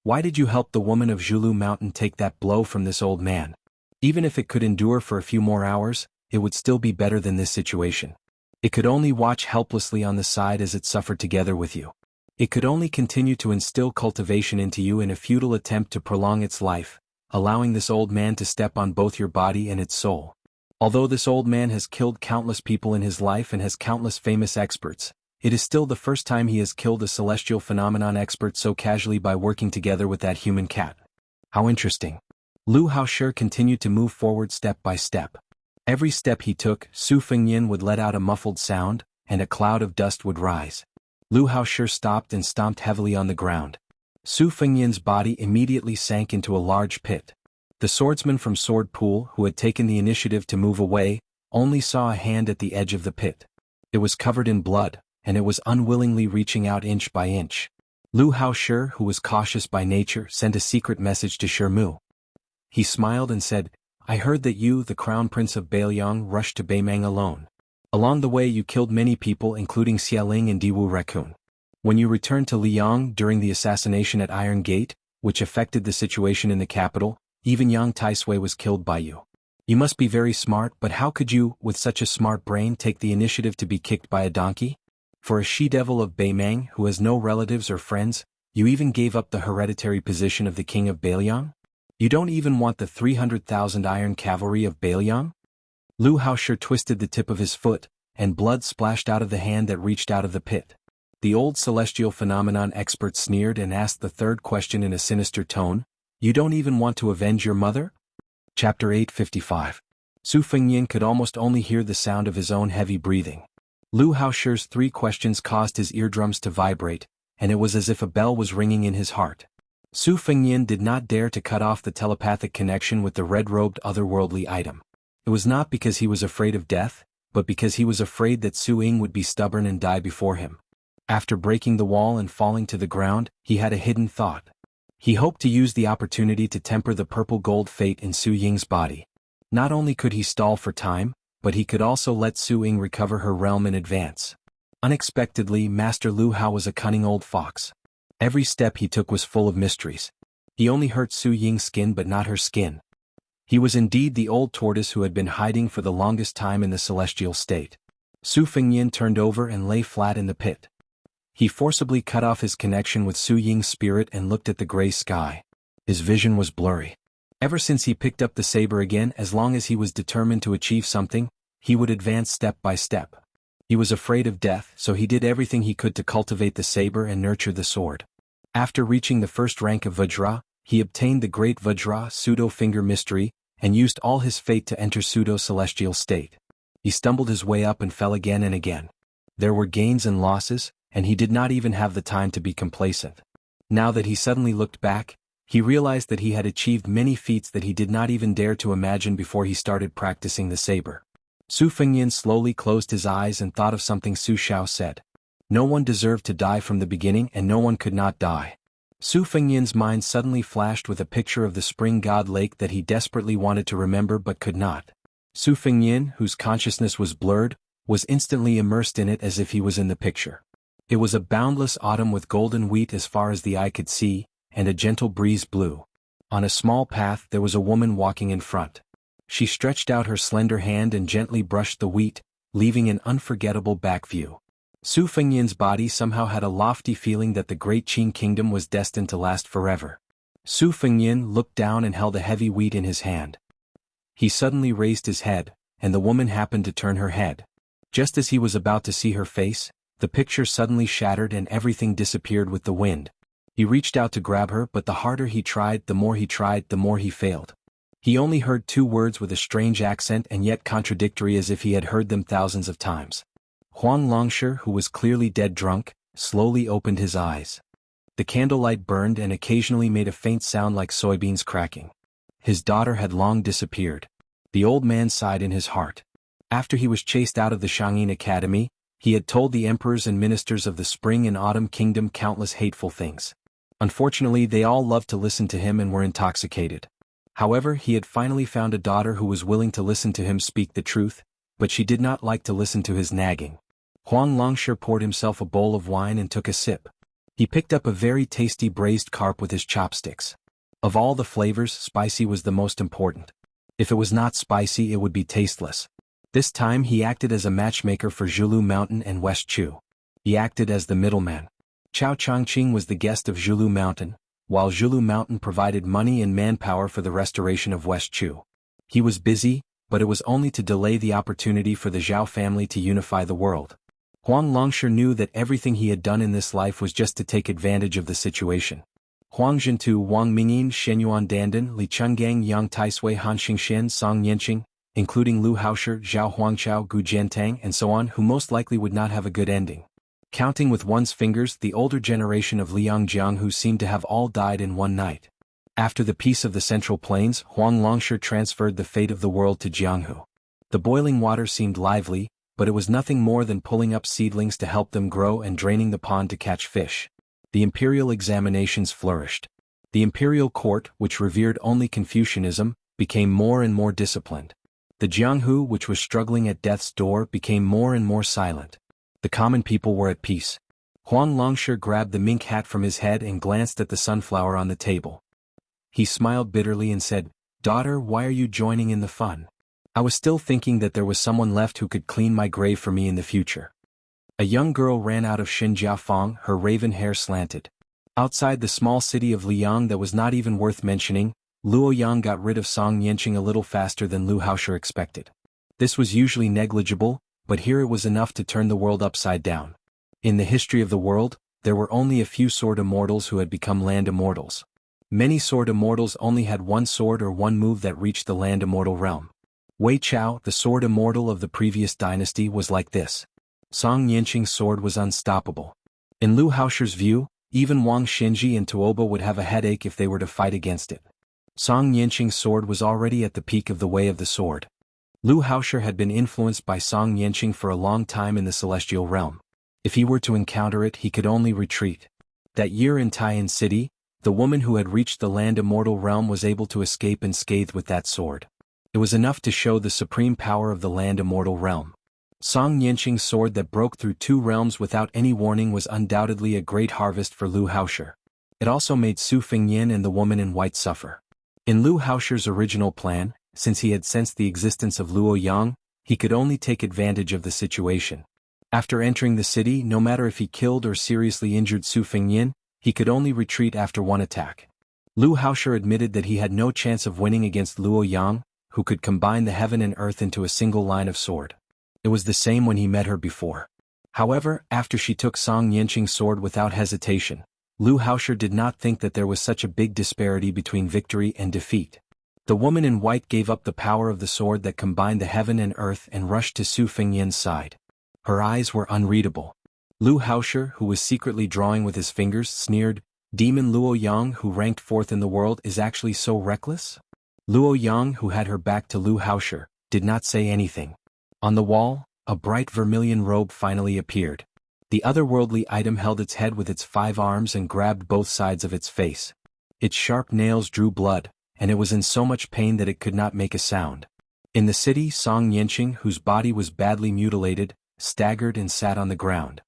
Why did you help the woman of Zhulu Mountain take that blow from this old man? Even if it could endure for a few more hours, it would still be better than this situation. It could only watch helplessly on the side as it suffered together with you. It could only continue to instill cultivation into you in a futile attempt to prolong its life, allowing this old man to step on both your body and its soul. Although this old man has killed countless people in his life and has countless famous experts, it is still the first time he has killed a celestial phenomenon expert so casually by working together with that human cat. How interesting. Lu Haoshi continued to move forward step by step. Every step he took, Su Fengyan would let out a muffled sound, and a cloud of dust would rise. Lu Haoshi stopped and stomped heavily on the ground. Su Fengyan's body immediately sank into a large pit. The swordsman from Sword Pool, who had taken the initiative to move away, only saw a hand at the edge of the pit. It was covered in blood, and it was unwillingly reaching out inch by inch. Lu Haoshi, who was cautious by nature, sent a secret message to Shermu. He smiled and said, "I heard that you, the Crown Prince of Beiliang, rushed to Beimang alone. Along the way you killed many people including Xialing and Diwu Raccoon. When you returned to Liang during the assassination at Iron Gate, which affected the situation in the capital, even Yang Taisui was killed by you. You must be very smart, but how could you, with such a smart brain, take the initiative to be kicked by a donkey? For a she-devil of Beimang who has no relatives or friends, you even gave up the hereditary position of the king of Beiliang? You don't even want the 300,000 iron cavalry of Beiliang?" Lu Haoshi twisted the tip of his foot, and blood splashed out of the hand that reached out of the pit. The old celestial phenomenon expert sneered and asked the third question in a sinister tone, "You don't even want to avenge your mother?" Chapter 855. Su Fengyan could almost only hear the sound of his own heavy breathing. Lu Haoshi's 3 questions caused his eardrums to vibrate, and it was as if a bell was ringing in his heart. Su Fengyan did not dare to cut off the telepathic connection with the red-robed otherworldly item. It was not because he was afraid of death, but because he was afraid that Su Ying would be stubborn and die before him. After breaking the wall and falling to the ground, he had a hidden thought. He hoped to use the opportunity to temper the purple-gold fate in Su Ying's body. Not only could he stall for time, but he could also let Su Ying recover her realm in advance. Unexpectedly, Master Lu Hao was a cunning old fox. Every step he took was full of mysteries. He only hurt Su Ying's skin but not her skin. He was indeed the old tortoise who had been hiding for the longest time in the celestial state. Su Fengyan turned over and lay flat in the pit. He forcibly cut off his connection with Su Ying's spirit and looked at the gray sky. His vision was blurry. Ever since he picked up the saber again, as long as he was determined to achieve something, he would advance step by step. He was afraid of death, so he did everything he could to cultivate the saber and nurture the sword. After reaching the first rank of Vajra, he obtained the Great Vajra Pseudo-Finger Mystery, and used all his fate to enter Pseudo-Celestial State. He stumbled his way up and fell again and again. There were gains and losses, and he did not even have the time to be complacent. Now that he suddenly looked back, he realized that he had achieved many feats that he did not even dare to imagine before he started practicing the saber. Su Fengyan slowly closed his eyes and thought of something Su Xiao said. No one deserved to die from the beginning and no one could not die. Su Fengyan's mind suddenly flashed with a picture of the spring god lake that he desperately wanted to remember but could not. Su Fengyan, whose consciousness was blurred, was instantly immersed in it as if he was in the picture. It was a boundless autumn with golden wheat as far as the eye could see, and a gentle breeze blew. On a small path there was a woman walking in front. She stretched out her slender hand and gently brushed the wheat, leaving an unforgettable back view. Su Fengyan's body somehow had a lofty feeling that the great Qin kingdom was destined to last forever. Su Fengyan looked down and held a heavy wheat in his hand. He suddenly raised his head, and the woman happened to turn her head. Just as he was about to see her face, the picture suddenly shattered and everything disappeared with the wind. He reached out to grab her, but the harder he tried, the more he failed. He only heard 2 words with a strange accent and yet contradictory as if he had heard them thousands of times. Huang Longshi, who was clearly dead drunk, slowly opened his eyes. The candlelight burned and occasionally made a faint sound like soybeans cracking. His daughter had long disappeared. The old man sighed in his heart. After he was chased out of the Shangyin Academy, he had told the emperors and ministers of the Spring and Autumn Kingdom countless hateful things. Unfortunately, they all loved to listen to him and were intoxicated. However, he had finally found a daughter who was willing to listen to him speak the truth, but she did not like to listen to his nagging. Huang Longshi poured himself a bowl of wine and took a sip. He picked up a very tasty braised carp with his chopsticks. Of all the flavors, spicy was the most important. If it was not spicy, it would be tasteless. This time he acted as a matchmaker for Zhulu Mountain and West Chu. He acted as the middleman. Chao Chongqing was the guest of Zhulu Mountain, while Zhulu Mountain provided money and manpower for the restoration of West Chu. He was busy, but it was only to delay the opportunity for the Zhao family to unify the world. Huang Longshi knew that everything he had done in this life was just to take advantage of the situation. Huang Zhentu, Wang Mingyin, Shenyuan Dandan, Li Chenggang, Yang Taisui, Han Xingxian, Song Yanqing, including Lu Haoshi, Zhao Huangchao, Gu Jiantang and so on, who most likely would not have a good ending. Counting with one's fingers, the older generation of Liang Jianghu seemed to have all died in one night. After the peace of the Central Plains, Huang Longshi transferred the fate of the world to Jianghu. The boiling water seemed lively, but it was nothing more than pulling up seedlings to help them grow and draining the pond to catch fish. The imperial examinations flourished. The imperial court, which revered only Confucianism, became more and more disciplined. The Jianghu, which was struggling at death's door, became more and more silent. The common people were at peace. Huang Longshi grabbed the mink hat from his head and glanced at the sunflower on the table. He smiled bitterly and said, "Daughter, why are you joining in the fun? I was still thinking that there was someone left who could clean my grave for me in the future." A young girl ran out of Xinjiafang, her raven hair slanted. Outside the small city of Liang that was not even worth mentioning, Luo Yang got rid of Song Yanqing a little faster than Lu Haoshi expected. This was usually negligible, but here it was enough to turn the world upside down. In the history of the world, there were only a few sword immortals who had become land immortals. Many sword immortals only had one sword or one move that reached the land immortal realm. Wei Chao, the sword immortal of the previous dynasty, was like this. Song Yanqing's sword was unstoppable. In Lu Haoshi's view, even Wang Xinji and Tuoba would have a headache if they were to fight against it. Song Yanqing's sword was already at the peak of the way of the sword. Lu Haoshi had been influenced by Song Yanqing for a long time in the celestial realm. If he were to encounter it, he could only retreat. That year in Taiyan City, the woman who had reached the land immortal realm was able to escape unscathed with that sword. It was enough to show the supreme power of the land immortal realm. Song Yanqing's sword that broke through two realms without any warning was undoubtedly a great harvest for Lu Haoshi. It also made Su Fengyin and the woman in white suffer. In Lu Haoshi's original plan, since he had sensed the existence of Luo Yang, he could only take advantage of the situation. After entering the city, no matter if he killed or seriously injured Su Fengyin, he could only retreat after one attack. Lu Haoshi admitted that he had no chance of winning against Luo Yang, who could combine the heaven and earth into a single line of sword. It was the same when he met her before. However, after she took Song Yanqing's sword without hesitation, Lu Haoshi did not think that there was such a big disparity between victory and defeat. The woman in white gave up the power of the sword that combined the heaven and earth and rushed to Su Fengyin's side. Her eyes were unreadable. Lu Haoshi, who was secretly drawing with his fingers, sneered, "Demon Luo Yang, who ranked fourth in the world, is actually so reckless?" Luo Yang, who had her back to Lu Haoshi, did not say anything. On the wall, a bright vermilion robe finally appeared. The otherworldly item held its head with its 5 arms and grabbed both sides of its face. Its sharp nails drew blood, and it was in so much pain that it could not make a sound. In the city, Song Yanqing, whose body was badly mutilated, staggered and sat on the ground.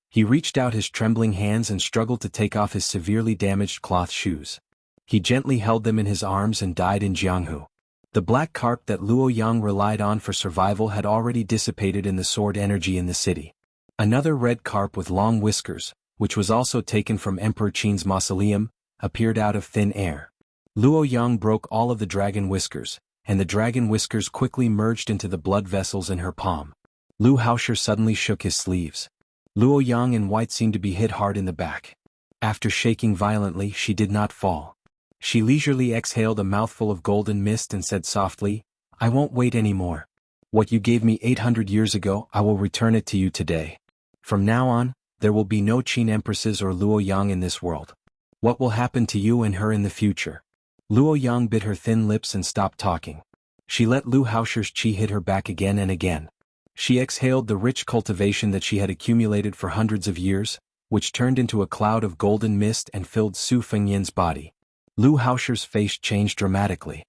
He reached out his trembling hands and struggled to take off his severely damaged cloth shoes. He gently held them in his arms and died in Jianghu. The black carp that Luo Yang relied on for survival had already dissipated in the sword energy in the city. Another red carp with long whiskers, which was also taken from Emperor Qin's mausoleum, appeared out of thin air. Luo Yang broke all of the dragon whiskers, and the dragon whiskers quickly merged into the blood vessels in her palm. Lu Haoshi suddenly shook his sleeves. Luo Yang in white seemed to be hit hard in the back. After shaking violently, she did not fall. She leisurely exhaled a mouthful of golden mist and said softly, "I won't wait anymore. What you gave me 800 years ago, I will return it to you today. From now on, there will be no Qin empresses or Luo Yang in this world. What will happen to you and her in the future?" Luo Yang bit her thin lips and stopped talking. She let Lu Haoshi's qi hit her back again and again. She exhaled the rich cultivation that she had accumulated for hundreds of years, which turned into a cloud of golden mist and filled Su Fengyin's body. Lu Haoshi's face changed dramatically.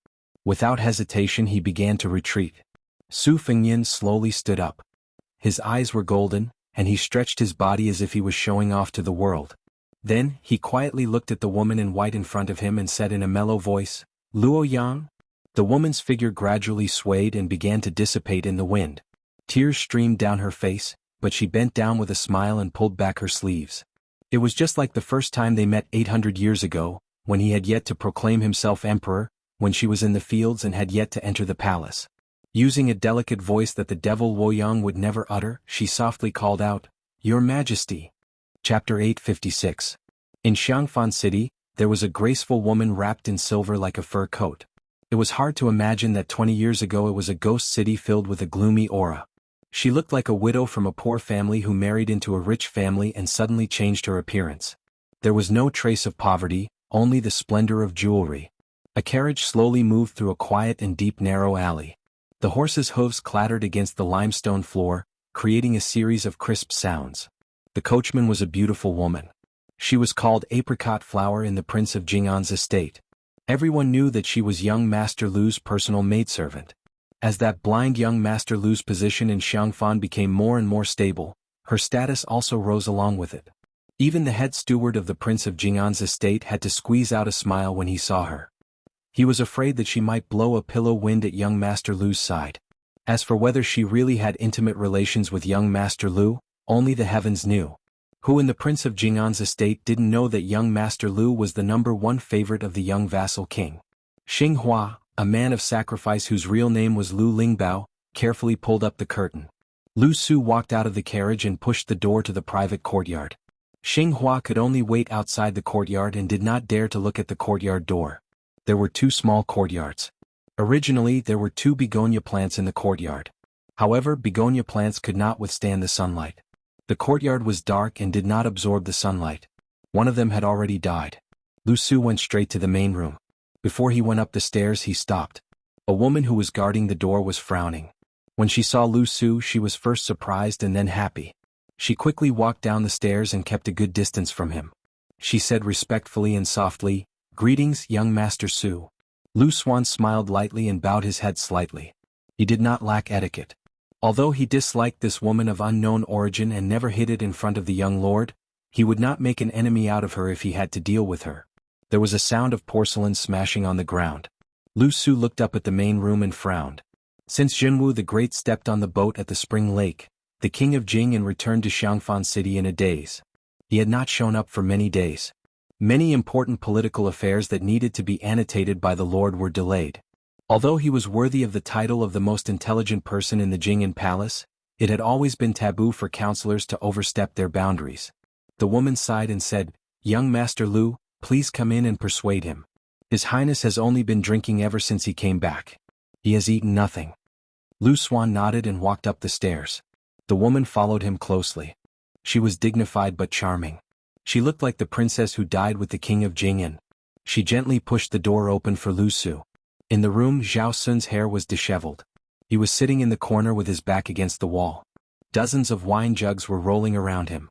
Without hesitation he began to retreat. Su Fengyin slowly stood up. His eyes were golden, and he stretched his body as if he was showing off to the world. Then, he quietly looked at the woman in white in front of him and said in a mellow voice, "Luo Yang?" The woman's figure gradually swayed and began to dissipate in the wind. Tears streamed down her face, but she bent down with a smile and pulled back her sleeves. It was just like the first time they met 800 years ago, when he had yet to proclaim himself emperor, when she was in the fields and had yet to enter the palace. Using a delicate voice that the devil Woyang would never utter, she softly called out, "Your Majesty." Chapter 856. In Xiangfan City, there was a graceful woman wrapped in silver like a fur coat. It was hard to imagine that 20 years ago it was a ghost city filled with a gloomy aura. She looked like a widow from a poor family who married into a rich family and suddenly changed her appearance. There was no trace of poverty, only the splendor of jewelry. A carriage slowly moved through a quiet and deep narrow alley. The horse's hooves clattered against the limestone floor, creating a series of crisp sounds. The coachman was a beautiful woman. She was called Apricot Flower in the Prince of Jing'an's estate. Everyone knew that she was young Master Lu's personal maidservant. As that blind young Master Lu's position in Xiangfan became more and more stable, her status also rose along with it. Even the head steward of the Prince of Jing'an's estate had to squeeze out a smile when he saw her. He was afraid that she might blow a pillow wind at young Master Lu's side. As for whether she really had intimate relations with young Master Lu, only the heavens knew. Who in the Prince of Jing'an's estate didn't know that young Master Lu was the #1 favorite of the young vassal king? Xinghua, a man of sacrifice whose real name was Lu Lingbao, carefully pulled up the curtain. Lu Su walked out of the carriage and pushed the door to the private courtyard. Xinghua could only wait outside the courtyard and did not dare to look at the courtyard door. There were 2 small courtyards. Originally there were 2 begonia plants in the courtyard. However, begonia plants could not withstand the sunlight. The courtyard was dark and did not absorb the sunlight. One of them had already died. Lu Su went straight to the main room. Before he went up the stairs he stopped. A woman who was guarding the door was frowning. When she saw Lu Su she was first surprised and then happy. She quickly walked down the stairs and kept a good distance from him. She said respectfully and softly, "Greetings, young Master Su." Lu Suan smiled lightly and bowed his head slightly. He did not lack etiquette. Although he disliked this woman of unknown origin and never hid it in front of the young lord, he would not make an enemy out of her if he had to deal with her. There was a sound of porcelain smashing on the ground. Lu Su looked up at the main room and frowned. Since Jianghu the Great stepped on the boat at the spring lake, the king of Jing and returned to Xiangfan City in a daze. He had not shown up for many days. Many important political affairs that needed to be annotated by the Lord were delayed. Although he was worthy of the title of the most intelligent person in the Jing'an palace, it had always been taboo for counselors to overstep their boundaries. The woman sighed and said, "Young Master Lu, please come in and persuade him. His Highness has only been drinking ever since he came back. He has eaten nothing." Lu Suan nodded and walked up the stairs. The woman followed him closely. She was dignified but charming. She looked like the princess who died with the king of Jing'an. She gently pushed the door open for Lu Su. In the room Zhao Sun's hair was disheveled. He was sitting in the corner with his back against the wall. Dozens of wine jugs were rolling around him.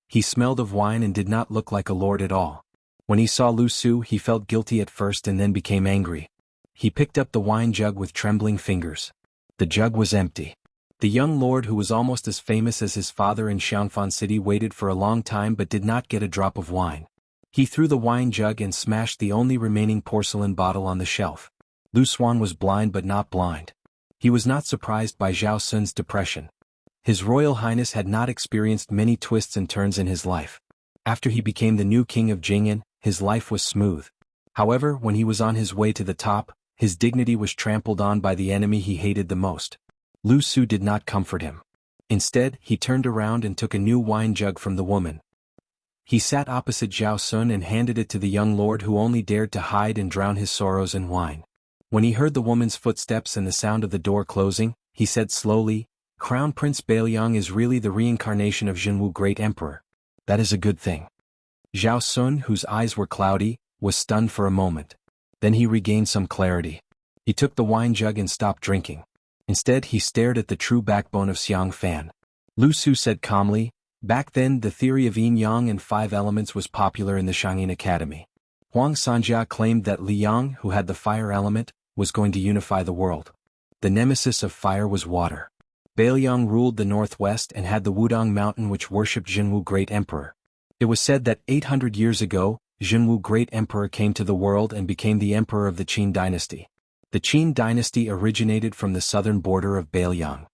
He smelled of wine and did not look like a lord at all. When he saw Lu Su he felt guilty at first and then became angry. He picked up the wine jug with trembling fingers. The jug was empty. The young lord who was almost as famous as his father in Xiangfan City waited for a long time but did not get a drop of wine. He threw the wine jug and smashed the only remaining porcelain bottle on the shelf. Lu Suan was blind but not blind. He was not surprised by Zhao Sun's depression. His Royal Highness had not experienced many twists and turns in his life. After he became the new king of Jing'an, his life was smooth. However, when he was on his way to the top, his dignity was trampled on by the enemy he hated the most. Lu Su did not comfort him. Instead, he turned around and took a new wine jug from the woman. He sat opposite Zhao Sun and handed it to the young lord who only dared to hide and drown his sorrows in wine. When he heard the woman's footsteps and the sound of the door closing, he said slowly, "Crown Prince Bailiang is really the reincarnation of Jianghu Great Emperor. That is a good thing." Zhao Sun, whose eyes were cloudy, was stunned for a moment. Then he regained some clarity. He took the wine jug and stopped drinking. Instead he stared at the true backbone of Xiangfan. Lu Su said calmly, "Back then the theory of yin-yang and 5 elements was popular in the Shangyin Academy. Huang Sanjia claimed that Liang, who had the fire element, was going to unify the world. The nemesis of fire was water. Bailiang ruled the northwest and had the Wudong mountain which worshipped Jianghu Great Emperor. It was said that 800 years ago, Jianghu Great Emperor came to the world and became the emperor of the Qin dynasty. The Qin dynasty originated from the southern border of Bailiang.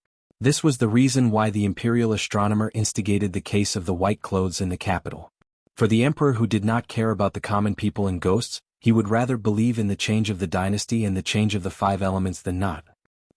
This was the reason why the imperial astronomer instigated the case of the white clothes in the capital. For the emperor who did not care about the common people and ghosts, he would rather believe in the change of the dynasty and the change of the five elements than not.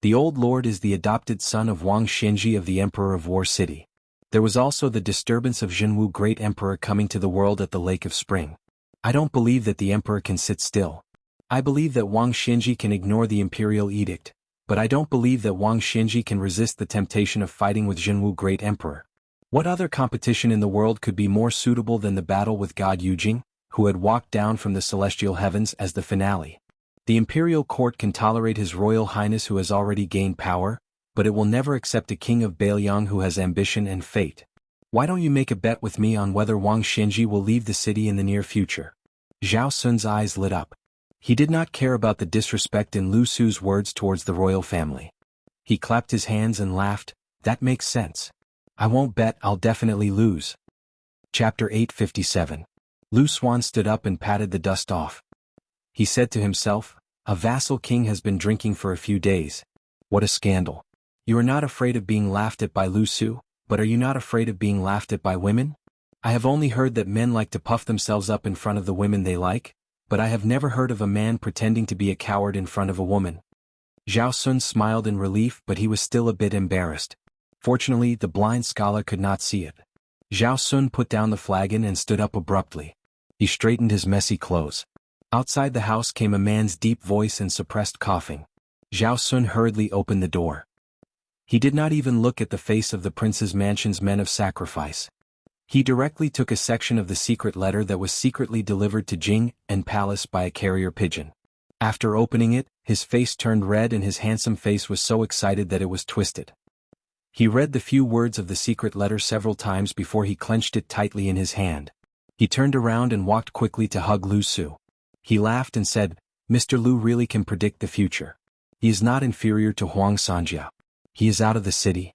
The old lord is the adopted son of Wang Xinji of the Emperor of War City. There was also the disturbance of Jianghu Great Emperor coming to the world at the Lake of Spring. I don't believe that the emperor can sit still. I believe that Wang Xinji can ignore the imperial edict, but I don't believe that Wang Xinji can resist the temptation of fighting with Jianghu Great Emperor. What other competition in the world could be more suitable than the battle with God Yujing, who had walked down from the celestial heavens as the finale? The imperial court can tolerate His Royal Highness who has already gained power, but it will never accept a king of Bailiang who has ambition and fate. Why don't you make a bet with me on whether Wang Xinji will leave the city in the near future? Zhao Sun's eyes lit up. He did not care about the disrespect in Lu Su's words towards the royal family. He clapped his hands and laughed. That makes sense. I won't bet, I'll definitely lose. Chapter 857. Lu Xuan stood up and patted the dust off. He said to himself, a vassal king has been drinking for a few days. What a scandal. You are not afraid of being laughed at by Lu Su, but are you not afraid of being laughed at by women? I have only heard that men like to puff themselves up in front of the women they like, but I have never heard of a man pretending to be a coward in front of a woman. Zhao Sun smiled in relief, but he was still a bit embarrassed. Fortunately, the blind scholar could not see it. Zhao Sun put down the flagon and stood up abruptly. He straightened his messy clothes. Outside the house came a man's deep voice and suppressed coughing. Zhao Sun hurriedly opened the door. He did not even look at the face of the prince's mansion's men of sacrifice. He directly took a section of the secret letter that was secretly delivered to Jing and Palace by a carrier pigeon. After opening it, his face turned red and his handsome face was so excited that it was twisted. He read the few words of the secret letter several times before he clenched it tightly in his hand. He turned around and walked quickly to hug Lu Su. He laughed and said, Mr. Lu really can predict the future. He is not inferior to Huang Sanjia. He is out of the city.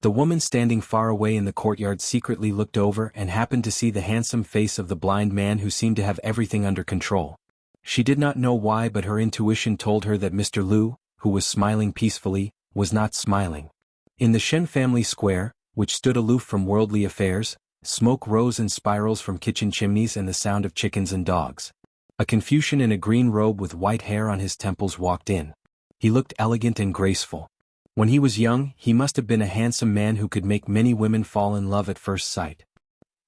The woman standing far away in the courtyard secretly looked over and happened to see the handsome face of the blind man who seemed to have everything under control. She did not know why, but her intuition told her that Mr. Lu, who was smiling peacefully, was not smiling. In the Shen family square, which stood aloof from worldly affairs, smoke rose in spirals from kitchen chimneys and the sound of chickens and dogs. A Confucian in a green robe with white hair on his temples walked in. He looked elegant and graceful. When he was young, he must have been a handsome man who could make many women fall in love at first sight.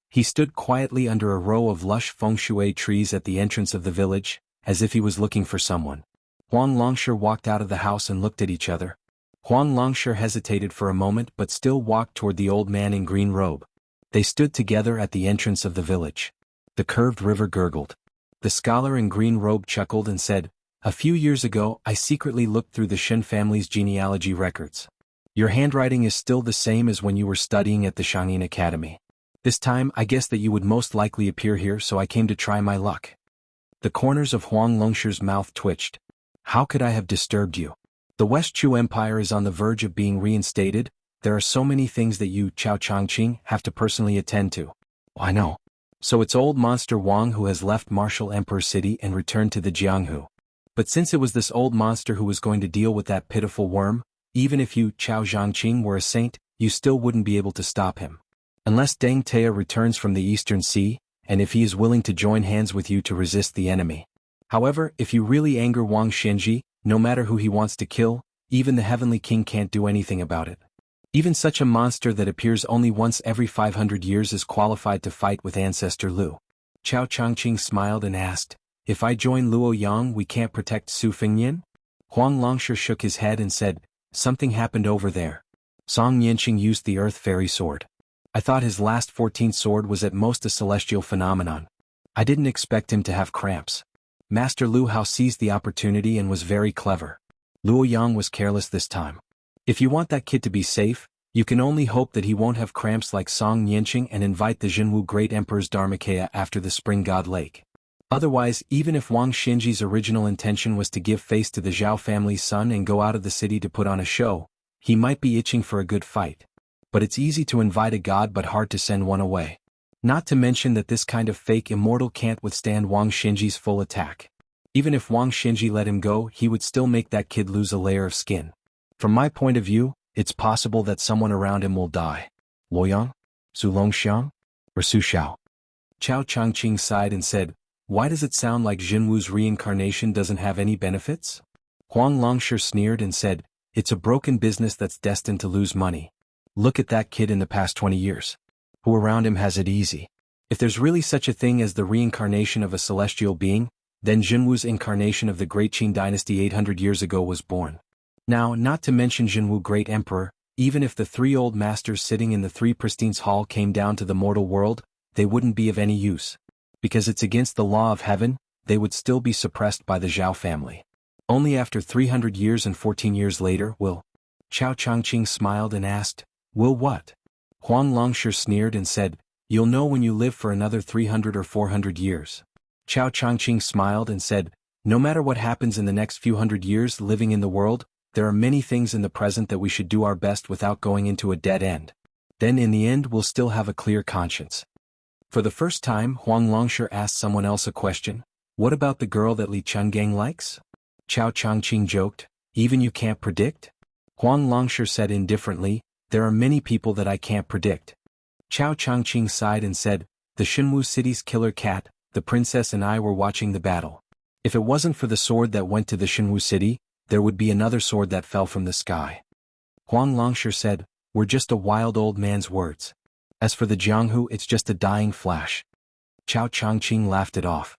He stood quietly under a row of lush feng shui trees at the entrance of the village, as if he was looking for someone. Huang Longshi walked out of the house and looked at each other. Huang Longshi hesitated for a moment but still walked toward the old man in green robe. They stood together at the entrance of the village. The curved river gurgled. The scholar in green robe chuckled and said, a few years ago, I secretly looked through the Shen family's genealogy records. Your handwriting is still the same as when you were studying at the Xianxia Academy. This time, I guessed that you would most likely appear here, so I came to try my luck. The corners of Huang Longshi's mouth twitched. How could I have disturbed you? The West Chu Empire is on the verge of being reinstated. There are so many things that you, Chao Changqing, have to personally attend to. I know. So it's old monster Wang who has left Martial Emperor City and returned to the Jianghu. But since it was this old monster who was going to deal with that pitiful worm, even if you, Chao Zhangqing, were a saint, you still wouldn't be able to stop him. Unless Deng Tea returns from the Eastern Sea, and if he is willing to join hands with you to resist the enemy. However, if you really anger Wang Xinji, no matter who he wants to kill, even the Heavenly King can't do anything about it. Even such a monster that appears only once every 500 years is qualified to fight with Ancestor Lu. Chao Changqing smiled and asked, if I join Luo Yang we can't protect Su Fengnian? Huang Longshi shook his head and said, something happened over there. Song Yanqing used the Earth Fairy Sword. I thought his last 14th sword was at most a celestial phenomenon. I didn't expect him to have cramps. Master Lu Hao seized the opportunity and was very clever. Luo Yang was careless this time. If you want that kid to be safe, you can only hope that he won't have cramps like Song Yanqing and invite the Jianghu Great Emperor's Dharmakaya after the Spring God Lake. Otherwise, even if Wang Xinji's original intention was to give face to the Zhao family's son and go out of the city to put on a show, he might be itching for a good fight. But it's easy to invite a god but hard to send one away. Not to mention that this kind of fake immortal can't withstand Wang Xinji's full attack. Even if Wang Xinji let him go, he would still make that kid lose a layer of skin. From my point of view, it's possible that someone around him will die. Luoyang? Su Longxiang? Or Su Xiao? Chao Changqing sighed and said, "Why does it sound like Jinwu's reincarnation doesn't have any benefits?" Huang Longshi sneered and said, "It's a broken business that's destined to lose money. Look at that kid in the past 20 years. Who around him has it easy? If there's really such a thing as the reincarnation of a celestial being, then Jinwu's incarnation of the Great Qin dynasty 800 years ago was born. Now, not to mention Jinwu Great Emperor, even if the three old masters sitting in the Three Pristines Hall came down to the mortal world, they wouldn't be of any use. Because it's against the law of heaven, they would still be suppressed by the Zhao family. Only after 300 years and 14 years later will." Chao Changqing smiled and asked, "Will what?" Huang Longshi sneered and said, "You'll know when you live for another 300 or 400 years. Chao Changqing smiled and said, "No matter what happens in the next few hundred years living in the world, there are many things in the present that we should do our best without going into a dead end. Then in the end we'll still have a clear conscience." For the first time, Huang Longshi asked someone else a question. "What about the girl that Li Chungang likes?" Chao Changqing joked, "Even you can't predict?" Huang Longshi said indifferently, "There are many people that I can't predict." Chao Changqing sighed and said, "The Shenwu city's killer cat, the princess and I were watching the battle. If it wasn't for the sword that went to the Shenwu city, there would be another sword that fell from the sky." Huang Longshi said, "We're just a wild old man's words. As for the Jianghu, it's just a dying flash." Chao Changqing laughed it off.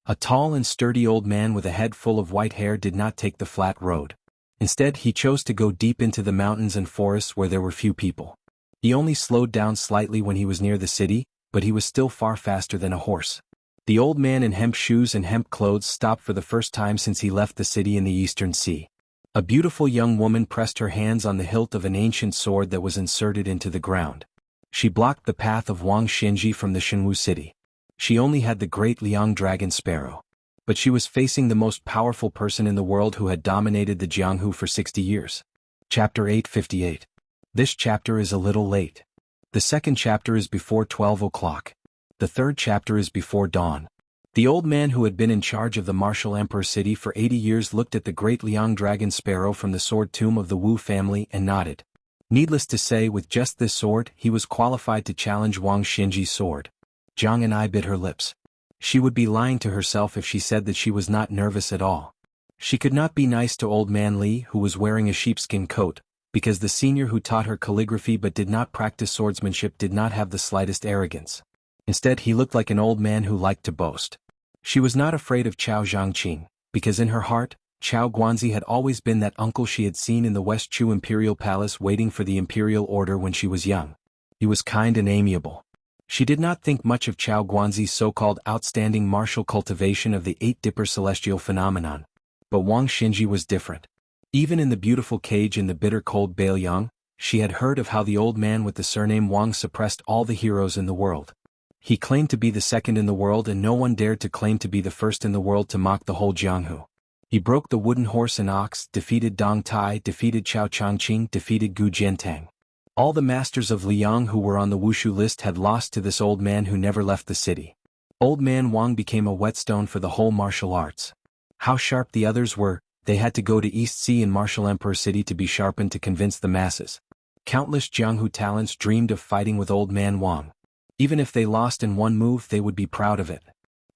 A tall and sturdy old man with a head full of white hair did not take the flat road. Instead, he chose to go deep into the mountains and forests where there were few people. He only slowed down slightly when he was near the city, but he was still far faster than a horse. The old man in hemp shoes and hemp clothes stopped for the first time since he left the city in the Eastern Sea. A beautiful young woman pressed her hands on the hilt of an ancient sword that was inserted into the ground. She blocked the path of Wang Xinji from the Shenwu city. She only had the great Liang dragon sparrow. But she was facing the most powerful person in the world who had dominated the Jianghu for 60 years. Chapter 858. This chapter is a little late. The second chapter is before 12 o'clock. The third chapter is before dawn. The old man who had been in charge of the martial emperor city for 80 years looked at the great Liang dragon sparrow from the sword tomb of the Wu family and nodded. Needless to say, with just this sword, he was qualified to challenge Wang Xinji's sword. Jiang and I bit her lips. She would be lying to herself if she said that she was not nervous at all. She could not be nice to old man Li, who was wearing a sheepskin coat, because the senior who taught her calligraphy but did not practice swordsmanship did not have the slightest arrogance. Instead, he looked like an old man who liked to boast. She was not afraid of Chao Zhangqing, because in her heart, Chao Guanzi had always been that uncle she had seen in the West Chu Imperial Palace waiting for the imperial order when she was young. He was kind and amiable. She did not think much of Chao Guanzi's so-called outstanding martial cultivation of the Eight-Dipper celestial phenomenon. But Wang Xinji was different. Even in the beautiful cage in the bitter cold Baiyang, she had heard of how the old man with the surname Wang suppressed all the heroes in the world. He claimed to be the second in the world and no one dared to claim to be the first in the world to mock the whole Jianghu. He broke the wooden horse and ox, defeated Dong Tai, defeated Chao Changqing, defeated Gu Jiantang. All the masters of Liang who were on the Wushu list had lost to this old man who never left the city. Old man Wang became a whetstone for the whole martial arts. How sharp the others were, they had to go to East Sea and Martial Emperor City to be sharpened to convince the masses. Countless Jianghu talents dreamed of fighting with old man Wang. Even if they lost in one move, they would be proud of it.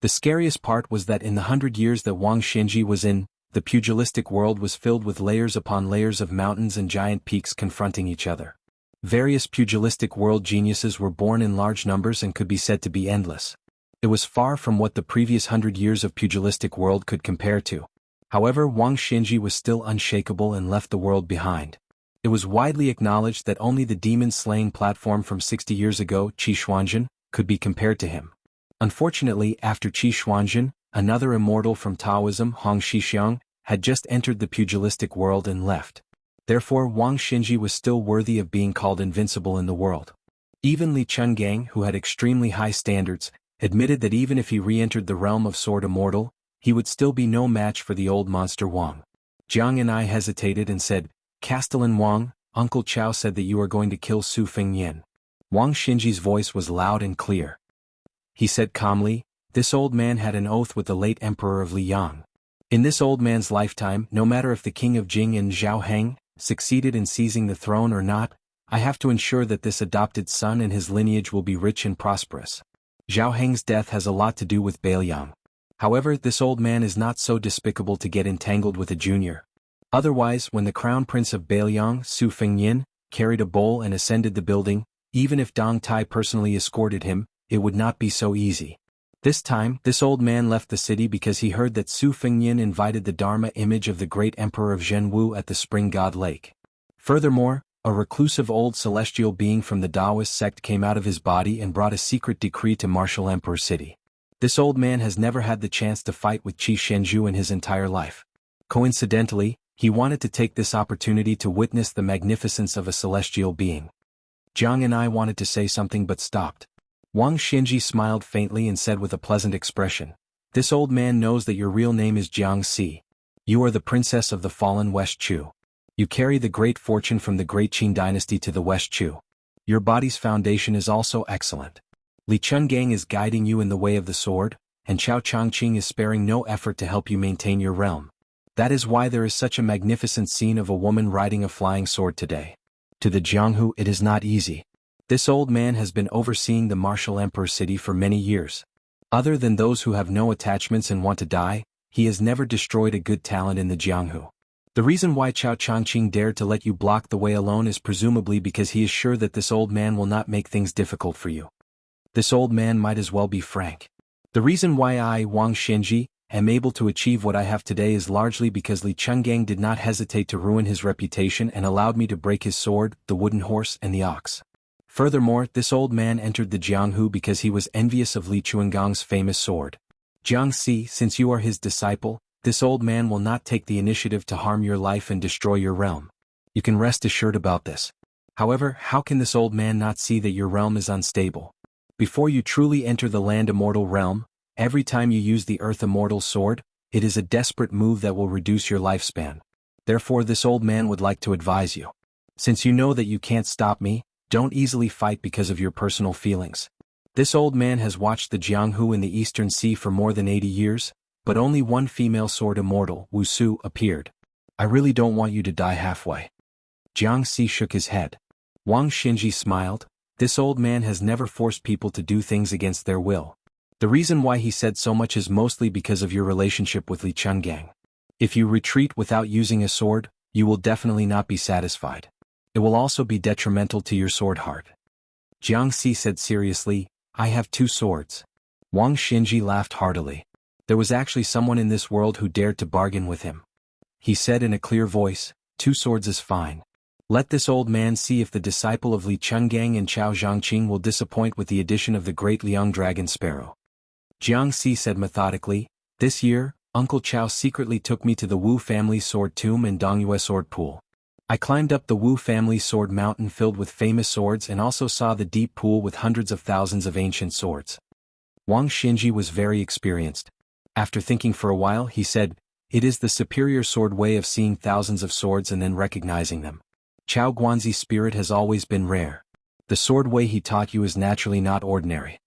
The scariest part was that in the 100 years that Wang Xinji was in, the pugilistic world was filled with layers upon layers of mountains and giant peaks confronting each other. Various pugilistic world geniuses were born in large numbers and could be said to be endless. It was far from what the previous 100 years of pugilistic world could compare to. However, Wang Xinji was still unshakable and left the world behind. It was widely acknowledged that only the demon-slaying platform from 60 years ago, Qi Xuanzhen, could be compared to him. Unfortunately, after Qi Xuanzhen, another immortal from Taoism, Hong Shixiang, had just entered the pugilistic world and left. Therefore, Wang Xinji was still worthy of being called invincible in the world. Even Li Chungang, who had extremely high standards, admitted that even if he re-entered the realm of Sword Immortal, he would still be no match for the old monster Wang. Jiang and I hesitated and said, "Castellan Wang, Uncle Chao said that you are going to kill Su Fengyan." Wang Xinji's voice was loud and clear. He said calmly, "This old man had an oath with the late emperor of Liang. In this old man's lifetime, no matter if the king of Jing and Zhao Heng succeeded in seizing the throne or not, I have to ensure that this adopted son and his lineage will be rich and prosperous. Zhao Heng's death has a lot to do with Bailiang. However, this old man is not so despicable to get entangled with a junior. Otherwise, when the crown prince of Bailiang, Su Fengyin, carried a bowl and ascended the building, even if Dong Tai personally escorted him, it would not be so easy. This time, this old man left the city because he heard that Su Fengyin invited the Dharma image of the great emperor of Jianghu at the Spring God Lake. Furthermore, a reclusive old celestial being from the Taoist sect came out of his body and brought a secret decree to martial Emperor City. This old man has never had the chance to fight with Qi Shenzhou in his entire life. Coincidentally, he wanted to take this opportunity to witness the magnificence of a celestial being. Jiang and I wanted to say something but stopped. Wang Xinji smiled faintly and said with a pleasant expression, "This old man knows that your real name is Jiangxi. You are the princess of the fallen West Chu. You carry the great fortune from the great Qin dynasty to the West Chu. Your body's foundation is also excellent. Li Chungang is guiding you in the way of the sword, and Chao Changqing is sparing no effort to help you maintain your realm. That is why there is such a magnificent scene of a woman riding a flying sword today. To the Jianghu it is not easy. This old man has been overseeing the martial emperor city for many years. Other than those who have no attachments and want to die, he has never destroyed a good talent in the Jianghu. The reason why Chao Changqing dared to let you block the way alone is presumably because he is sure that this old man will not make things difficult for you. This old man might as well be frank. The reason why I, Wang Xinji, am able to achieve what I have today is largely because Li Chungang did not hesitate to ruin his reputation and allowed me to break his sword, the wooden horse and the ox. Furthermore, this old man entered the Jianghu because he was envious of Li Chunggang's famous sword. Jiangxi, since you are his disciple, this old man will not take the initiative to harm your life and destroy your realm. You can rest assured about this. However, how can this old man not see that your realm is unstable? Before you truly enter the land immortal realm, every time you use the earth immortal sword, it is a desperate move that will reduce your lifespan. Therefore this old man would like to advise you. Since you know that you can't stop me, don't easily fight because of your personal feelings. This old man has watched the Jianghu in the Eastern Sea for more than 80 years, but only one female sword immortal, Wuxia, appeared. I really don't want you to die halfway. Jiangxi shook his head. Wang Xinji smiled. This old man has never forced people to do things against their will. The reason why he said so much is mostly because of your relationship with Li Chungang. If you retreat without using a sword, you will definitely not be satisfied. It will also be detrimental to your sword heart. Jiangxi said seriously, I have 2 swords. Wang Xinji laughed heartily. There was actually someone in this world who dared to bargain with him. He said in a clear voice, 2 swords is fine. Let this old man see if the disciple of Li Chungang and Chao Zhangqing will disappoint with the addition of the great Liang Dragon Sparrow. Jiangxi said methodically, this year, Uncle Chao secretly took me to the Wu family sword tomb and Dongyue sword pool. I climbed up the Wu family sword mountain filled with famous swords and also saw the deep pool with hundreds of thousands of ancient swords. Wang Xinji was very experienced. After thinking for a while, he said, it is the superior sword way of seeing thousands of swords and then recognizing them. Chao Guanzi's spirit has always been rare. The sword way he taught you is naturally not ordinary.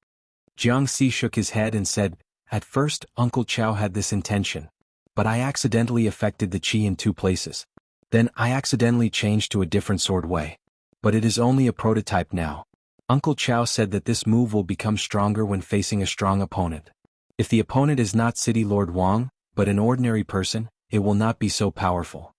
Jiangxi shook his head and said, at first, Uncle Chao had this intention. But I accidentally affected the qi in 2 places. Then I accidentally changed to a different sword way. But it is only a prototype now. Uncle Chao said that this move will become stronger when facing a strong opponent. If the opponent is not City Lord Wang, but an ordinary person, it will not be so powerful.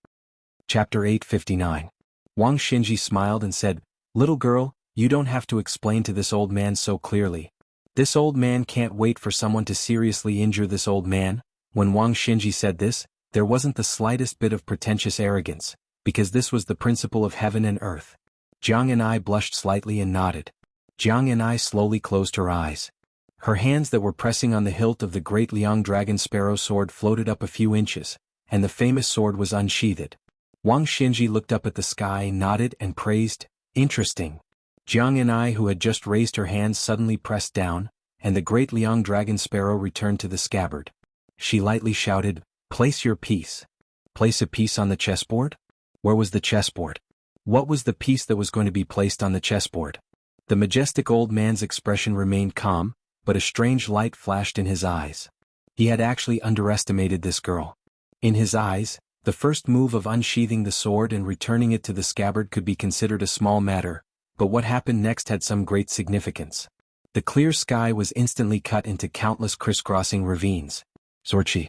Chapter 859. Wang Xinji smiled and said, little girl, you don't have to explain to this old man so clearly. This old man can't wait for someone to seriously injure this old man. When Wang Xinji said this, there wasn't the slightest bit of pretentious arrogance, because this was the principle of heaven and earth. Jiang and I blushed slightly and nodded. Jiang and I slowly closed her eyes. Her hands that were pressing on the hilt of the great Liang Dragon Sparrow sword floated up a few inches, and the famous sword was unsheathed. Wang Xinji looked up at the sky, nodded and praised, interesting. Jiang and I, who had just raised her hands, suddenly pressed down, and the great Liang Dragon Sparrow returned to the scabbard. She lightly shouted, place your piece. Place a piece on the chessboard? Where was the chessboard? What was the piece that was going to be placed on the chessboard? The majestic old man's expression remained calm, but a strange light flashed in his eyes. He had actually underestimated this girl. In his eyes, the first move of unsheathing the sword and returning it to the scabbard could be considered a small matter, but what happened next had some great significance. The clear sky was instantly cut into countless crisscrossing ravines. Sword chi.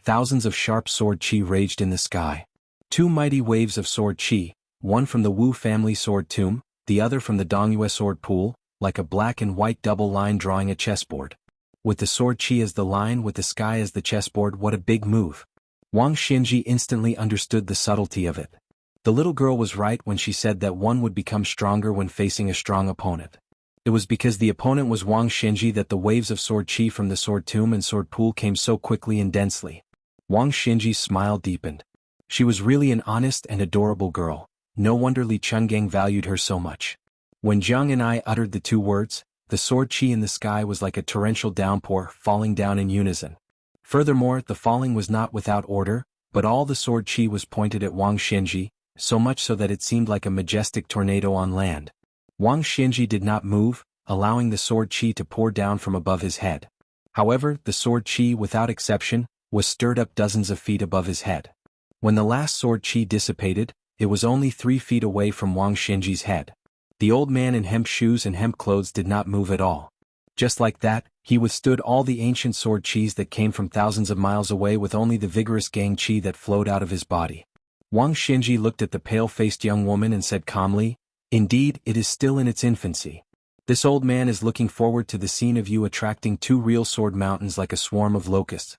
Thousands of sharp sword chi raged in the sky. Two mighty waves of sword chi, one from the Wu family sword tomb, the other from the Dongyue sword pool, like a black and white double line drawing a chessboard. With the sword chi as the line, with the sky as the chessboard, what a big move. Wang Xinji instantly understood the subtlety of it. The little girl was right when she said that one would become stronger when facing a strong opponent. It was because the opponent was Wang Xinji that the waves of sword chi from the sword tomb and sword pool came so quickly and densely. Wang Xinji's smile deepened. She was really an honest and adorable girl. No wonder Li Chungang valued her so much. When Jiang and I uttered the two words, the sword chi in the sky was like a torrential downpour falling down in unison. Furthermore, the falling was not without order, but all the sword chi was pointed at Wang Xinji, so much so that it seemed like a majestic tornado on land. Wang Xinji did not move, allowing the sword chi to pour down from above his head. However, the sword chi, without exception, was stirred up dozens of feet above his head. When the last sword chi dissipated, it was only 3 feet away from Wang Xinji's head. The old man in hemp shoes and hemp clothes did not move at all. Just like that, he withstood all the ancient sword chis that came from thousands of miles away with only the vigorous gang chi that flowed out of his body. Wang Xinji looked at the pale-faced young woman and said calmly, "Indeed, it is still in its infancy. This old man is looking forward to the scene of you attracting 2 real sword mountains like a swarm of locusts."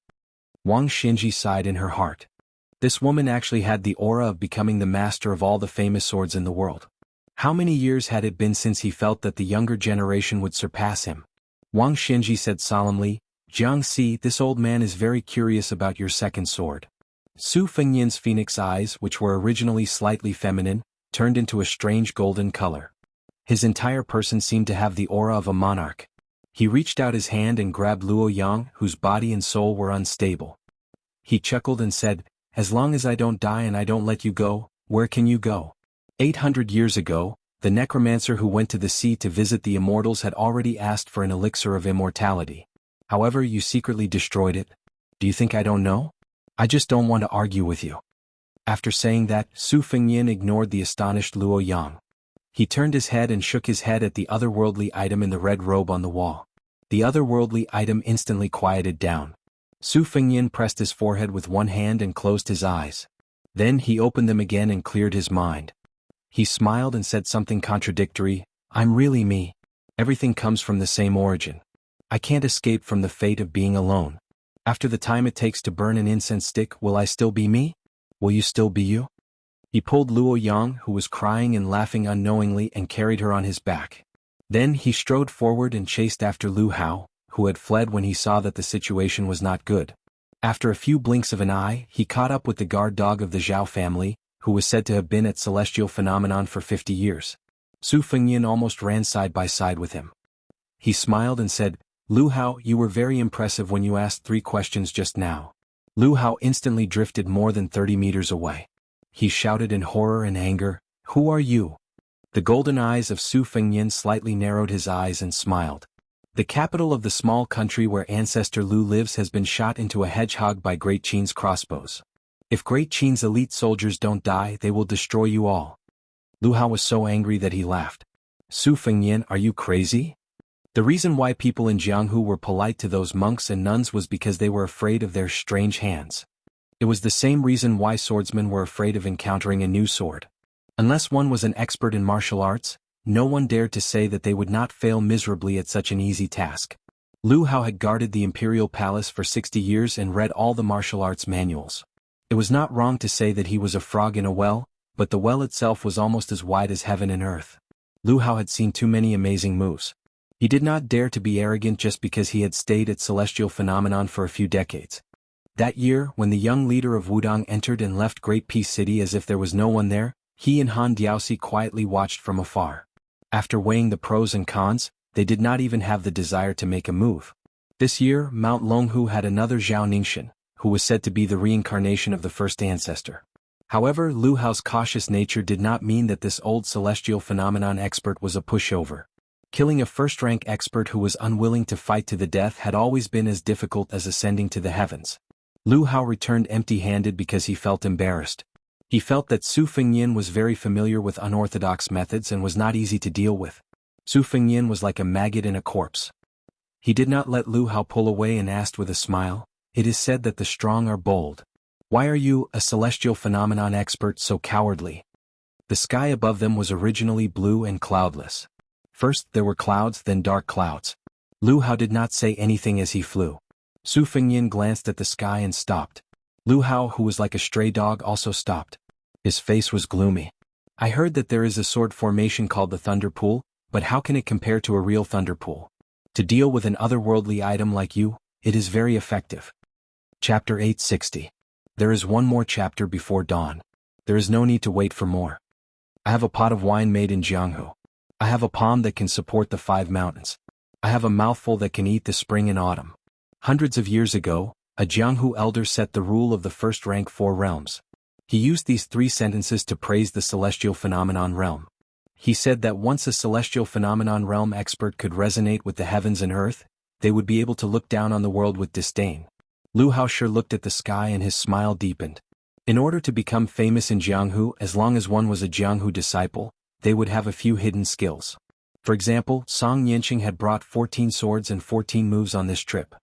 Wang Xinji sighed in her heart. This woman actually had the aura of becoming the master of all the famous swords in the world. How many years had it been since he felt that the younger generation would surpass him? Wang Xinji said solemnly, "Jiangxi, this old man is very curious about your second sword." Su Fengyan's phoenix eyes, which were originally slightly feminine, turned into a strange golden color. His entire person seemed to have the aura of a monarch. He reached out his hand and grabbed Luo Yang, whose body and soul were unstable. He chuckled and said, "As long as I don't die and I don't let you go, where can you go?" 800 years ago, the necromancer who went to the sea to visit the immortals had already asked for an elixir of immortality. However, you secretly destroyed it. Do you think I don't know? I just don't want to argue with you. After saying that, Su Fengyan ignored the astonished Luo Yang. He turned his head and shook his head at the otherworldly item in the red robe on the wall. The otherworldly item instantly quieted down. Su Fengyan pressed his forehead with one hand and closed his eyes. Then he opened them again and cleared his mind. He smiled and said something contradictory, "I'm really me. Everything comes from the same origin. I can't escape from the fate of being alone. After the time it takes to burn an incense stick, will I still be me? Will you still be you?" He pulled Luo Yang, who was crying and laughing unknowingly, and carried her on his back. Then he strode forward and chased after Lu Hao, who had fled when he saw that the situation was not good. After a few blinks of an eye, he caught up with the guard dog of the Zhao family, who was said to have been at Celestial Phenomenon for 50 years. Su Fengyan almost ran side by side with him. He smiled and said, "Lu Hao, you were very impressive when you asked 3 questions just now." Lu Hao instantly drifted more than 30 meters away. He shouted in horror and anger, "Who are you?" The golden eyes of Su Fengyan slightly narrowed his eyes and smiled. "The capital of the small country where ancestor Lu lives has been shot into a hedgehog by Great Qin's crossbows. If Great Qin's elite soldiers don't die, they will destroy you all." Lu Hao was so angry that he laughed. "Su Fengyan, are you crazy?" The reason why people in Jianghu were polite to those monks and nuns was because they were afraid of their strange hands. It was the same reason why swordsmen were afraid of encountering a new sword. Unless one was an expert in martial arts, no one dared to say that they would not fail miserably at such an easy task. Lu Hao had guarded the imperial palace for 60 years and read all the martial arts manuals. It was not wrong to say that he was a frog in a well, but the well itself was almost as wide as heaven and earth. Lu Hao had seen too many amazing moves. He did not dare to be arrogant just because he had stayed at Celestial Phenomenon for a few decades. That year, when the young leader of Wudong entered and left Great Peace City as if there was no one there, he and Han Diaoxi quietly watched from afar. After weighing the pros and cons, they did not even have the desire to make a move. This year, Mount Longhu had another Zhao Ningxian, who was said to be the reincarnation of the first ancestor. However, Lu Hao's cautious nature did not mean that this old Celestial Phenomenon expert was a pushover. Killing a first-rank expert who was unwilling to fight to the death had always been as difficult as ascending to the heavens. Lu Hao returned empty-handed because he felt embarrassed. He felt that Su Fengyan was very familiar with unorthodox methods and was not easy to deal with. Su Fengyin was like a maggot in a corpse. He did not let Lu Hao pull away and asked with a smile, "It is said that the strong are bold. Why are you, a celestial phenomenon expert, so cowardly?" The sky above them was originally blue and cloudless. First there were clouds, then dark clouds. Lu Hao did not say anything as he flew. Su Fengyin glanced at the sky and stopped. Lu Hao, who was like a stray dog, also stopped. His face was gloomy. "I heard that there is a sword formation called the Thunder Pool, but how can it compare to a real Thunder Pool? To deal with an otherworldly item like you, it is very effective." Chapter 860. There is one more chapter before dawn. There is no need to wait for more. I have a pot of wine made in Jianghu. I have a palm that can support the 5 mountains. I have a mouthful that can eat the spring and autumn. Hundreds of years ago, a Jianghu elder set the rule of the first rank 4 realms. He used these 3 sentences to praise the celestial phenomenon realm. He said that once a celestial phenomenon realm expert could resonate with the heavens and earth, they would be able to look down on the world with disdain. Lu Hao sure looked at the sky and his smile deepened. In order to become famous in Jianghu, as long as one was a Jianghu disciple, they would have a few hidden skills. For example, Song Yanqing had brought 14 swords and 14 moves on this trip.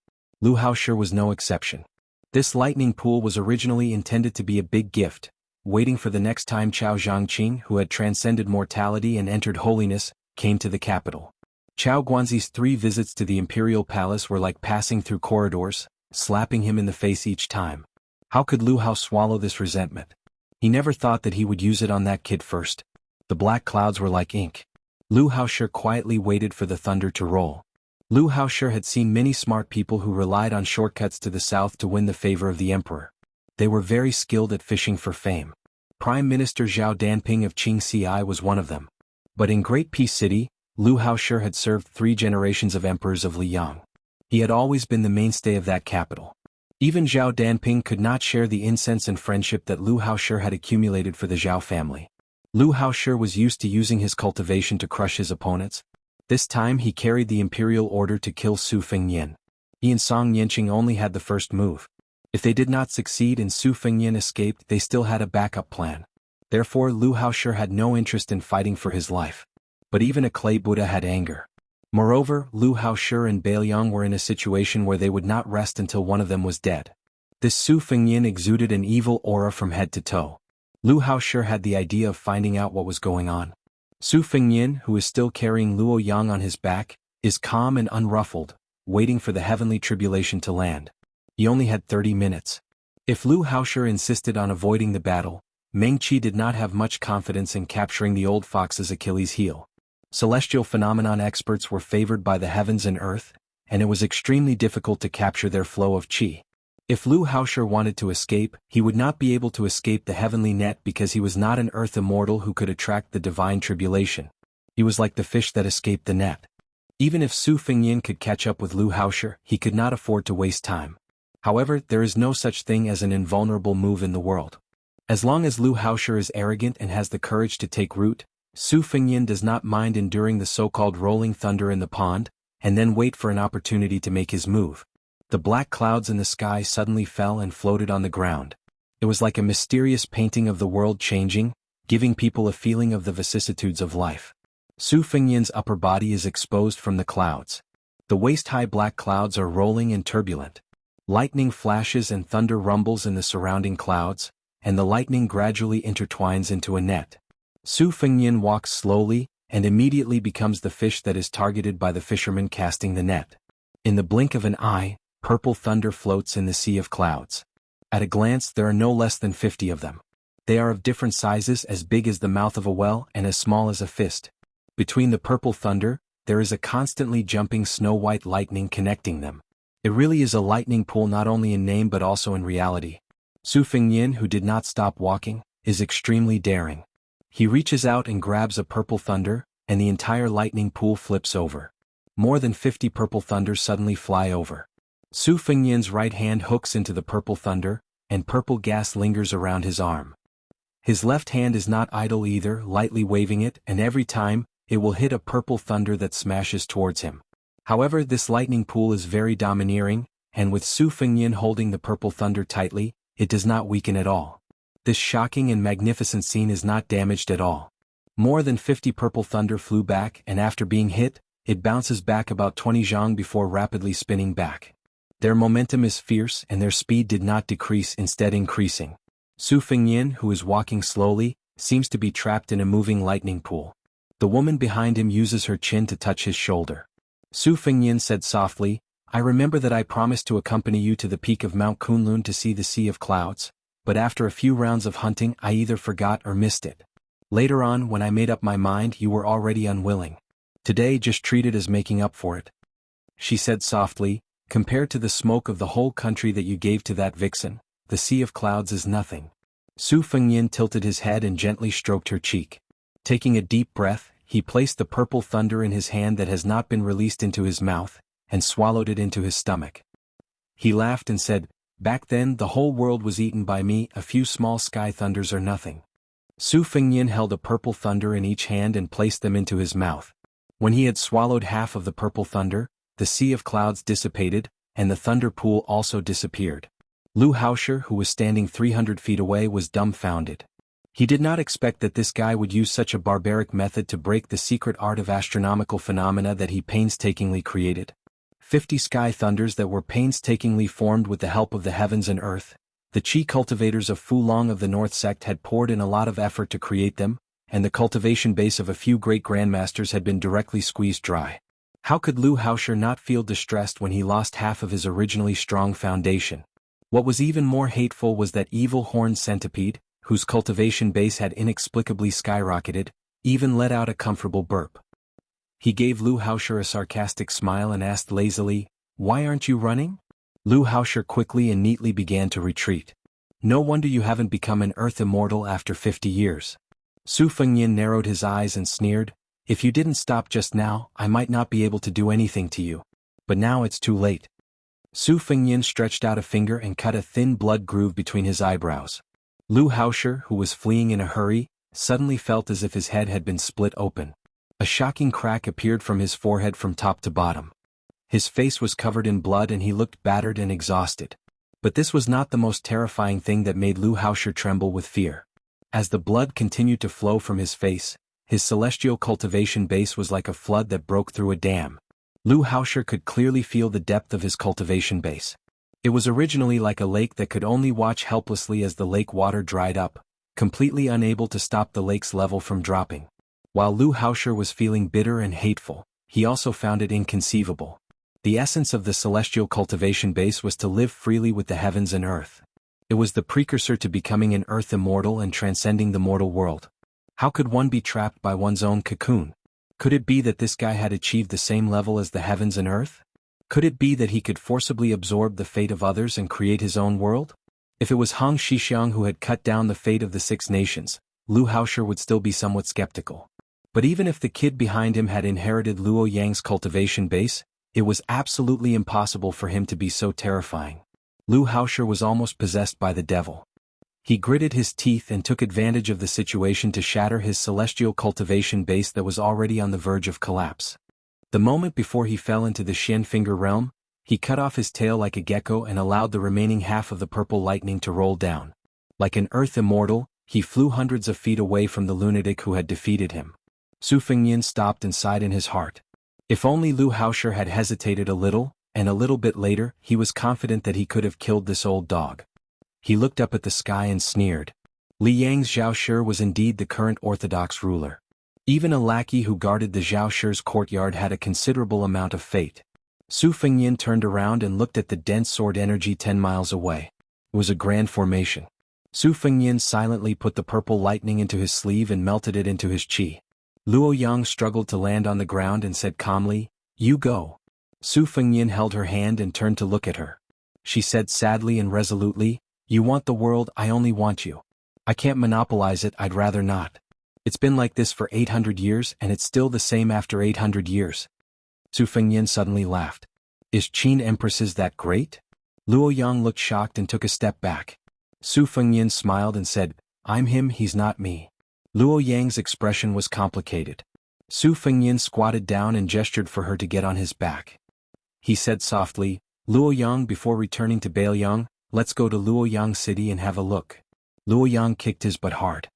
Lu Hao sure was no exception. This lightning pool was originally intended to be a big gift, waiting for the next time Chao Zhangqing, who had transcended mortality and entered holiness, came to the capital. Chao Guanzi's 3 visits to the imperial palace were like passing through corridors, slapping him in the face each time. How could Lu Hao swallow this resentment? He never thought that he would use it on that kid first. The black clouds were like ink. Lu Hao sure quietly waited for the thunder to roll. Lu Hao sure had seen many smart people who relied on shortcuts to the south to win the favor of the emperor. They were very skilled at fishing for fame. Prime Minister Zhao Danping of Qingxi was one of them. But in Great Peace City, Lu Hao sure had served 3 generations of emperors of Liang. He had always been the mainstay of that capital. Even Zhao Danping could not share the incense and friendship that Lu Hao sure had accumulated for the Zhao family. Lu Hao sure was used to using his cultivation to crush his opponents. This time he carried the imperial order to kill Su Fengyin. He and Song Yanqing only had the first move. If they did not succeed and Su Fengyin escaped, they still had a backup plan. Therefore Lu Hao sure had no interest in fighting for his life. But even a clay Buddha had anger. Moreover, Lu Hao sure and Bailiang were in a situation where they would not rest until one of them was dead. This Su Fengyin exuded an evil aura from head to toe. Lu Hao sure had the idea of finding out what was going on. Su Fengyin, who is still carrying Luo Yang on his back, is calm and unruffled, waiting for the heavenly tribulation to land. He only had 30 minutes. If Lu Hao sure insisted on avoiding the battle, Meng Qi did not have much confidence in capturing the old fox's Achilles heel. Celestial phenomenon experts were favored by the heavens and earth, and it was extremely difficult to capture their flow of qi. If Lu Hao sure wanted to escape, he would not be able to escape the heavenly net because he was not an earth immortal who could attract the divine tribulation. He was like the fish that escaped the net. Even if Su Fengyin could catch up with Lu Hao sure, he could not afford to waste time. However, there is no such thing as an invulnerable move in the world. As long as Lu Hao sure is arrogant and has the courage to take root, Su Fengyin does not mind enduring the so-called rolling thunder in the pond, and then wait for an opportunity to make his move. The black clouds in the sky suddenly fell and floated on the ground. It was like a mysterious painting of the world changing, giving people a feeling of the vicissitudes of life. Su Fengyin's upper body is exposed from the clouds. The waist-high black clouds are rolling and turbulent. Lightning flashes and thunder rumbles in the surrounding clouds, and the lightning gradually intertwines into a net. Su Fengyin walks slowly, and immediately becomes the fish that is targeted by the fisherman casting the net. In the blink of an eye, purple thunder floats in the sea of clouds. At a glance there are no less than 50 of them. They are of different sizes, as big as the mouth of a well and as small as a fist. Between the purple thunder, there is a constantly jumping snow-white lightning connecting them. It really is a lightning pool not only in name but also in reality. Su Fengyin, who did not stop walking, is extremely daring. He reaches out and grabs a purple thunder, and the entire lightning pool flips over. More than 50 purple thunders suddenly fly over. Su Fengyin's right hand hooks into the purple thunder, and purple gas lingers around his arm. His left hand is not idle either, lightly waving it, and every time, it will hit a purple thunder that smashes towards him. However, this lightning pool is very domineering, and with Su Fengyin holding the purple thunder tightly, it does not weaken at all. This shocking and magnificent scene is not damaged at all. More than 50 purple thunder flew back, and after being hit, it bounces back about 20 zhang before rapidly spinning back. Their momentum is fierce and their speed did not decrease, instead increasing. Su Fengyin, who is walking slowly, seems to be trapped in a moving lightning pool. The woman behind him uses her chin to touch his shoulder. Su Fengyin said softly, "I remember that I promised to accompany you to the peak of Mount Kunlun to see the Sea of Clouds, but after a few rounds of hunting I either forgot or missed it. Later on, when I made up my mind, you were already unwilling. Today just treat it as making up for it." She said softly, "Compared to the smoke of the whole country that you gave to that vixen, the Sea of Clouds is nothing." Su Fengyin tilted his head and gently stroked her cheek. Taking a deep breath, he placed the purple thunder in his hand that has not been released into his mouth, and swallowed it into his stomach. He laughed and said, "Back then the whole world was eaten by me, a few small sky thunders are nothing." Su Fengyin held a purple thunder in each hand and placed them into his mouth. When he had swallowed half of the purple thunder, the Sea of Clouds dissipated, and the thunder pool also disappeared. Lu Haosher, who was standing 300 feet away, was dumbfounded. He did not expect that this guy would use such a barbaric method to break the secret art of astronomical phenomena that he painstakingly created. 50 sky thunders that were painstakingly formed with the help of the heavens and earth. The Qi cultivators of Fulong of the North Sect had poured in a lot of effort to create them, and the cultivation base of a few great grandmasters had been directly squeezed dry. How could Lu Haosher not feel distressed when he lost half of his originally strong foundation? What was even more hateful was that evil horned centipede, whose cultivation base had inexplicably skyrocketed, even let out a comfortable burp. He gave Lu Haosher a sarcastic smile and asked lazily, "Why aren't you running?" Lu Haosher quickly and neatly began to retreat. "No wonder you haven't become an Earth Immortal after 50 years. Su Fengyin narrowed his eyes and sneered, "If you didn't stop just now, I might not be able to do anything to you. But now it's too late." Su Fengyin stretched out a finger and cut a thin blood groove between his eyebrows. Lu Haosher, who was fleeing in a hurry, suddenly felt as if his head had been split open. A shocking crack appeared from his forehead from top to bottom. His face was covered in blood and he looked battered and exhausted. But this was not the most terrifying thing that made Lu Haosher tremble with fear. As the blood continued to flow from his face, his celestial cultivation base was like a flood that broke through a dam. Lu Haosher could clearly feel the depth of his cultivation base. It was originally like a lake that could only watch helplessly as the lake water dried up, completely unable to stop the lake's level from dropping. While Lu Haosher was feeling bitter and hateful, he also found it inconceivable. The essence of the celestial cultivation base was to live freely with the heavens and earth. It was the precursor to becoming an Earth Immortal and transcending the mortal world. How could one be trapped by one's own cocoon? Could it be that this guy had achieved the same level as the heavens and earth? Could it be that he could forcibly absorb the fate of others and create his own world? If it was Hong Xixiang who had cut down the fate of the 6 nations, Lu Haosher would still be somewhat skeptical. But even if the kid behind him had inherited Luo Yang's cultivation base, it was absolutely impossible for him to be so terrifying. Lu Haosher was almost possessed by the devil. He gritted his teeth and took advantage of the situation to shatter his celestial cultivation base that was already on the verge of collapse. The moment before he fell into the Xian Finger realm, he cut off his tail like a gecko and allowed the remaining half of the purple lightning to roll down. Like an Earth Immortal, he flew hundreds of feet away from the lunatic who had defeated him. Su Fengyin stopped and sighed in his heart. If only Lu Haosher had hesitated a little, and a little bit later, he was confident that he could have killed this old dog. He looked up at the sky and sneered. Li Yang's Zhao Shi was indeed the current orthodox ruler. Even a lackey who guarded the Zhao Shi's courtyard had a considerable amount of fate. Su Fengyin turned around and looked at the dense sword energy 10 miles away. It was a grand formation. Su Fengyin silently put the purple lightning into his sleeve and melted it into his qi. Luo Yang struggled to land on the ground and said calmly, "You go." Su Fengyin held her hand and turned to look at her. She said sadly and resolutely, "You want the world, I only want you. I can't monopolize it, I'd rather not. It's been like this for 800 years and it's still the same after 800 years. Su Fengyin suddenly laughed. "Is Qin Empresses that great?" Luo Yang looked shocked and took a step back. Su Fengyin smiled and said, "I'm him, he's not me." Luo Yang's expression was complicated. Su Fengyin squatted down and gestured for her to get on his back. He said softly, "Luo Yang, before returning to Baiyang, let's go to Luo Yang City and have a look." Luo Yang kicked his butt hard.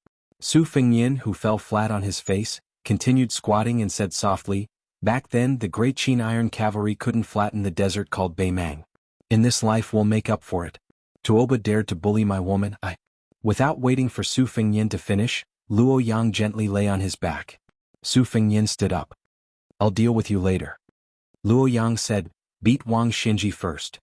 Su Fengyin, who fell flat on his face, continued squatting and said softly, "Back then the great Qin iron cavalry couldn't flatten the desert called Beimang. In this life we'll make up for it. Tuoba dared to bully my woman, I—" Without waiting for Su Fengyin to finish, Luo Yang gently lay on his back. Su Fengyin stood up. "I'll deal with you later." Luo Yang said, "Beat Wang Xinji first."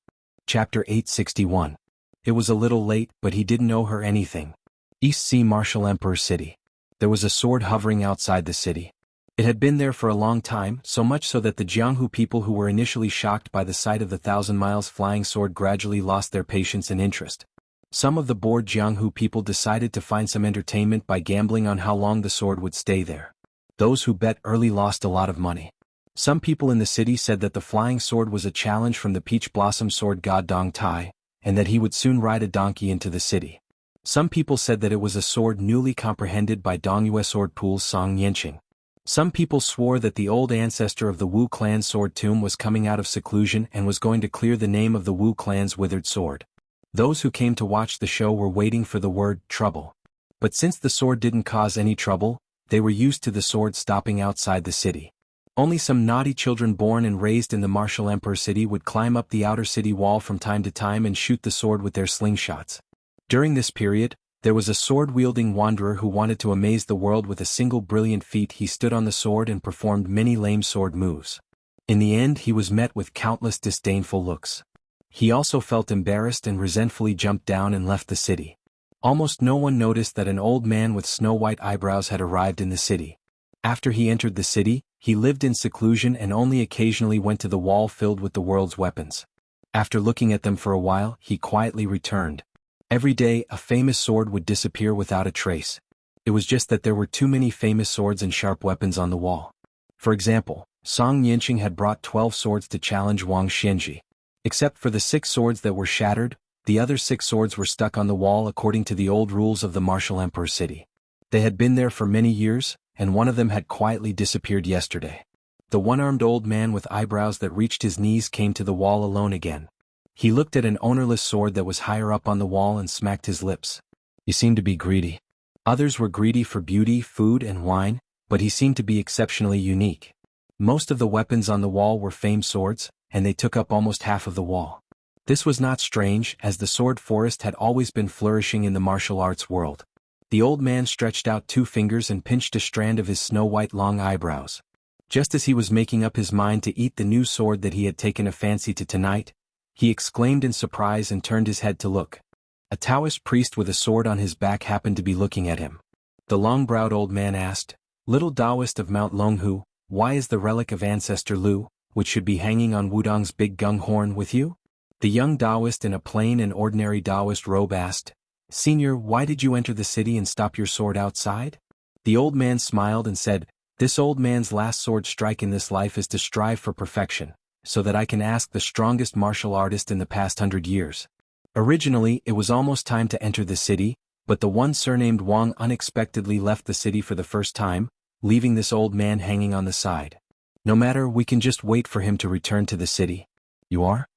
Chapter 861. It was a little late, but he didn't owe her anything. East Sea Martial Emperor City. There was a sword hovering outside the city. It had been there for a long time, so much so that the Jianghu people who were initially shocked by the sight of the 1,000 miles flying sword gradually lost their patience and interest. Some of the bored Jianghu people decided to find some entertainment by gambling on how long the sword would stay there. Those who bet early lost a lot of money. Some people in the city said that the flying sword was a challenge from the peach blossom sword god Dong Tai, and that he would soon ride a donkey into the city. Some people said that it was a sword newly comprehended by Dongyue sword pool's Song Yanqing. Some people swore that the old ancestor of the Wu clan sword tomb was coming out of seclusion and was going to clear the name of the Wu clan's withered sword. Those who came to watch the show were waiting for the word trouble. But since the sword didn't cause any trouble, they were used to the sword stopping outside the city. Only some naughty children born and raised in the martial emperor city would climb up the outer city wall from time to time and shoot the sword with their slingshots. During this period, there was a sword-wielding wanderer who wanted to amaze the world with a single brilliant feat. He stood on the sword and performed many lame sword moves. In the end he was met with countless disdainful looks. He also felt embarrassed and resentfully jumped down and left the city. Almost no one noticed that an old man with snow-white eyebrows had arrived in the city. After he entered the city, he lived in seclusion and only occasionally went to the wall filled with the world's weapons. After looking at them for a while, he quietly returned. Every day, a famous sword would disappear without a trace. It was just that there were too many famous swords and sharp weapons on the wall. For example, Song Yanqing had brought 12 swords to challenge Wang Xinji. Except for the 6 swords that were shattered, the other 6 swords were stuck on the wall according to the old rules of the martial emperor city. They had been there for many years, and one of them had quietly disappeared yesterday. The one-armed old man with eyebrows that reached his knees came to the wall alone again. He looked at an ownerless sword that was higher up on the wall and smacked his lips. "You seem to be greedy." Others were greedy for beauty, food, and wine, but he seemed to be exceptionally unique. Most of the weapons on the wall were famed swords, and they took up almost half of the wall. This was not strange, as the sword forest had always been flourishing in the martial arts world. The old man stretched out 2 fingers and pinched a strand of his snow-white long eyebrows. Just as he was making up his mind to eat the new sword that he had taken a fancy to tonight, he exclaimed in surprise and turned his head to look. A Taoist priest with a sword on his back happened to be looking at him. The long-browed old man asked, "Little Taoist of Mount Longhu, why is the relic of ancestor Lu, which should be hanging on Wudong's big gung horn, with you?" The young Taoist in a plain and ordinary Taoist robe asked, "Senior, why did you enter the city and stop your sword outside?" The old man smiled and said, "This old man's last sword strike in this life is to strive for perfection, so that I can ask the strongest martial artist in the past 100 years. Originally, it was almost time to enter the city, but the one surnamed Wang unexpectedly left the city for the first time, leaving this old man hanging on the side. No matter, we can just wait for him to return to the city." "You are?"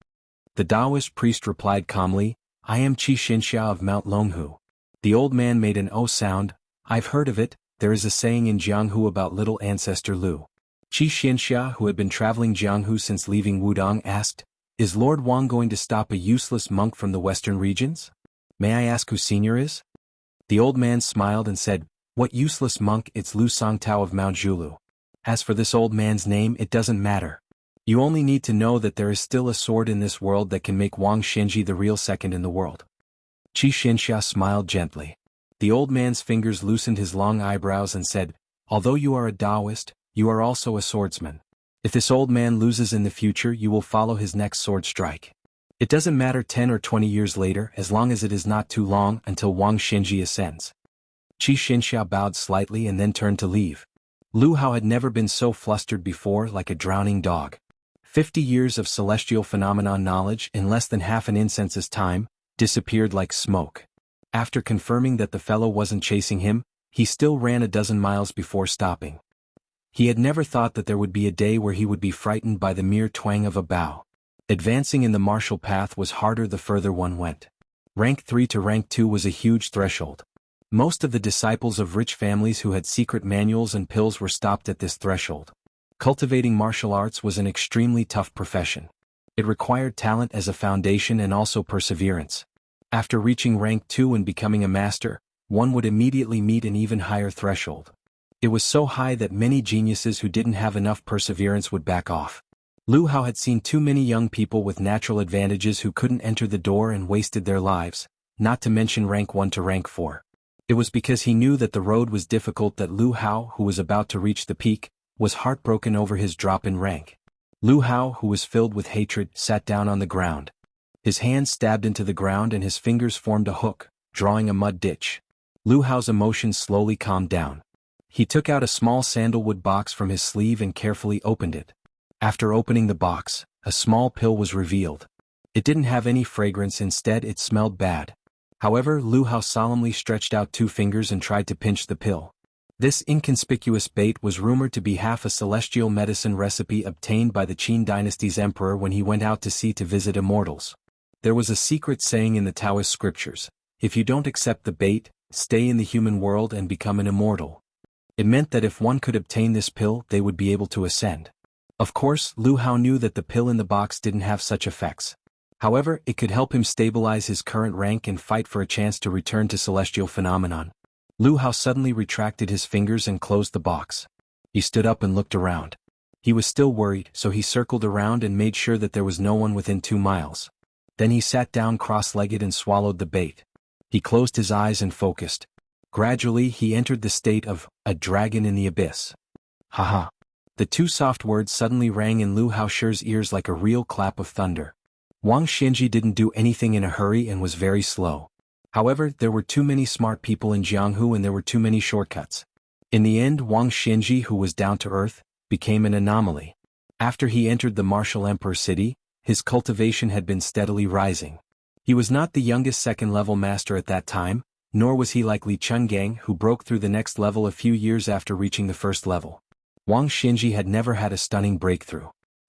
The Taoist priest replied calmly, "I am Xianxia of Mount Longhu." The old man made an O sound. "I've heard of it. There is a saying in Jianghu about little ancestor Lu." Xianxia, who had been traveling Jianghu since leaving Wudong, asked, "Is Lord Wang going to stop a useless monk from the western regions? May I ask who senior is?" The old man smiled and said, "What useless monk? It's Lu Songtao of Mount Zhulu. As for this old man's name, it doesn't matter. You only need to know that there is still a sword in this world that can make Wang Xinji the real second in the world." Xianxia smiled gently. The old man's fingers loosened his long eyebrows and said, "Although you are a Taoist, you are also a swordsman. If this old man loses in the future, you will follow his next sword strike. It doesn't matter 10 or 20 years later, as long as it is not too long until Wang Xinji ascends." Xianxia bowed slightly and then turned to leave. Lu Hao had never been so flustered before, like a drowning dog. 50 years of celestial phenomenon knowledge in less than half an incense's time disappeared like smoke. After confirming that the fellow wasn't chasing him, he still ran a dozen miles before stopping. He had never thought that there would be a day where he would be frightened by the mere twang of a bow. Advancing in the martial path was harder the further one went. Rank 3 to rank 2 was a huge threshold. Most of the disciples of rich families who had secret manuals and pills were stopped at this threshold. Cultivating martial arts was an extremely tough profession. It required talent as a foundation and also perseverance. After reaching rank 2 and becoming a master, one would immediately meet an even higher threshold. It was so high that many geniuses who didn't have enough perseverance would back off. Lu Hao had seen too many young people with natural advantages who couldn't enter the door and wasted their lives, not to mention rank 1 to rank 4. It was because he knew that the road was difficult that Lu Hao, who was about to reach the peak, was heartbroken over his drop in rank. Lu Hao, who was filled with hatred, sat down on the ground. His hands stabbed into the ground and his fingers formed a hook, drawing a mud ditch. Lu Hao's emotions slowly calmed down. He took out a small sandalwood box from his sleeve and carefully opened it. After opening the box, a small pill was revealed. It didn't have any fragrance, instead it smelled bad. However, Lu Hao solemnly stretched out 2 fingers and tried to pinch the pill. This inconspicuous bait was rumored to be half a celestial medicine recipe obtained by the Qin dynasty's emperor when he went out to sea to visit immortals. There was a secret saying in the Taoist scriptures, if you don't accept the bait, stay in the human world and become an immortal. It meant that if one could obtain this pill, they would be able to ascend. Of course, Lu Hao knew that the pill in the box didn't have such effects. However, it could help him stabilize his current rank and fight for a chance to return to celestial phenomenon. Lu Hao suddenly retracted his fingers and closed the box. He stood up and looked around. He was still worried, so he circled around and made sure that there was no one within 2 miles. Then he sat down cross-legged and swallowed the bait. He closed his eyes and focused. Gradually he entered the state of a dragon in the abyss. Haha. The 2 soft words suddenly rang in Lu Hao's ears like a real clap of thunder. Wang Xianxia didn't do anything in a hurry and was very slow. However, there were too many smart people in Jianghu and there were too many shortcuts. In the end, Wang Xianxia, who was down to earth, became an anomaly. After he entered the martial emperor city, his cultivation had been steadily rising. He was not the youngest second-level master at that time, nor was he like Li Chungang, who broke through the next level a few years after reaching the first level. Wang Xianxia had never had a stunning breakthrough.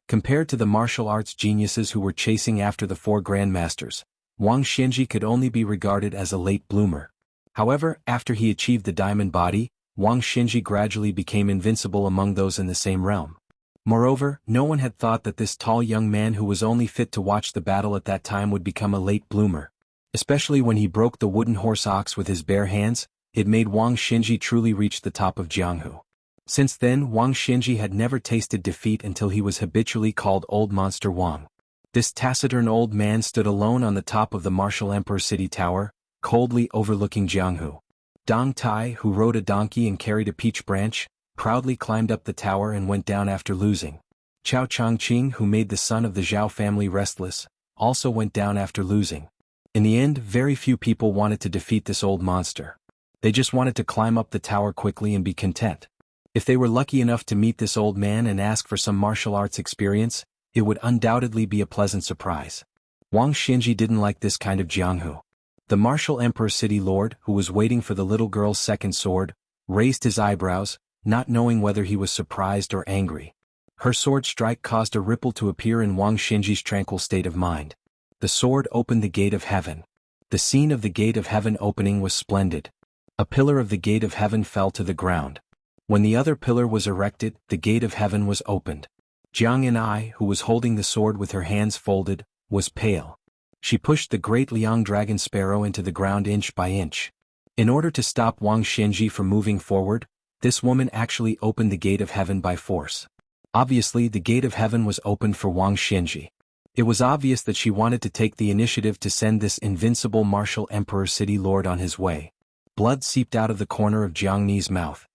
Compared to the martial arts geniuses who were chasing after the 4 grandmasters, Wang Xianxia could only be regarded as a late bloomer. However, after he achieved the diamond body, Wang Xianxia gradually became invincible among those in the same realm. Moreover, no one had thought that this tall young man who was only fit to watch the battle at that time would become a late bloomer. Especially when he broke the wooden horse ox with his bare hands, it made Wang Xianxia truly reach the top of Jianghu. Since then, Wang Xianxia had never tasted defeat until he was habitually called Old Monster Wang. This taciturn old man stood alone on the top of the martial emperor city tower, coldly overlooking Jianghu. Dong Tai, who rode a donkey and carried a peach branch, proudly climbed up the tower and went down after losing. Chao Chongqing, who made the son of the Zhao family restless, also went down after losing. In the end, very few people wanted to defeat this old monster. They just wanted to climb up the tower quickly and be content. If they were lucky enough to meet this old man and ask for some martial arts experience, it would undoubtedly be a pleasant surprise. Wang Xianxia didn't like this kind of Jianghu. The martial emperor city lord, who was waiting for the little girl's second sword, raised his eyebrows, not knowing whether he was surprised or angry. Her sword strike caused a ripple to appear in Wang Xianxia's tranquil state of mind. The sword opened the gate of heaven. The scene of the gate of heaven opening was splendid. A pillar of the gate of heaven fell to the ground. When the other pillar was erected, the gate of heaven was opened. Jiang Yan'ai, who was holding the sword with her hands folded, was pale. She pushed the great Liang dragon sparrow into the ground inch by inch. In order to stop Wang Xianxia from moving forward, this woman actually opened the gate of heaven by force. Obviously, the gate of heaven was opened for Wang Xianxia. It was obvious that she wanted to take the initiative to send this invincible martial emperor city lord on his way. Blood seeped out of the corner of Jiang Ni's mouth.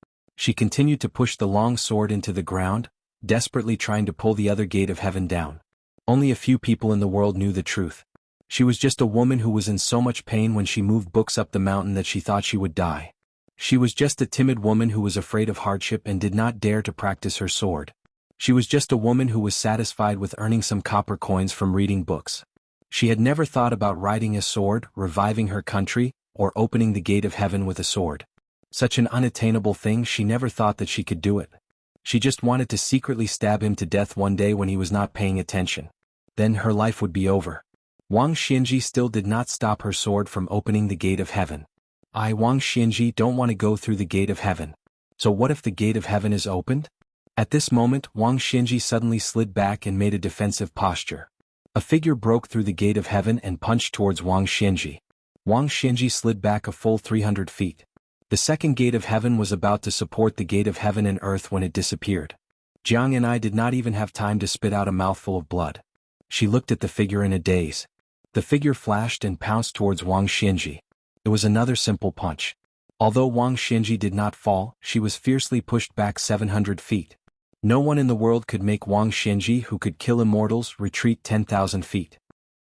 She continued to push the long sword into the ground, desperately trying to pull the other gate of heaven down. Only a few people in the world knew the truth. She was just a woman who was in so much pain when she moved books up the mountain that she thought she would die. She was just a timid woman who was afraid of hardship and did not dare to practice her sword. She was just a woman who was satisfied with earning some copper coins from reading books. She had never thought about riding a sword, reviving her country, or opening the gate of heaven with a sword. Such an unattainable thing, she never thought that she could do it. She just wanted to secretly stab him to death one day when he was not paying attention. Then her life would be over. Wang Xianxia still did not stop her sword from opening the gate of heaven. I, Wang Xianji, don't want to go through the gate of heaven. So what if the gate of heaven is opened? At this moment, Wang Xianji suddenly slid back and made a defensive posture. A figure broke through the gate of heaven and punched towards Wang Xianji. Wang Xianji slid back a full 300 feet. The second gate of heaven was about to support the gate of heaven and earth when it disappeared. Jiang and I did not even have time to spit out a mouthful of blood. She looked at the figure in a daze. The figure flashed and pounced towards Wang Xianji. It was another simple punch. Although Wang Xianji did not fall, she was fiercely pushed back 700 feet. No one in the world could make Wang Xianji, who could kill immortals, retreat 10,000 feet.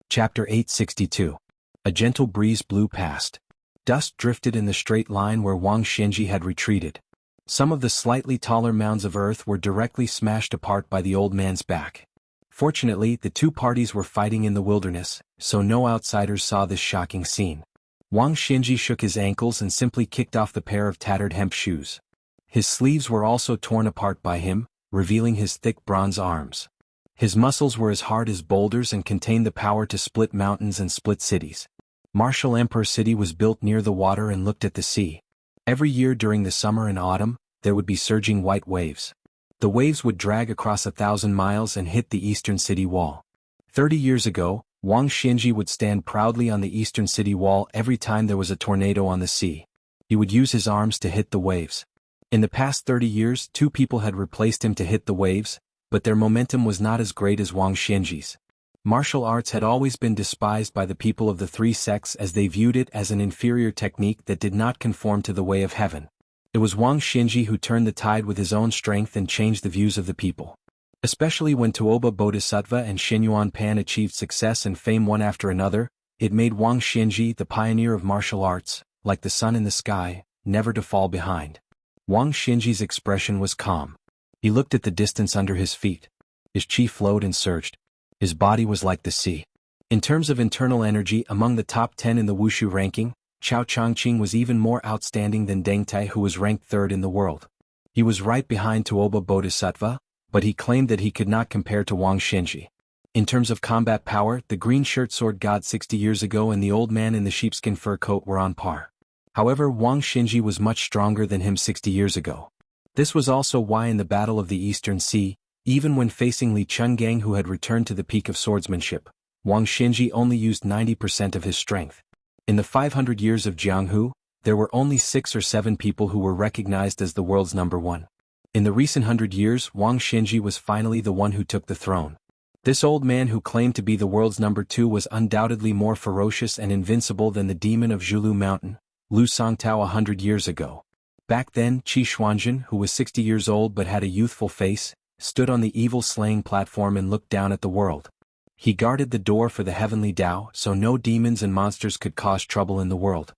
Chapter 862. A gentle breeze blew past. Dust drifted in the straight line where Wang Xianji had retreated. Some of the slightly taller mounds of earth were directly smashed apart by the old man's back. Fortunately, the two parties were fighting in the wilderness, so no outsiders saw this shocking scene. Wang Xianji shook his ankles and simply kicked off the pair of tattered hemp shoes. His sleeves were also torn apart by him, revealing his thick bronze arms. His muscles were as hard as boulders and contained the power to split mountains and split cities. Martial Emperor City was built near the water and looked at the sea. Every year during the summer and autumn, there would be surging white waves. The waves would drag across 1,000 miles and hit the eastern city wall. 30 years ago, Wang Xianji would stand proudly on the eastern city wall every time there was a tornado on the sea. He would use his arms to hit the waves. In the past 30 years, two people had replaced him to hit the waves, but their momentum was not as great as Wang Xianji's. Martial arts had always been despised by the people of the three sects as they viewed it as an inferior technique that did not conform to the way of heaven. It was Wang Xianji who turned the tide with his own strength and changed the views of the people. Especially when Tuoba Bodhisattva and Xinyuan Pan achieved success and fame one after another, it made Wang Xianji the pioneer of martial arts, like the sun in the sky, never to fall behind. Wang Xianji's expression was calm. He looked at the distance under his feet. His chi flowed and surged. His body was like the sea. In terms of internal energy, among the top 10 in the Wushu ranking, Chao Changqing was even more outstanding than Deng Tai, who was ranked third in the world. He was right behind Tuoba Bodhisattva, but he claimed that he could not compare to Wang Xianji. In terms of combat power, the green shirt sword god 60 years ago and the old man in the sheepskin fur coat were on par. However, Wang Xianji was much stronger than him 60 years ago. This was also why in the Battle of the Eastern Sea, even when facing Li Chungang, who had returned to the peak of swordsmanship, Wang Xianji only used 90% of his strength. In the 500 years of Jianghu, there were only 6 or 7 people who were recognized as the world's number one. In the recent 100 years, Wang Xianji was finally the one who took the throne. This old man who claimed to be the world's number 2 was undoubtedly more ferocious and invincible than the demon of Zhulu Mountain, Lu Songtao 100 years ago. Back then, Qi Xuanzhen, who was 60 years old but had a youthful face, stood on the evil slaying platform and looked down at the world. He guarded the door for the heavenly Tao so no demons and monsters could cause trouble in the world.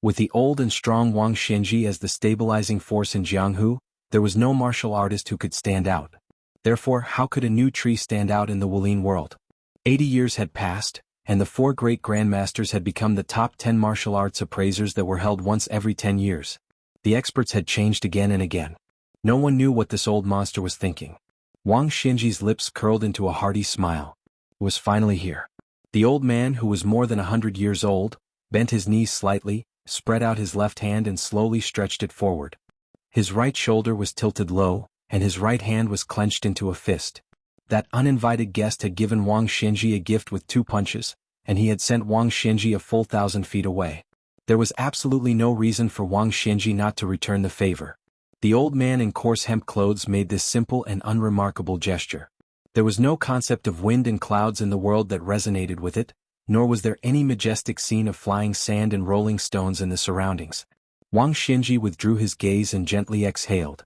With the old and strong Wang Xianji as the stabilizing force in Jianghu, there was no martial artist who could stand out. Therefore, how could a new tree stand out in the Wulin world? 80 years had passed, and the 4 great grandmasters had become the top 10 martial arts appraisers that were held once every 10 years. The experts had changed again and again. No one knew what this old monster was thinking. Wang Xianji's lips curled into a hearty smile. It was finally here. The old man, who was more than 100 years old, bent his knees slightly, spread out his left hand and slowly stretched it forward. His right shoulder was tilted low, and his right hand was clenched into a fist. That uninvited guest had given Wang Xianji a gift with 2 punches, and he had sent Wang Xianji a full 1,000 feet away. There was absolutely no reason for Wang Xianji not to return the favor. The old man in coarse hemp clothes made this simple and unremarkable gesture. There was no concept of wind and clouds in the world that resonated with it, nor was there any majestic scene of flying sand and rolling stones in the surroundings. Wang Xianji withdrew his gaze and gently exhaled.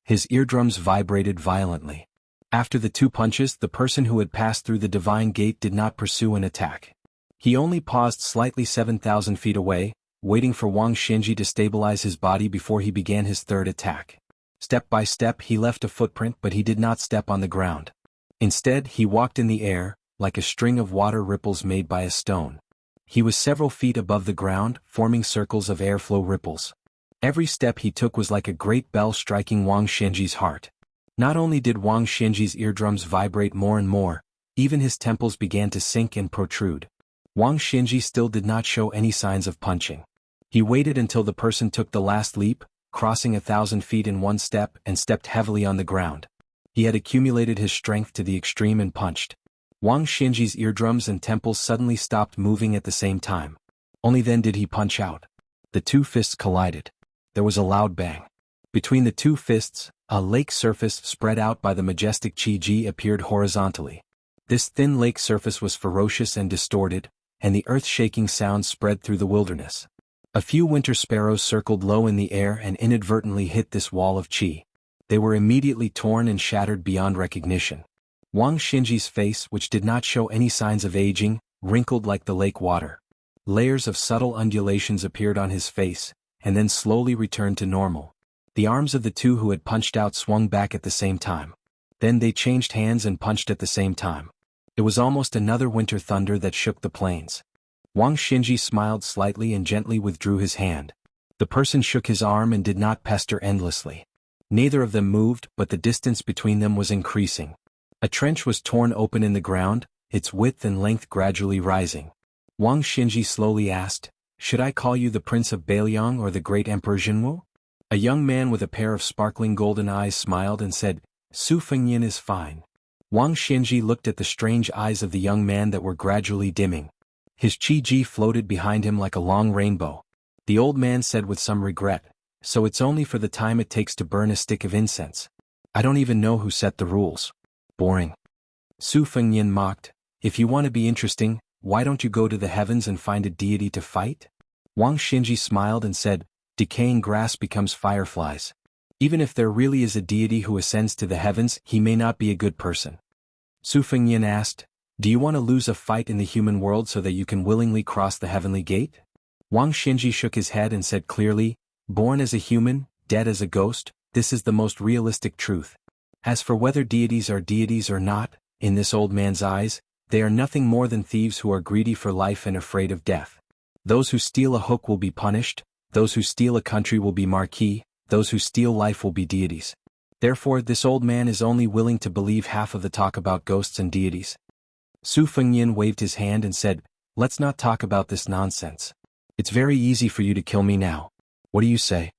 His eardrums vibrated violently. After the 2 punches, the person who had passed through the divine gate did not pursue an attack. He only paused slightly 7,000 feet away, waiting for Wang Xianji to stabilize his body before he began his 3rd attack. Step by step he left a footprint, but he did not step on the ground. Instead, he walked in the air, like a string of water ripples made by a stone. He was several feet above the ground, forming circles of airflow ripples. Every step he took was like a great bell striking Wang Xianji's heart. Not only did Wang Xianji's eardrums vibrate more and more, even his temples began to sink and protrude. Wang Xianji still did not show any signs of punching. He waited until the person took the last leap, crossing 1,000 feet in one step and stepped heavily on the ground. He had accumulated his strength to the extreme and punched. Wang Xinji's eardrums and temples suddenly stopped moving at the same time. Only then did he punch out. The two fists collided. There was a loud bang. Between the two fists, a lake surface spread out by the majestic Qi appeared horizontally. This thin lake surface was ferocious and distorted, and the earth-shaking sound spread through the wilderness. A few winter sparrows circled low in the air and inadvertently hit this wall of Qi. They were immediately torn and shattered beyond recognition. Wang Xinji's face, which did not show any signs of aging, wrinkled like the lake water. Layers of subtle undulations appeared on his face, and then slowly returned to normal. The arms of the two who had punched out swung back at the same time. Then they changed hands and punched at the same time. It was almost another winter thunder that shook the plains. Wang Xinji smiled slightly and gently withdrew his hand. The person shook his arm and did not pester endlessly. Neither of them moved, but the distance between them was increasing. A trench was torn open in the ground, its width and length gradually rising. Wang Xinji slowly asked, "Should I call you the Prince of Bailiang or the Great Emperor Jianghu?" A young man with a pair of sparkling golden eyes smiled and said, "Su Fengyin is fine." Wang Xinji looked at the strange eyes of the young man that were gradually dimming. His Qi floated behind him like a long rainbow. The old man said with some regret, "So it's only for the time it takes to burn a stick of incense. I don't even know who set the rules. Boring." Su Fengyin mocked, "If you want to be interesting, why don't you go to the heavens and find a deity to fight?" Wang Xinji smiled and said, "Decaying grass becomes fireflies. Even if there really is a deity who ascends to the heavens, he may not be a good person." Su Fengyin asked, "Do you want to lose a fight in the human world so that you can willingly cross the heavenly gate?" Wang Xinji shook his head and said clearly, "Born as a human, dead as a ghost, this is the most realistic truth. As for whether deities are or not, in this old man's eyes, they are nothing more than thieves who are greedy for life and afraid of death. Those who steal a hook will be punished, those who steal a country will be marquis, those who steal life will be deities. Therefore this old man is only willing to believe half of the talk about ghosts and deities." Su Fengyin waved his hand and said, "Let's not talk about this nonsense. It's very easy for you to kill me now. What do you say?"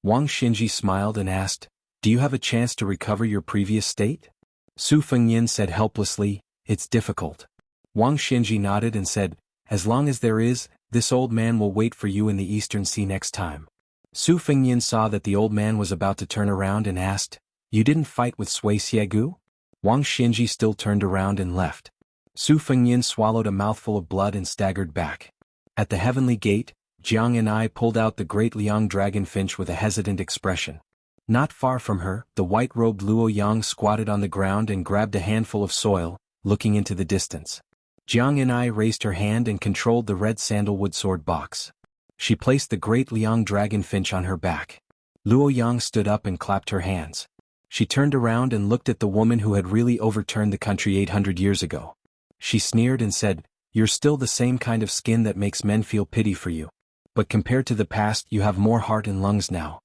Wang Xinji smiled and asked, "Do you have a chance to recover your previous state?" Su Fengyin said helplessly, "It's difficult." Wang Xinji nodded and said, "As long as there is, this old man will wait for you in the Eastern Sea next time." Su Fengyin saw that the old man was about to turn around and asked, "You didn't fight with Sui Xiegu?" Wang Xinji still turned around and left. Su Fengyin swallowed a mouthful of blood and staggered back. At the heavenly gate, Jiang and I pulled out the great Liang dragonfinch with a hesitant expression. Not far from her, the white-robed Luo Yang squatted on the ground and grabbed a handful of soil, looking into the distance. Jiang and I raised her hand and controlled the red sandalwood sword box. She placed the great Liang dragonfinch on her back. Luo Yang stood up and clapped her hands. She turned around and looked at the woman who had really overturned the country 800 years ago. She sneered and said, "You're still the same kind of skin that makes men feel pity for you. But compared to the past you have more heart and lungs now."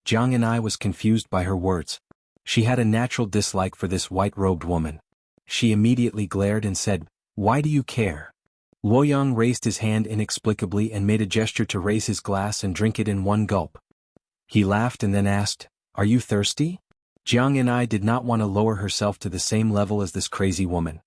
Jiang and I was confused by her words. She had a natural dislike for this white-robed woman. She immediately glared and said, "Why do you care?" Luo Yang raised his hand inexplicably and made a gesture to raise his glass and drink it in one gulp. He laughed and then asked, "Are you thirsty?" Jiang and I did not want to lower herself to the same level as this crazy woman.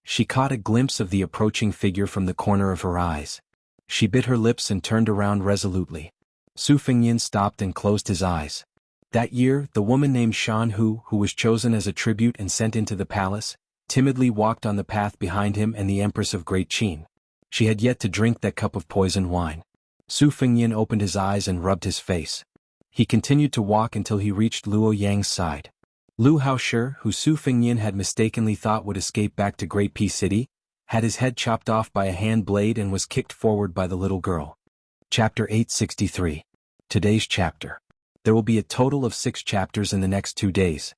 She caught a glimpse of the approaching figure from the corner of her eyes. She bit her lips and turned around resolutely. Su Fengyin stopped and closed his eyes. That year, the woman named Xianxia, who was chosen as a tribute and sent into the palace, timidly walked on the path behind him and the Empress of Great Qin. She had yet to drink that cup of poisoned wine. Su Fengyin opened his eyes and rubbed his face. He continued to walk until he reached Luo Yang's side. Lu Haoshi, who Su Fengyin had mistakenly thought would escape back to Great Pea City, had his head chopped off by a hand blade and was kicked forward by the little girl. Chapter 863. Today's chapter. There will be a total of 6 chapters in the next 2 days.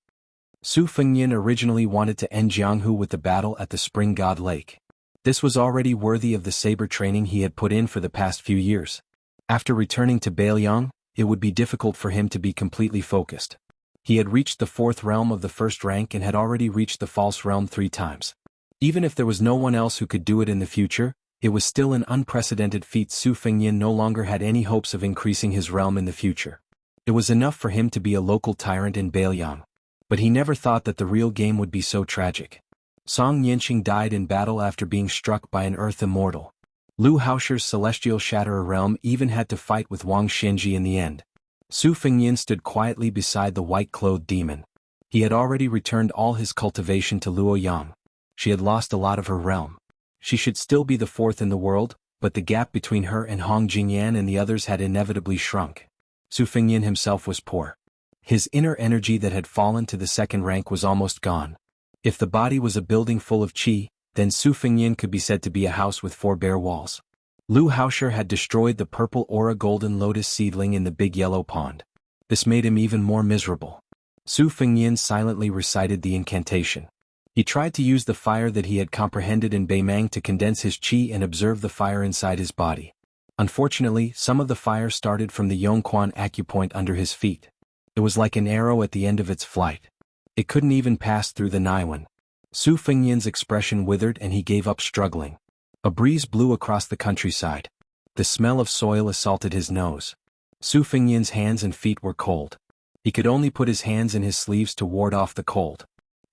Su Fengyin originally wanted to end Jianghu with the battle at the Spring God Lake. This was already worthy of the saber training he had put in for the past few years. After returning to Bailiang, it would be difficult for him to be completely focused. He had reached the 4th realm of the 1st rank and had already reached the false realm 3 times. Even if there was no one else who could do it in the future, it was still an unprecedented feat. Su Fengyin no longer had any hopes of increasing his realm in the future. It was enough for him to be a local tyrant in Bailiang. But he never thought that the real game would be so tragic. Song Yanqing died in battle after being struck by an earth immortal. Lu Haosher's celestial Shatterer realm even had to fight with Wang Xianji in the end. Su Fengyin stood quietly beside the white-clothed demon. He had already returned all his cultivation to Luoyang. She had lost a lot of her realm. She should still be the fourth in the world, but the gap between her and Hong Jingyan and the others had inevitably shrunk. Su Fengyin himself was poor. His inner energy that had fallen to the second rank was almost gone. If the body was a building full of qi, then Su Fengyin could be said to be a house with 4 bare walls. Lu Haosher had destroyed the purple aura golden lotus seedling in the big yellow pond. This made him even more miserable. Su Fengyin silently recited the incantation. He tried to use the fire that he had comprehended in Beimang to condense his qi and observe the fire inside his body. Unfortunately, some of the fire started from the Yongquan acupoint under his feet. It was like an arrow at the end of its flight. It couldn't even pass through the Naiwan. Su Fengyin's expression withered and he gave up struggling. A breeze blew across the countryside. The smell of soil assaulted his nose. Su Fengyin's hands and feet were cold. He could only put his hands in his sleeves to ward off the cold.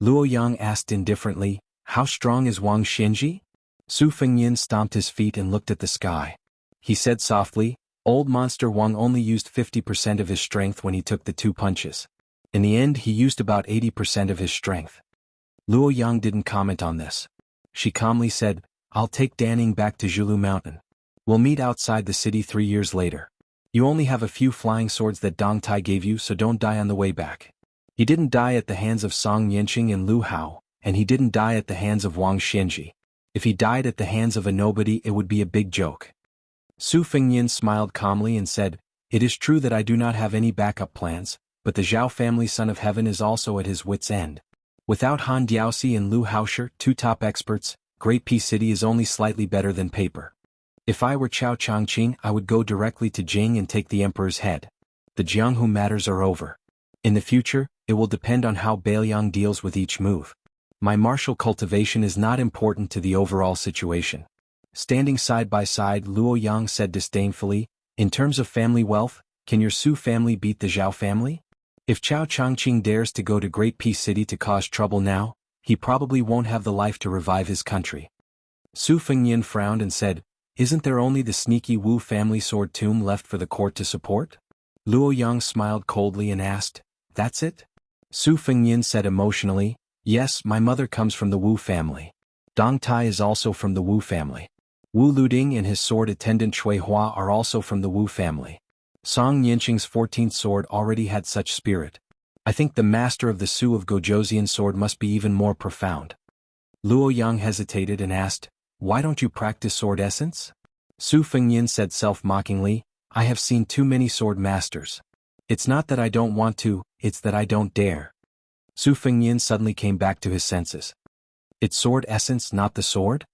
Luoyang asked indifferently, "How strong is Wang Xianji?" Su Fengyin stomped his feet and looked at the sky. He said softly, "Old monster Wang only used 50% of his strength when he took the 2 punches. In the end he used about 80% of his strength." Luoyang didn't comment on this. She calmly said, "I'll take Danning back to Zhulu Mountain. We'll meet outside the city 3 years later. You only have a few flying swords that Dong Tai gave you, so don't die on the way back." He didn't die at the hands of Song Yanqing and Lu Hao, and he didn't die at the hands of Wang Xianji. If he died at the hands of a nobody, it would be a big joke. Su Fengyin smiled calmly and said, "It is true that I do not have any backup plans, but the Zhao family son of heaven is also at his wit's end. Without Han Diaoxi and Lu Haosher, 2 top experts, Great Peace City is only slightly better than paper. If I were Chao Changqing, I would go directly to Jing and take the emperor's head. The Jianghu matters are over. In the future, it will depend on how Bailiang deals with each move. My martial cultivation is not important to the overall situation." Standing side by side, Luoyang said disdainfully, "In terms of family wealth, can your Su family beat the Zhao family? If Chao Changqing dares to go to Great Peace City to cause trouble now, he probably won't have the life to revive his country." Su Fengyin frowned and said, "Isn't there only the sneaky Wu family sword tomb left for the court to support?" Luoyang smiled coldly and asked, "That's it?" Su Fengyin said emotionally, "Yes, my mother comes from the Wu family. Dong Tai is also from the Wu family. Wu Luding and his sword attendant Shui Hua are also from the Wu family. Song Yanqing's 14th sword already had such spirit. I think the master of the Su of Gojoseon sword must be even more profound." Luoyang hesitated and asked, "Why don't you practice sword essence?" Su Fengyin said self-mockingly, "I have seen too many sword masters. It's not that I don't want to, it's that I don't dare." Su Fengyin suddenly came back to his senses. It's sword essence, not the sword?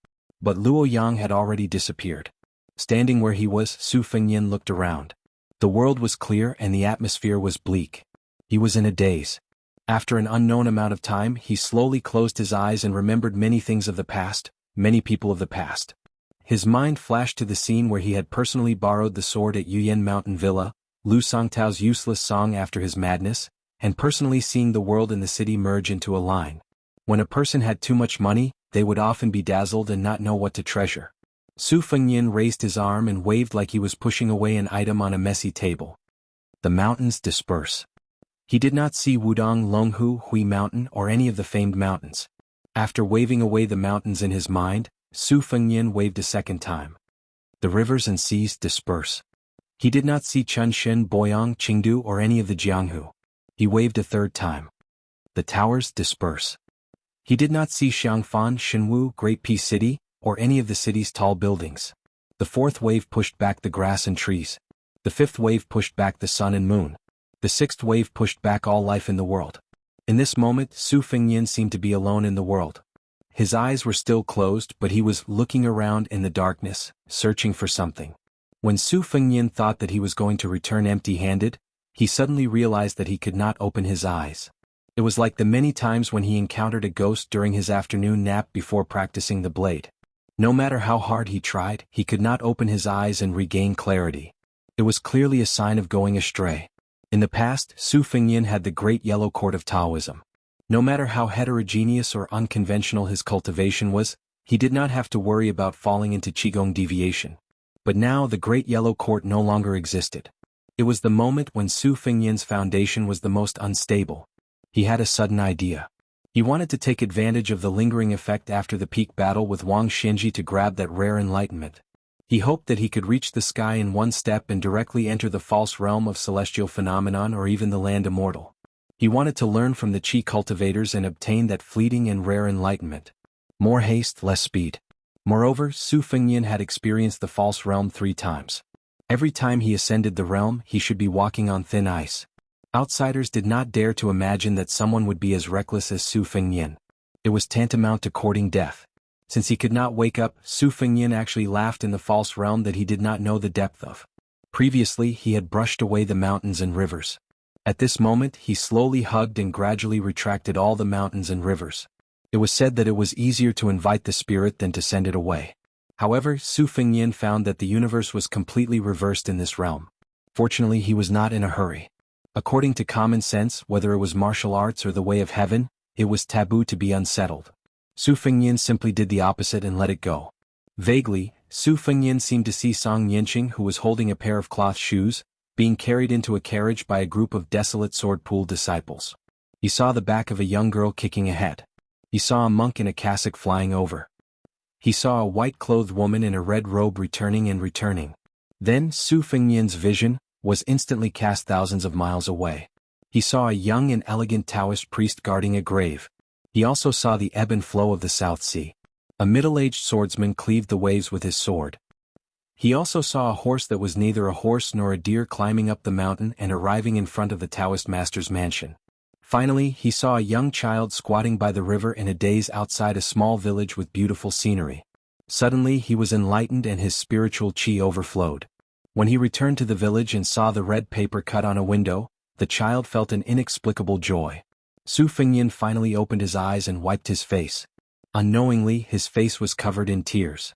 But Luoyang had already disappeared. Standing where he was, Su Fengyin looked around. The world was clear and the atmosphere was bleak. He was in a daze. After an unknown amount of time, he slowly closed his eyes and remembered many things of the past, many people of the past. His mind flashed to the scene where he had personally borrowed the sword at Yuyan Mountain Villa, Lu Songtao's useless song after his madness, and personally seeing the world and the city merge into a line. When a person had too much money, they would often be dazzled and not know what to treasure. Su Fengyin raised his arm and waved like he was pushing away an item on a messy table. The mountains disperse. He did not see Wudong Longhu Hui Mountain or any of the famed mountains. After waving away the mountains in his mind, Su Fengyin waved a second time. The rivers and seas disperse. He did not see Chunshin, Boyang, Qingdu or any of the Jianghu. He waved a third time. The towers disperse. He did not see Xiangfan, Shenwu, Great Peace City, or any of the city's tall buildings. The fourth wave pushed back the grass and trees. The fifth wave pushed back the sun and moon. The sixth wave pushed back all life in the world. In this moment, Su Fengyin seemed to be alone in the world. His eyes were still closed, but he was looking around in the darkness, searching for something. When Su Fengyin thought that he was going to return empty-handed, he suddenly realized that he could not open his eyes. It was like the many times when he encountered a ghost during his afternoon nap before practicing the blade. No matter how hard he tried, he could not open his eyes and regain clarity. It was clearly a sign of going astray. In the past, Su Fengyin had the Great Yellow Court of Taoism. No matter how heterogeneous or unconventional his cultivation was, he did not have to worry about falling into Qigong deviation. But now the Great Yellow Court no longer existed. It was the moment when Su Fengyin's foundation was the most unstable. He had a sudden idea. He wanted to take advantage of the lingering effect after the peak battle with Wang Xianxia to grab that rare enlightenment. He hoped that he could reach the sky in one step and directly enter the false realm of celestial phenomenon or even the land immortal. He wanted to learn from the Qi cultivators and obtain that fleeting and rare enlightenment. More haste, less speed. Moreover, Su Fengyin had experienced the false realm 3 times. Every time he ascended the realm, he should be walking on thin ice. Outsiders did not dare to imagine that someone would be as reckless as Su Fengyin. It was tantamount to courting death. Since he could not wake up, Su Fengyin actually laughed in the false realm that he did not know the depth of. Previously, he had brushed away the mountains and rivers. At this moment, he slowly hugged and gradually retracted all the mountains and rivers. It was said that it was easier to invite the spirit than to send it away. However, Su Fengyin found that the universe was completely reversed in this realm. Fortunately, he was not in a hurry. According to common sense, whether it was martial arts or the way of heaven, it was taboo to be unsettled. Su Fengyin simply did the opposite and let it go. Vaguely, Su Fengyin seemed to see Song Yinqing, who was holding a pair of cloth shoes, being carried into a carriage by a group of desolate sword pool disciples. He saw the back of a young girl kicking ahead. He saw a monk in a cassock flying over. He saw a white-clothed woman in a red robe returning and returning. Then Su Fengyin's vision was instantly cast thousands of miles away. He saw a young and elegant Taoist priest guarding a grave. He also saw the ebb and flow of the South Sea. A middle-aged swordsman cleaved the waves with his sword. He also saw a horse that was neither a horse nor a deer climbing up the mountain and arriving in front of the Taoist master's mansion. Finally, he saw a young child squatting by the river in a daze outside a small village with beautiful scenery. Suddenly he was enlightened and his spiritual qi overflowed. When he returned to the village and saw the red paper cut on a window, the child felt an inexplicable joy. Su Fengyin finally opened his eyes and wiped his face. Unknowingly, his face was covered in tears.